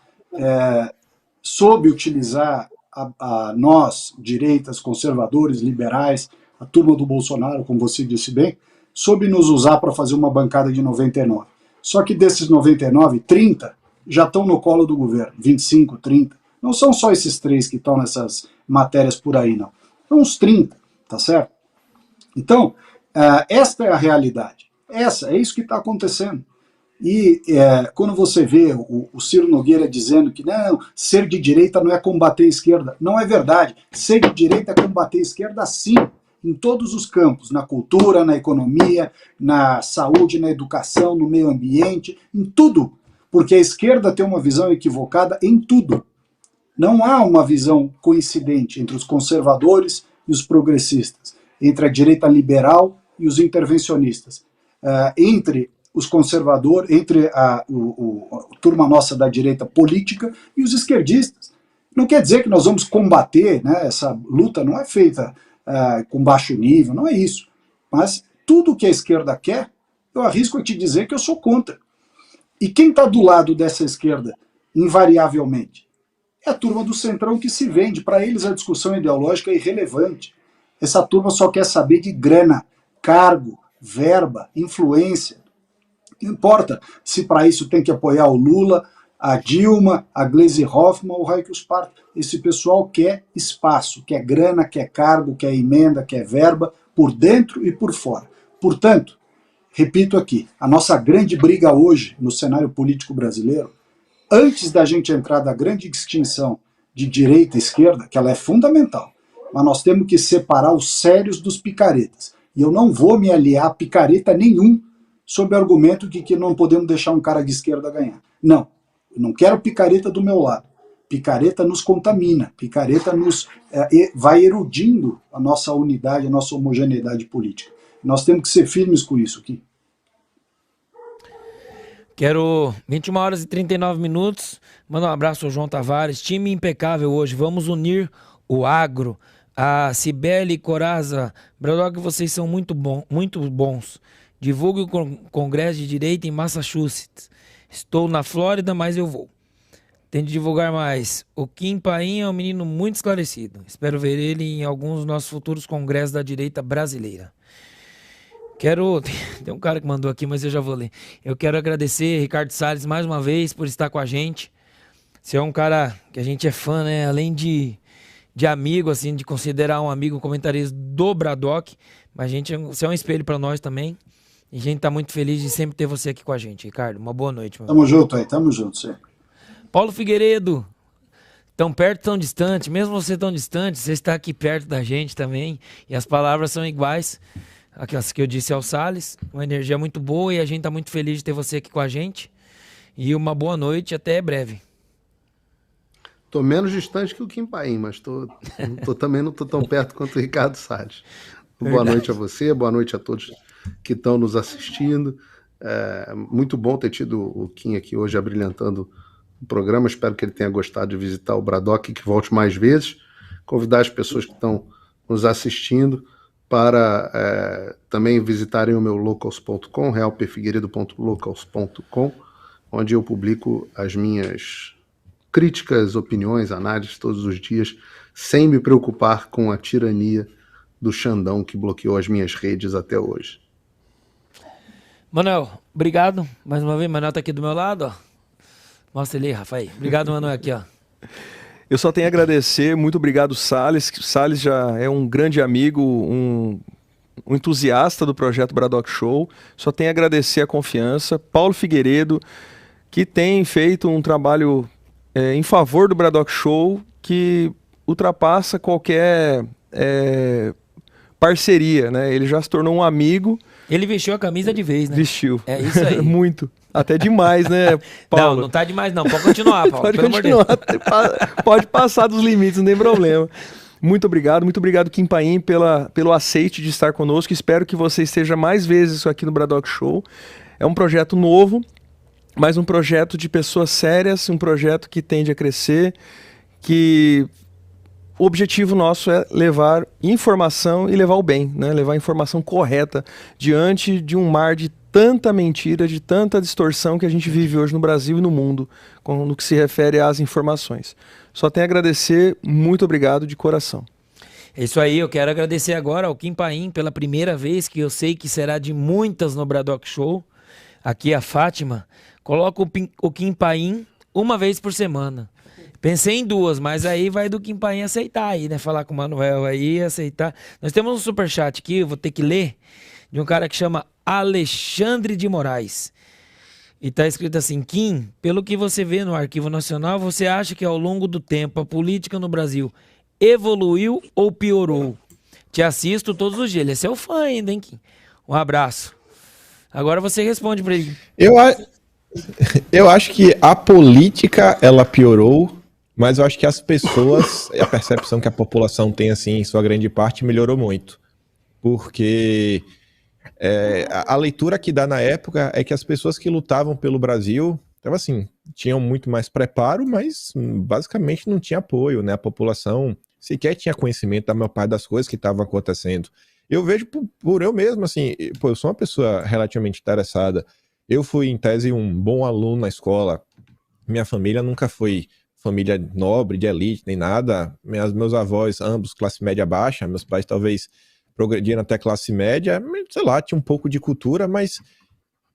soube utilizar a nós, direitas, conservadores, liberais, a turma do Bolsonaro, como você disse bem, soube nos usar para fazer uma bancada de 99. Só que desses 99, 30 já estão no colo do governo, 25, 30. Não são só esses 3 que estão nessas matérias por aí, não. São uns 30, tá certo? Então, esta é a realidade. É isso que está acontecendo. E quando você vê o Ciro Nogueira dizendo que não, ser de direita não é combater a esquerda, não é verdade. Ser de direita é combater a esquerda, sim, em todos os campos, na cultura, na economia, na saúde, na educação, no meio ambiente, em tudo. Porque a esquerda tem uma visão equivocada em tudo. Não há uma visão coincidente entre os conservadores e os progressistas, entre a direita liberal e os intervencionistas, entre os conservadores, entre a turma nossa da direita política e os esquerdistas. Não quer dizer que nós vamos combater, né, essa luta não é feita com baixo nível, não é isso. Mas tudo que a esquerda quer, eu arrisco a te dizer que eu sou contra. E quem está do lado dessa esquerda, invariavelmente? É a turma do Centrão que se vende. Para eles a discussão ideológica é irrelevante. Essa turma só quer saber de grana, cargo, verba, influência. Não importa se para isso tem que apoiar o Lula, a Dilma, a Gleisi Hoffmann ou o Raik Sparta. Esse pessoal quer espaço, quer grana, quer cargo, quer emenda, quer verba, por dentro e por fora. Portanto, repito aqui, a nossa grande briga hoje no cenário político brasileiro, antes da gente entrar da grande distinção de direita e esquerda, que ela é fundamental, mas nós temos que separar os sérios dos picaretas. E eu não vou me aliar a picareta nenhum sob o argumento de que não podemos deixar um cara de esquerda ganhar. Não, eu não quero picareta do meu lado. Picareta nos contamina, picareta nos vai erudindo a nossa unidade, a nossa homogeneidade política. Nós temos que ser firmes com isso aqui. Quero 21 horas e 39 minutos. Manda um abraço ao João Tavares. Time impecável hoje. Vamos unir o agro. A Cibele Coraza. Braddock, vocês são muito bons. Divulgue o Congresso de Direito em Massachusetts. Estou na Flórida, mas eu vou. Tem de divulgar mais. O Kim Paim é um menino muito esclarecido. Espero ver ele em alguns dos nossos futuros congressos da direita brasileira. Tem um cara que mandou aqui, mas eu já vou ler. Eu quero agradecer Ricardo Salles mais uma vez por estar com a gente. Você é um cara que a gente é fã, né? Além de amigo, assim, de considerar um amigo comentarista do Braddock, mas você é um espelho para nós também. E a gente tá muito feliz de sempre ter você aqui com a gente, Ricardo. Uma boa noite. Tamo junto aí, tamo junto, sempre. Paulo Figueiredo, tão perto, tão distante. Mesmo você tão distante, você está aqui perto da gente também. E as palavras são iguais, aquelas que eu disse ao Salles. Uma energia muito boa e a gente tá muito feliz de ter você aqui com a gente. E uma boa noite, até breve. Tô menos distante que o Kim Paim, mas também não tô tão perto quanto o Ricardo Salles. Boa noite a você, boa noite a todos que estão nos assistindo. Muito bom ter tido o Kim aqui hoje abrilhantando o programa. Espero que ele tenha gostado de visitar o Braddock e que volte mais vezes. Convidar as pessoas que estão nos assistindo para também visitarem o meu locals.com, realpfigueiredo.locals.com, onde eu publico as minhas críticas, opiniões, análises todos os dias, sem me preocupar com a tirania do Xandão que bloqueou as minhas redes até hoje. Manuel, obrigado mais uma vez. Manuel tá aqui do meu lado, ó. Mostra ele aí, Rafael. Obrigado, Manuel, aqui, ó. Eu só tenho a agradecer, muito obrigado, Salles. Salles já é um grande amigo, um entusiasta do projeto Braddock Show. Só tenho a agradecer a confiança. Paulo Figueiredo, que tem feito um trabalho em favor do Braddock Show, que ultrapassa qualquer parceria, né? Ele já se tornou um amigo. Ele vestiu a camisa de vez, né? Vestiu. É isso aí. Muito. Até demais, né, Paulo? Não tá demais não. Pode continuar, Paulo. Pode pelo continuar. amor de Deus. Pode passar dos limites, não tem problema. Muito obrigado, Kim Paim, pelo aceite de estar conosco. Espero que você esteja mais vezes aqui no Braddock Show. É um projeto novo, mas um projeto de pessoas sérias, um projeto que tende a crescer, que o objetivo nosso é levar informação e levar o bem, né? Levar a informação correta diante de um mar de tanta mentira, de tanta distorção que a gente vive hoje no Brasil e no mundo, no que se refere às informações. Só tenho a agradecer, muito obrigado de coração. É isso aí, eu quero agradecer agora ao Kim Paim pela primeira vez, que eu sei que será de muitas no Braddock Show. Aqui a Fátima coloca o Kim Paim uma vez por semana. Pensei em duas, mas aí vai do Kim Paim aceitar aí, né? Falar com o Manuel aí, aceitar. Nós temos um superchat aqui, eu vou ter que ler, de um cara que chama Alexandre de Moraes. E tá escrito assim: Kim, pelo que você vê no Arquivo Nacional, você acha que ao longo do tempo a política no Brasil evoluiu ou piorou? Te assisto todos os dias. Ele é seu fã ainda, hein, Kim? Um abraço. Agora você responde pra ele. Eu acho que a política, ela piorou, mas eu acho que as pessoas, a percepção que a população tem, assim, em sua grande parte, melhorou muito. Porque a leitura que dá na época é que as pessoas que lutavam pelo Brasil, então, assim, tinham muito mais preparo, mas basicamente não tinha apoio, né? A população sequer tinha conhecimento da maior parte das coisas que estavam acontecendo. Eu vejo por eu mesmo, assim, eu sou uma pessoa relativamente interessada. Eu fui, em tese, um bom aluno na escola. Minha família nunca foi família nobre, de elite, nem nada. Meus avós, ambos, classe média baixa. Meus pais, talvez, progrediram até classe média. Sei lá, tinha um pouco de cultura, mas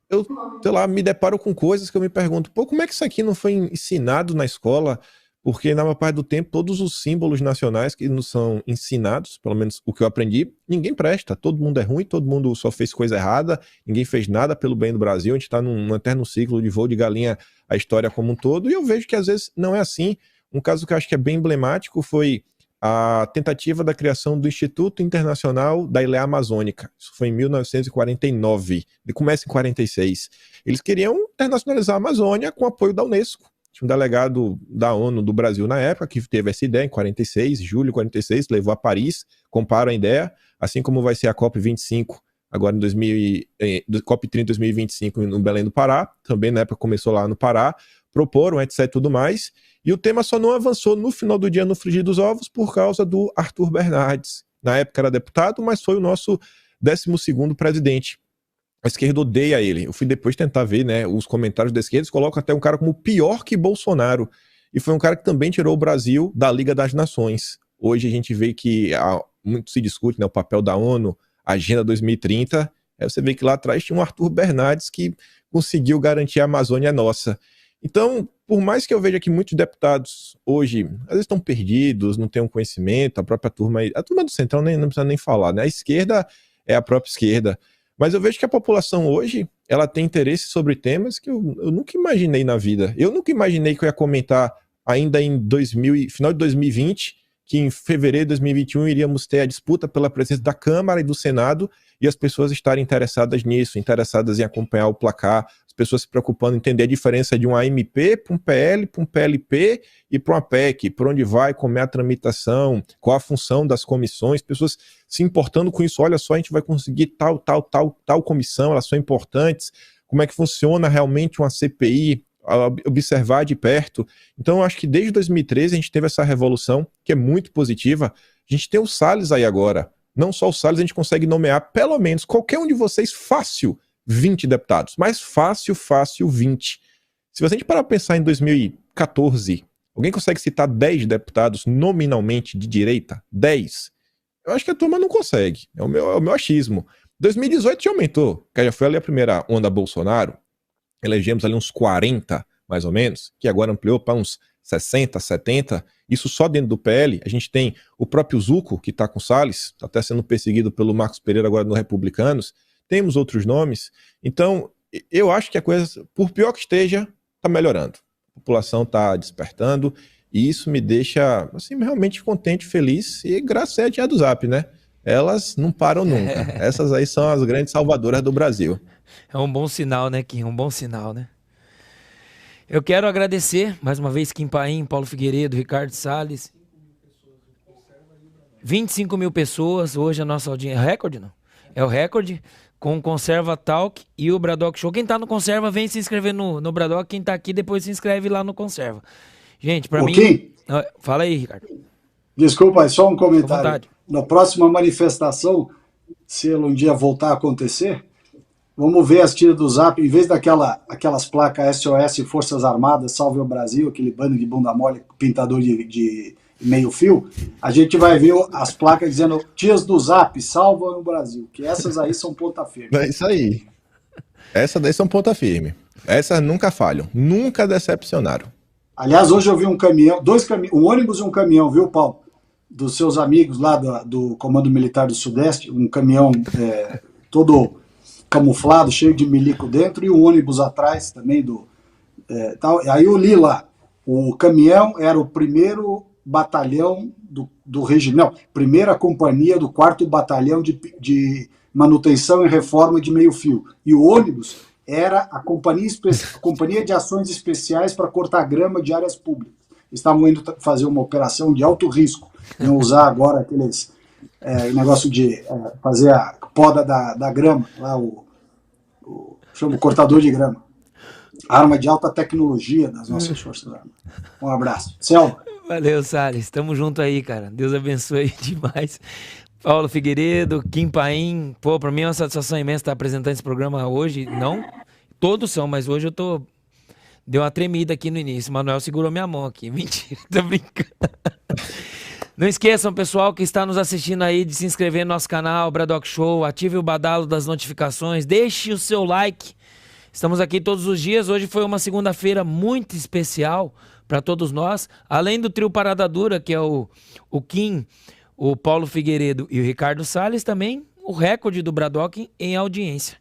eu, sei lá, me deparo com coisas que eu me pergunto, pô, como é que isso aqui não foi ensinado na escola? Porque, na maior parte do tempo, todos os símbolos nacionais que nos são ensinados, pelo menos o que eu aprendi, ninguém presta. Todo mundo é ruim, todo mundo só fez coisa errada, ninguém fez nada pelo bem do Brasil, a gente está num eterno ciclo de voo de galinha a história como um todo, e eu vejo que às vezes não é assim. Um caso que eu acho que é bem emblemático foi a tentativa da criação do Instituto Internacional da Ilha Amazônica. Isso foi em 1949, ele começa em 46. Eles queriam internacionalizar a Amazônia com apoio da Unesco. Tinha um delegado da ONU do Brasil na época que teve essa ideia em 46, julho de 46, levou a Paris, comparam a ideia, assim como vai ser a COP25 agora em COP30 2025 no Belém do Pará, também na época começou lá no Pará, proporam, etc e tudo mais, e o tema só não avançou no final do dia no frigir dos ovos por causa do Arthur Bernardes. Na época era deputado, mas foi o nosso 12º presidente. A esquerda odeia ele. Eu fui depois tentar ver, né, os comentários da esquerda, eles colocam até um cara como pior que Bolsonaro. E foi um cara que também tirou o Brasil da Liga das Nações. Hoje a gente vê que muito se discute, né, o papel da ONU, a Agenda 2030. Aí você vê que lá atrás tinha um Arthur Bernardes que conseguiu garantir a Amazônia nossa. Então, por mais que eu veja que muitos deputados hoje, às vezes estão perdidos, não têm um conhecimento, a turma do Centrão não precisa nem falar, né? A esquerda é a própria esquerda. Mas eu vejo que a população hoje, ela tem interesse sobre temas que eu nunca imaginei na vida. Eu nunca imaginei que eu ia comentar ainda em final de 2020, que em fevereiro de 2021 iríamos ter a disputa pela presidência da Câmara e do Senado e as pessoas estarem interessadas nisso, interessadas em acompanhar o placar, as pessoas se preocupando em entender a diferença de um AMP para um PL, para um PLP e para uma PEC, por onde vai, como é a tramitação, qual a função das comissões, pessoas se importando com isso, olha só, a gente vai conseguir tal comissão, elas são importantes, como é que funciona realmente uma CPI, observar de perto. Então eu acho que desde 2013 a gente teve essa revolução que é muito positiva. A gente tem o Salles aí agora, não só o Salles, a gente consegue nomear pelo menos qualquer um de vocês fácil 20 deputados, mas fácil 20. Se a gente parar para pensar em 2014, alguém consegue citar 10 deputados nominalmente de direita? 10? Eu acho que a turma não consegue, é o meu achismo. 2018 já aumentou, que já foi ali a primeira onda Bolsonaro, elegemos ali uns 40, mais ou menos, que agora ampliou para uns 60, 70, isso só dentro do PL. A gente tem o próprio Zucco, que está com o Salles, está até sendo perseguido pelo Marcos Pereira agora no Republicanos, temos outros nomes. Então, eu acho que a coisa, por pior que esteja, está melhorando. A população está despertando, e isso me deixa assim, realmente contente, feliz, e graças a Tia do Zap, né? Elas não param nunca. Essas aí são as grandes salvadoras do Brasil. É um bom sinal, né, Kim? Um bom sinal, né? Eu quero agradecer, mais uma vez, Kim Paim, Paulo Figueiredo, Ricardo Salles. 25 mil pessoas, hoje a nossa audiência. É recorde, não? É o recorde, com o Conserva Talk e o Bradock Show. Quem tá no Conserva, vem se inscrever no Bradock. Quem tá aqui, depois se inscreve lá no Conserva. Gente, pra mim... Kim, fala aí, Ricardo. Desculpa, é só um comentário. À vontade. Na próxima manifestação, se ela um dia voltar a acontecer, vamos ver as tiras do Zap, em vez aquelas placas SOS Forças Armadas, Salve o Brasil, aquele bando de bunda mole, pintador de meio fio, a gente vai ver as placas dizendo tiras do Zap, salva o Brasil, que essas aí são ponta firme. É isso aí. Essas daí são ponta firme. Essas nunca falham, nunca decepcionaram. Aliás, hoje eu vi um caminhão, um ônibus e um caminhão, viu, Paulo? Dos seus amigos lá do Comando Militar do Sudeste, um caminhão todo camuflado, cheio de milico dentro, e um ônibus atrás também tal. Aí eu li lá, o caminhão era o primeiro batalhão do regimento, primeira companhia do 4º Batalhão de Manutenção e Reforma de Meio Fio. E o ônibus era a Companhia de Ações Especiais para cortar grama de áreas públicas. Estavam indo fazer uma operação de alto risco, iam usar agora aqueles negócio de fazer a poda da grama, lá chama o cortador de grama. Arma de alta tecnologia das nossas Forças Armadas. Um abraço. Selva. Valeu, Salles. Tamo junto aí, cara. Deus abençoe demais. Paulo Figueiredo, Kim Paim. Pô, pra mim é uma satisfação imensa estar apresentando esse programa hoje. Não todos são, mas hoje eu tô... Deu uma tremida aqui no início. Manuel segurou minha mão aqui. Mentira, tô brincando. Não esqueçam, pessoal, que está nos assistindo aí, de se inscrever no nosso canal, Bradock Show. Ative o badalo das notificações. Deixe o seu like. Estamos aqui todos os dias. Hoje foi uma segunda-feira muito especial para todos nós. Além do trio Parada Dura, que é o Kim, o Paulo Figueiredo e o Ricardo Salles, também o recorde do Bradock em audiência.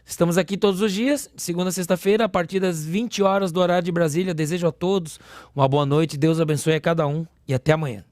Estamos aqui todos os dias, de segunda a sexta-feira, a partir das 20 horas do horário de Brasília. Desejo a todos uma boa noite, Deus abençoe a cada um e até amanhã.